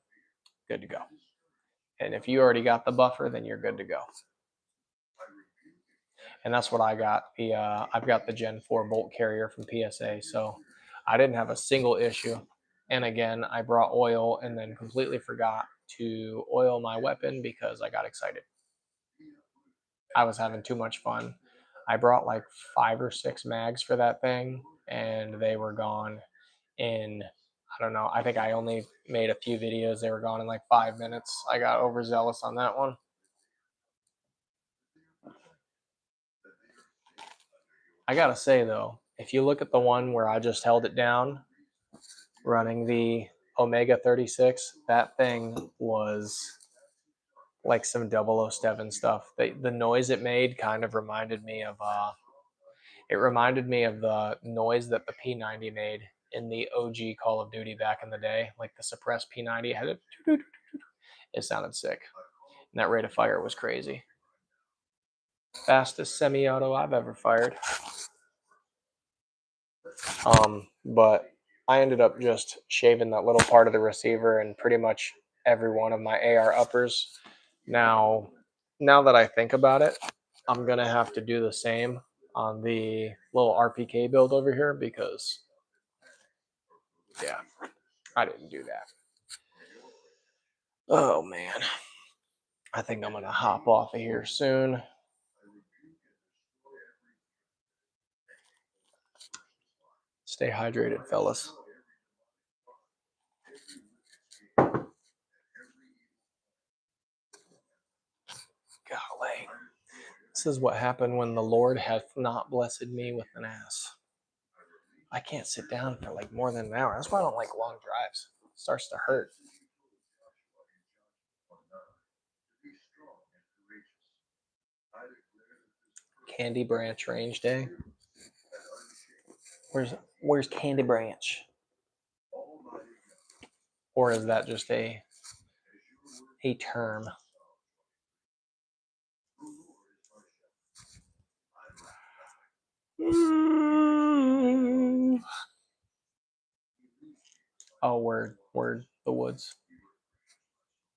good to go. And if you already got the buffer, then you're good to go. And that's what I got. I've got the Gen 4 bolt carrier from PSA, so I didn't have a single issue. And again, I brought oil and then completely forgot to oil my weapon because I got excited. I was having too much fun. I brought like 5 or 6 mags for that thing, and they were gone in, I don't know, I think I only made a few videos. They were gone in like 5 minutes. I got overzealous on that one. I gotta say though, if you look at the one where I just held it down running the Omega 36, that thing was like some 007 stuff. The noise it made kind of reminded me of the noise that the P90 made in the OG Call of Duty back in the day, like the suppressed P90 had it. It sounded sick, and that rate of fire was crazy. Fastest semi-auto I've ever fired. But I ended up just shaving that little part of the receiver and pretty much every one of my AR uppers. Now that I think about it, I'm gonna have to do the same on the little RPK build over here because, yeah, I didn't do that. Oh man, I think I'm gonna hop off of here soon. Stay hydrated, fellas. This is what happened when the Lord hath not blessed me with an ass. I can't sit down for like more than an hour. That's why I don't like long drives. It starts to hurt. Candy Branch Range Day. Where's Candy Branch? Or is that just a term? Oh, word, the woods.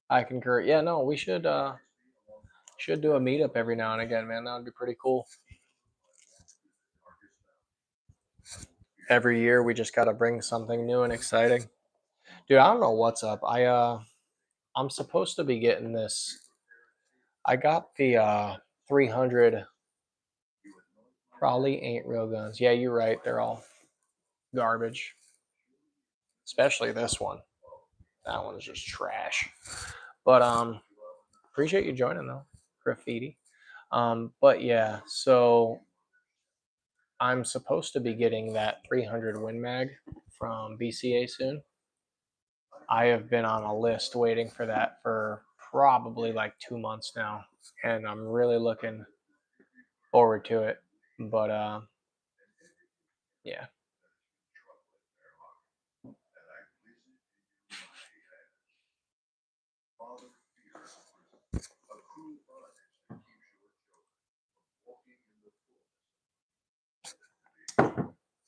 I concur. Yeah, no, we should do a meetup every now and again, man. That would be pretty cool. Every year we just got to bring something new and exciting. Dude, I don't know what's up. I'm supposed to be getting this. I got the 300. Probably ain't real guns. Yeah, you're right. They're all garbage. Especially this one. That one is just trash. But appreciate you joining though. Graffiti. But yeah, so I'm supposed to be getting that 300 Win Mag from BCA soon. I have been on a list waiting for that for probably like 2 months now, and I'm really looking forward to it. But yeah.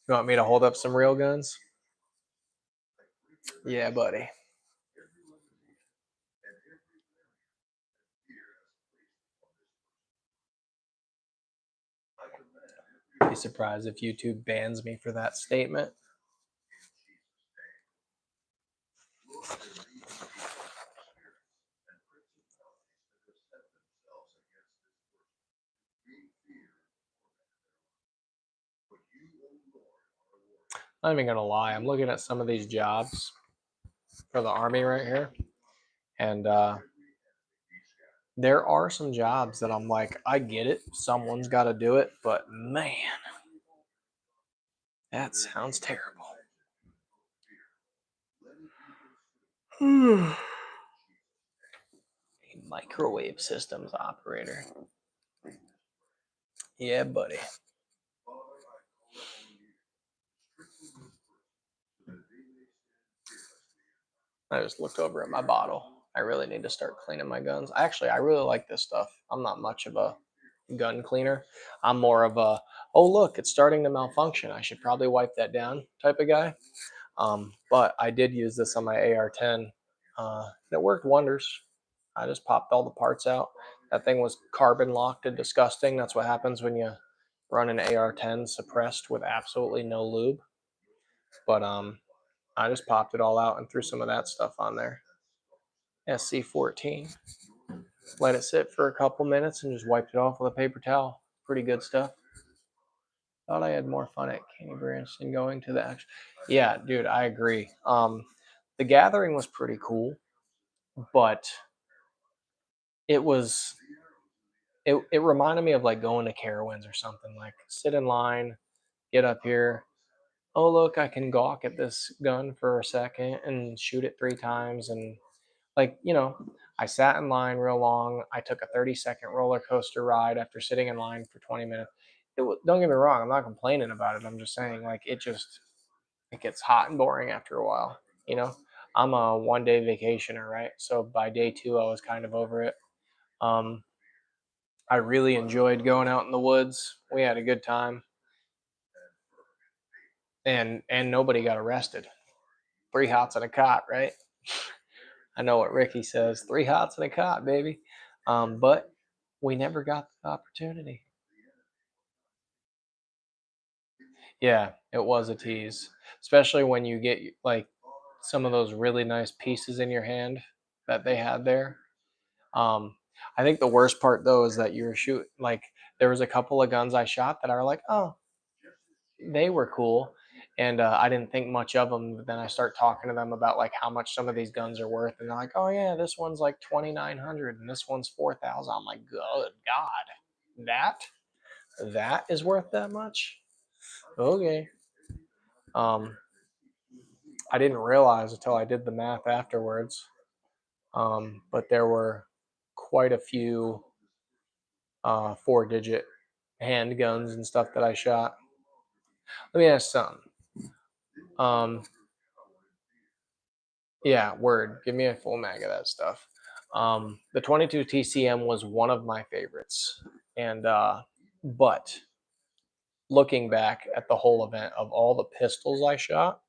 You want me to hold up some real guns? Yeah, buddy. Be surprised if YouTube bans me for that statement. I'm not even gonna lie. I'm looking at some of these jobs for the Army right here, and there are some jobs that I'm like, I get it. Someone's got to do it, but man, that sounds terrible. A microwave systems operator. Yeah, buddy. I just looked over at my bottle. I really need to start cleaning my guns. Actually, I really like this stuff. I'm not much of a gun cleaner. I'm more of a, oh, look, it's starting to malfunction. I should probably wipe that down type of guy. But I did use this on my AR-10. And it worked wonders. I just popped all the parts out. That thing was carbon locked and disgusting. That's what happens when you run an AR-10 suppressed with absolutely no lube. But I just popped it all out and threw some of that stuff on there. SC14. Let it sit for a couple minutes and just wiped it off with a paper towel. Pretty good stuff. Thought I had more fun at Candy Branch than going to the action. Yeah, dude, I agree. The gathering was pretty cool, but it was it reminded me of like going to Carowinds or something. Like sit in line, get up here. Oh look, I can gawk at this gun for a second and shoot it 3 times, and like I sat in line real long. I took a 30-second roller coaster ride after sitting in line for 20 minutes. Don't get me wrong, I'm not complaining about it. I'm just saying like it gets hot and boring after a while. You know, I'm a 1-day vacationer, right? So by day 2, I was kind of over it. Um, I really enjoyed going out in the woods. We had a good time, and nobody got arrested. 3 hots and a cot, right? I know what Ricky says. 3 hots and a cot, baby. But we never got the opportunity. Yeah, it was a tease, especially when you get like some of those really nice pieces in your hand that they had there. I think the worst part though is that you're shooting like there was a couple of guns I shot that are like, oh, they were cool, and I didn't think much of them. But then I start talking to them about like how much some of these guns are worth, and they're like, oh yeah, this one's like 2,900, and this one's 4,000. I'm like, good God. that is worth that much. Okay. Um, I didn't realize until I did the math afterwards. But there were quite a few 4-digit handguns and stuff that I shot. Let me ask something. Yeah, word. Give me a full mag of that stuff. The 22 TCM was one of my favorites, and but looking back at the whole event of all the pistols I shot,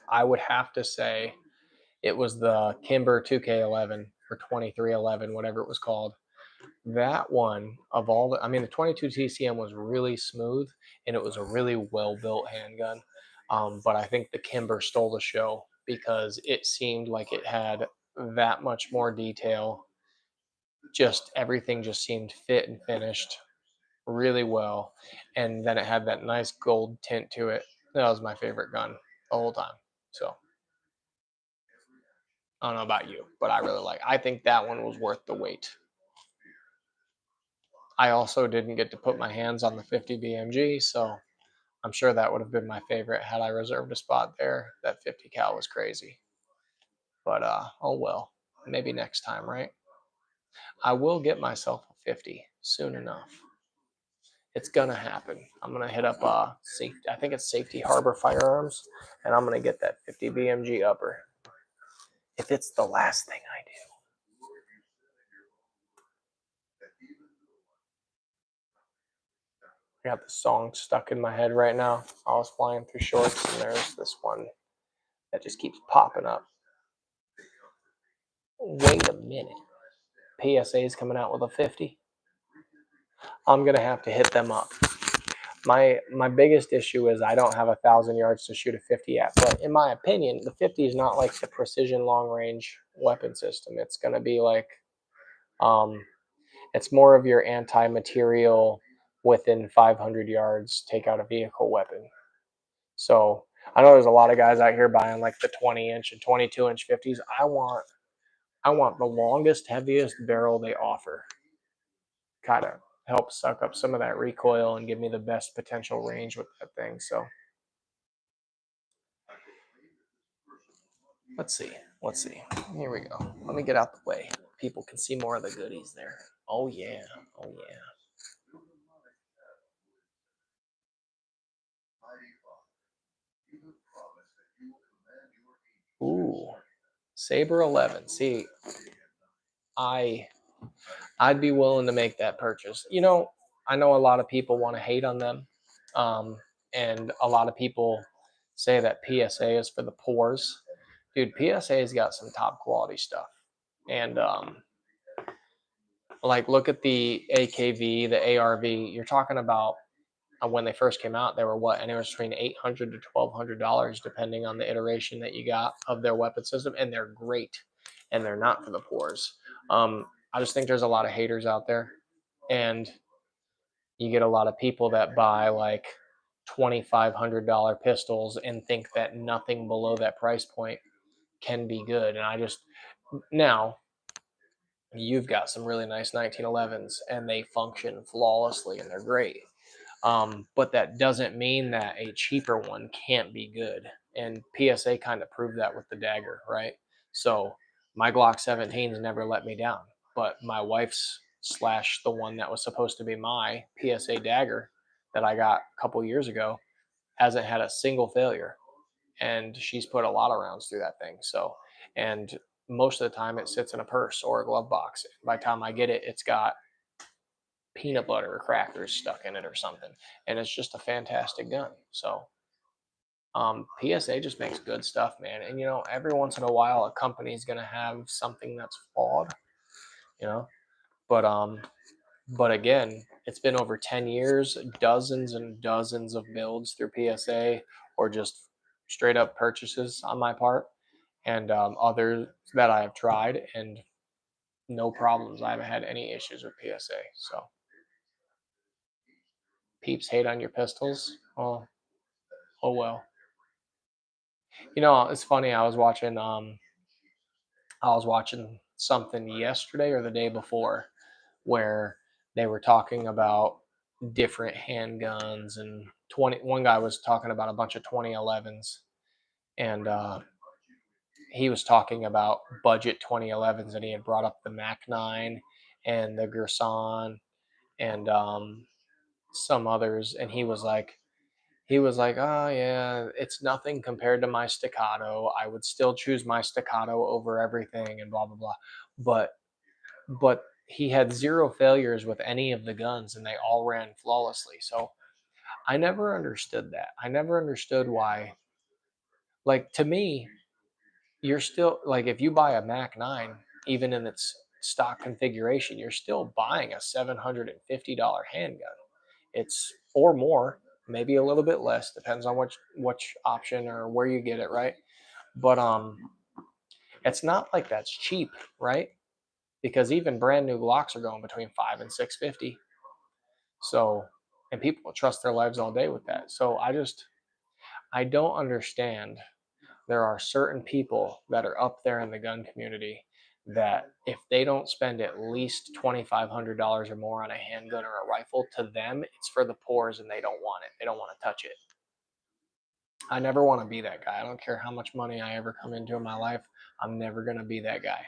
I would have to say it was the Kimber 2K11 or 2311, whatever it was called. That one of all the, I mean, the 22 TCM was really smooth and it was a really well built handgun. But I think the Kimber stole the show because it seemed like it had that much more detail. Just everything just seemed fit and finished really well. And then it had that nice gold tint to it. That was my favorite gun the whole time. So I don't know about you, but I think that one was worth the wait. I also didn't get to put my hands on the 50 BMG, so I'm sure that would have been my favorite had I reserved a spot there. That 50 cal was crazy. But oh well, maybe next time, right? I will get myself a 50 soon enough. It's gonna happen. I'm gonna hit up I think it's Safety Harbor Firearms, and I'm gonna get that 50 BMG upper. If it's the last thing I do. I got the song stuck in my head right now. I was flying through shorts, and there's this one that just keeps popping up. Wait a minute. PSA is coming out with a 50. I'm gonna have to hit them up. My biggest issue is I don't have 1,000 yards to shoot a 50 at. But in my opinion, the 50 is not like the precision long range weapon system. It's gonna be like, it's more of your anti-material within 500 yards take out a vehicle weapon. So I know there's a lot of guys out here buying like the 20-inch and 22-inch 50s. I want the longest, heaviest barrel they offer. Kind of help suck up some of that recoil and give me the best potential range with that thing. So let's see. Here we go. Let me get out the way. People can see more of the goodies there. Oh yeah. Oh yeah. Ooh. Saber 11. See, I I'd be willing to make that purchase. I know a lot of people want to hate on them. And a lot of people say that PSA is for the poors. Dude, PSA's got some top quality stuff. And like look at the AKV, the ARV. You're talking about when they first came out, they were what, anywhere between $800 to $1,200, depending on the iteration that you got of their weapon system, and they're great, and they're not for the poors. I just think there's a lot of haters out there, and you get a lot of people that buy like $2,500 pistols and think that nothing below that price point can be good. And I just now you've got some really nice 1911s and they function flawlessly and they're great. But that doesn't mean that a cheaper one can't be good. And PSA kind of proved that with the dagger, right? So my Glock 17's never let me down, but my wife's slash the one that was supposed to be my PSA dagger that I got a couple years ago hasn't had a single failure, and she's put a lot of rounds through that thing. So, and most of the time it sits in a purse or a glove box. By the time I get it, it's got peanut butter or crackers stuck in it or something, and it's just a fantastic gun. So PSA just makes good stuff, man. And every once in a while a company's gonna have something that's flawed, you know but again, it's been over 10 years, dozens and dozens of builds through PSA, or just straight up purchases on my part, and others that I have tried, and no problems. I haven't had any issues with PSA. So peeps hate on your pistols. Oh well. It's funny. I was watching something yesterday or the day before where they were talking about different handguns, and one guy was talking about a bunch of 2011s, and he was talking about budget 2011s, and he had brought up the Mac 9 and the Gerson and some others, and he was like, oh yeah, it's nothing compared to my Staccato. I would still choose my Staccato over everything, and blah blah blah. But he had zero failures with any of the guns, and they all ran flawlessly. So I never understood that. I never understood why. Like, to me, you're still like, if you buy a Mac 9, even in its stock configuration, you're still buying a $750 handgun. It's or more, maybe a little bit less, depends on which option or where you get it, right? But it's not like that's cheap, right? Because even brand new Glocks are going between 5 and 650. So, and people will trust their lives all day with that. So I don't understand. There are certain people that are up there in the gun community that if they don't spend at least $2,500 or more on a handgun or a rifle, to them it's for the poors and they don't want it. They don't want to touch it. I never want to be that guy. I don't care how much money I ever come into in my life. I'm never going to be that guy.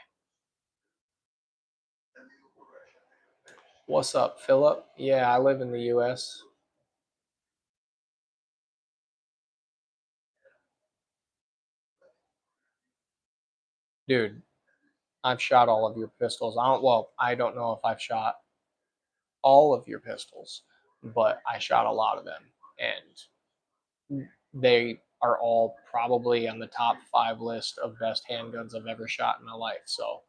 What's up, Philip? Yeah, I live in the US. Dude, I've shot all of your pistols. I don't know if I've shot all of your pistols, but I shot a lot of them, and they are all probably on the top 5 list of best handguns I've ever shot in my life. So,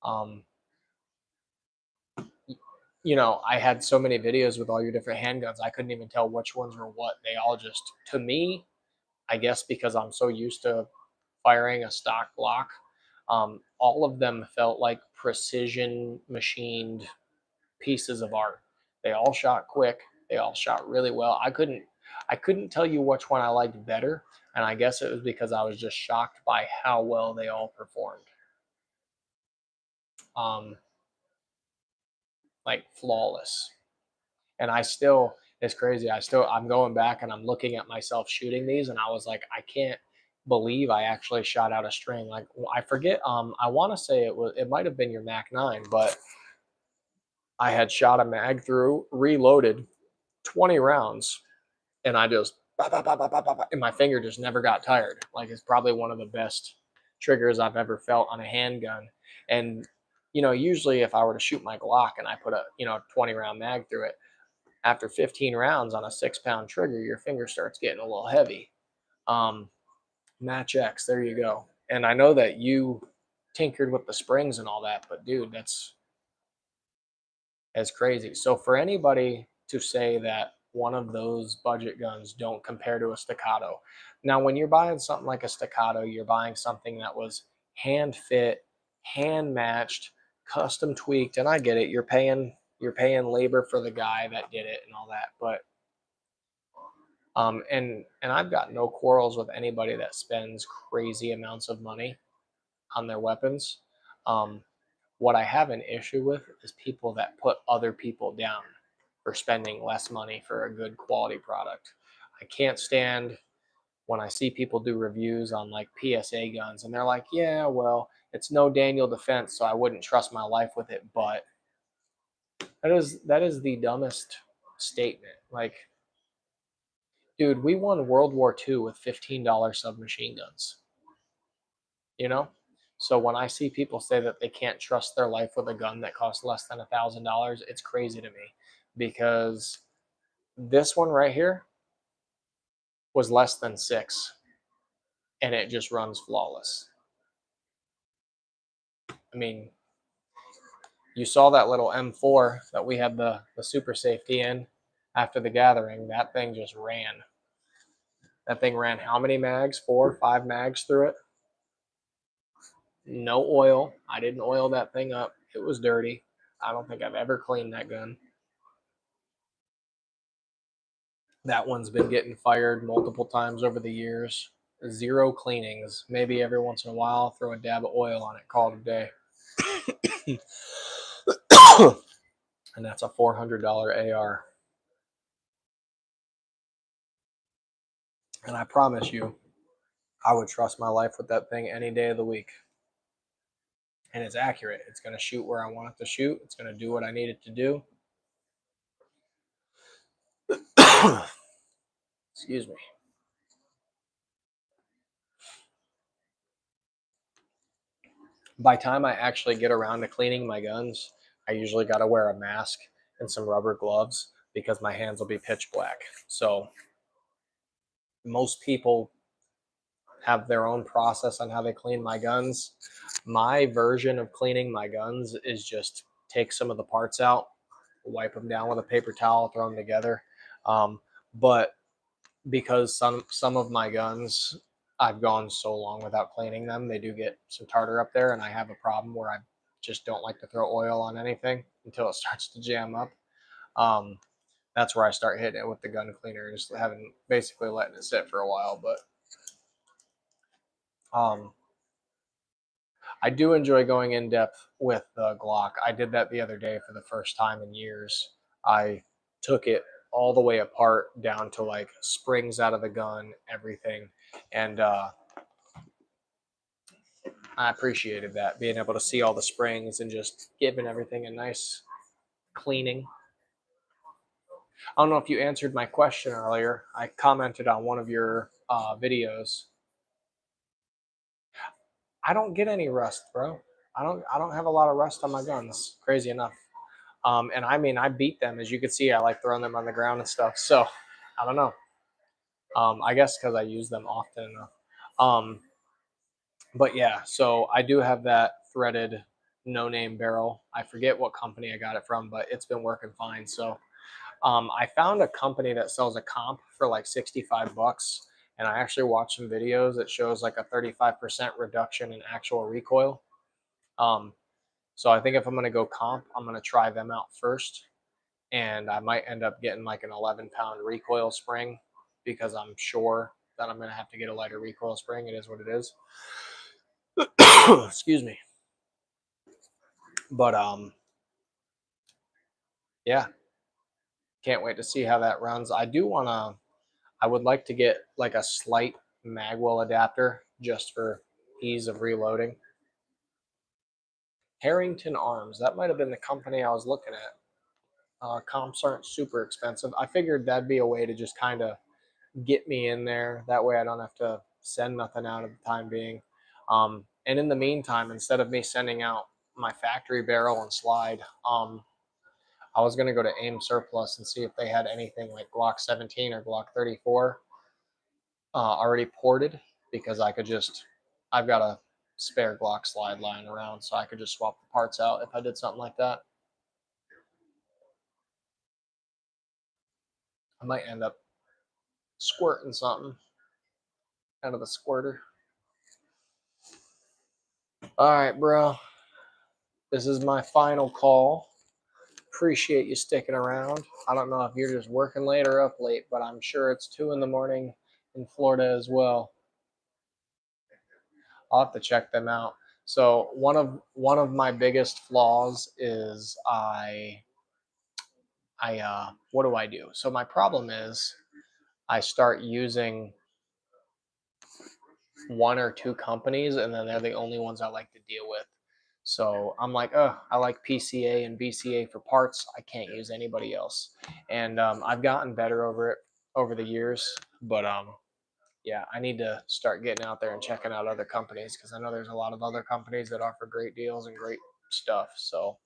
um, I had so many videos with all your different handguns, I couldn't even tell which ones were what. They all just, to me, I guess because I'm so used to firing a stock Glock, all of them felt like precision machined pieces of art. They all shot quick. They all shot really well. I couldn't tell you which one I liked better, and I guess it was because I was just shocked by how well they all performed. Um, like flawless. And it's crazy. I'm going back and I'm looking at myself shooting these, and I was like, I can't believe I actually shot out a string. Like, I forget. I want to say it might have been your Mac 9, but I had shot a mag through, reloaded 20 rounds, and I just and my finger just never got tired. Like, it's probably one of the best triggers I've ever felt on a handgun. And usually if I were to shoot my Glock and I put a 20-round mag through it, after 15 rounds on a 6-pound trigger, your finger starts getting a little heavy. Um, Match X, there you go. And I know that you tinkered with the springs and all that, but dude, that's crazy. So for anybody to say that one of those budget guns don't compare to a Staccato, now when you're buying something like a Staccato, you're buying something that was hand fit, hand matched, custom tweaked, and I get it. You're paying labor for the guy that did it and all that, but and I've got no quarrels with anybody that spends crazy amounts of money on their weapons. Um, what I have an issue with is people that put other people down for spending less money for a good quality product. I can't stand when I see people do reviews on like PSA guns and they're like, yeah, well, it's no Daniel Defense, so I wouldn't trust my life with it. But that is the dumbest statement. Like, dude, we won World War II with $15 submachine guns. You know, so when I see people say that they can't trust their life with a gun that costs less than $1,000, it's crazy to me, because this one right here was less than 6, and it just runs flawless. I mean, you saw that little M4 that we had the super safety in after the gathering. That thing just ran. That thing ran how many mags? 4, 5 mags through it. No oil. I didn't oil that thing up. It was dirty. I don't think I've ever cleaned that gun. That one's been getting fired multiple times over the years. Zero cleanings. Maybe every once in a while, throw a dab of oil on it, call it a day. and that's a $400 AR. And I promise you, I would trust my life with that thing any day of the week. And it's accurate. It's going to shoot where I want it to shoot. It's going to do what I need it to do. Excuse me. By the time I actually get around to cleaning my guns, I usually got to wear a mask and some rubber gloves because my hands will be pitch black. So most people have their own process on how they clean my guns. My version of cleaning my guns is just take some of the parts out, wipe them down with a paper towel, throw them together. But because some of my guns, I've gone so long without cleaning them, they do get some tartar up there, and I have a problem where I just don't like to throw oil on anything until it starts to jam up. Um, that's where I start hitting it with the gun cleaner, just having basically letting it sit for a while. But I do enjoy going in depth with the Glock. I did that the other day for the first time in years. I took it all the way apart down to like springs out of the gun, everything. And I appreciated that, being able to see all the springs and just giving everything a nice cleaning. I don't know if you answered my question earlier. I commented on one of your videos. I don't get any rust, bro. I don't have a lot of rust on my guns. Crazy enough. And I mean, I beat them, as you can see. I like throwing them on the ground and stuff. So I don't know. I guess because I use them often enough. But yeah, so I do have that threaded no name barrel. I forget what company I got it from, but it's been working fine. So I found a company that sells a comp for like 65 bucks. And I actually watched some videos that shows like a 35% reduction in actual recoil. Um, so I think if I'm going to go comp, I'm going to try them out first. And I might end up getting like an 11-pound recoil spring because I'm sure that I'm going to have to get a lighter recoil spring. It is what it is. Excuse me. But yeah, can't wait to see how that runs. I would like to get like a slight magwell adapter just for ease of reloading. Harrington Arms, that might have been the company I was looking at. Comps aren't super expensive. I figured that'd be a way to just kind of get me in there. That way I don't have to send nothing out at the time being. And in the meantime, instead of me sending out my factory barrel and slide, I was going to go to AIM Surplus and see if they had anything like Glock 17 or Glock 34 already ported, because I've got a spare Glock slide lying around, so I could just swap the parts out if I did something like that. I might end up squirting something out of the squirter. All right, bro. This is my final call. Appreciate you sticking around. I don't know if you're just working late or up late, but I'm sure it's 2 in the morning in Florida as well. I'll have to check them out. So one of my biggest flaws is what do I do? So my problem is I start using one or two companies, and then they're the only ones I like to deal with. So I'm like, oh, I like PCA and BCA for parts. I can't use anybody else. And I've gotten better over it over the years. But yeah, I need to start getting out there and checking out other companies, because I know there's a lot of other companies that offer great deals and great stuff. So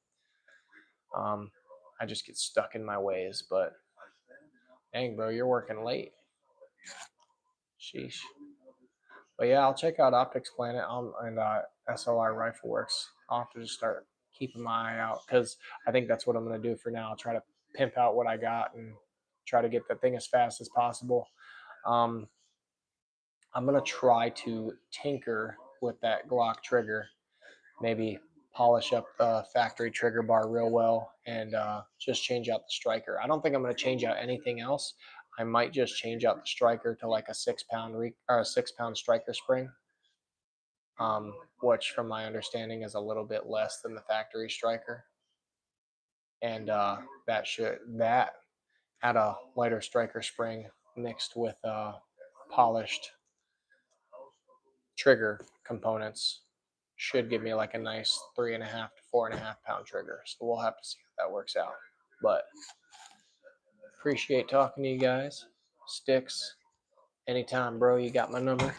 I just get stuck in my ways. But dang, bro, you're working late. Sheesh. But yeah, I'll check out Optics Planet and SLR Rifle Works. I'll have to just start keeping my eye out, because I think that's what I'm going to do for now. I'll try to pimp out what I got and try to get the thing as fast as possible. Um, I'm going to try to tinker with that Glock trigger, maybe polish up the factory trigger bar real well, and just change out the striker. I don't think I'm going to change out anything else. I might just change out the striker to like a 6-pound or a 6-pound striker spring, which from my understanding is a little bit less than the factory striker. and that at a lighter striker spring mixed with polished trigger components should give me like a nice 3.5 to 4.5 pound trigger. So we'll have to see how that works out. But appreciate talking to you guys. Sticks, anytime, bro. You got my number.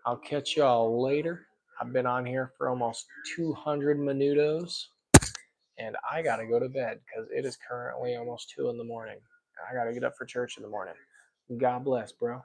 I'll catch y'all later. I've been on here for almost 200 minutos, and I gotta go to bed because it is currently almost 2 in the morning. I gotta get up for church in the morning. God bless, bro.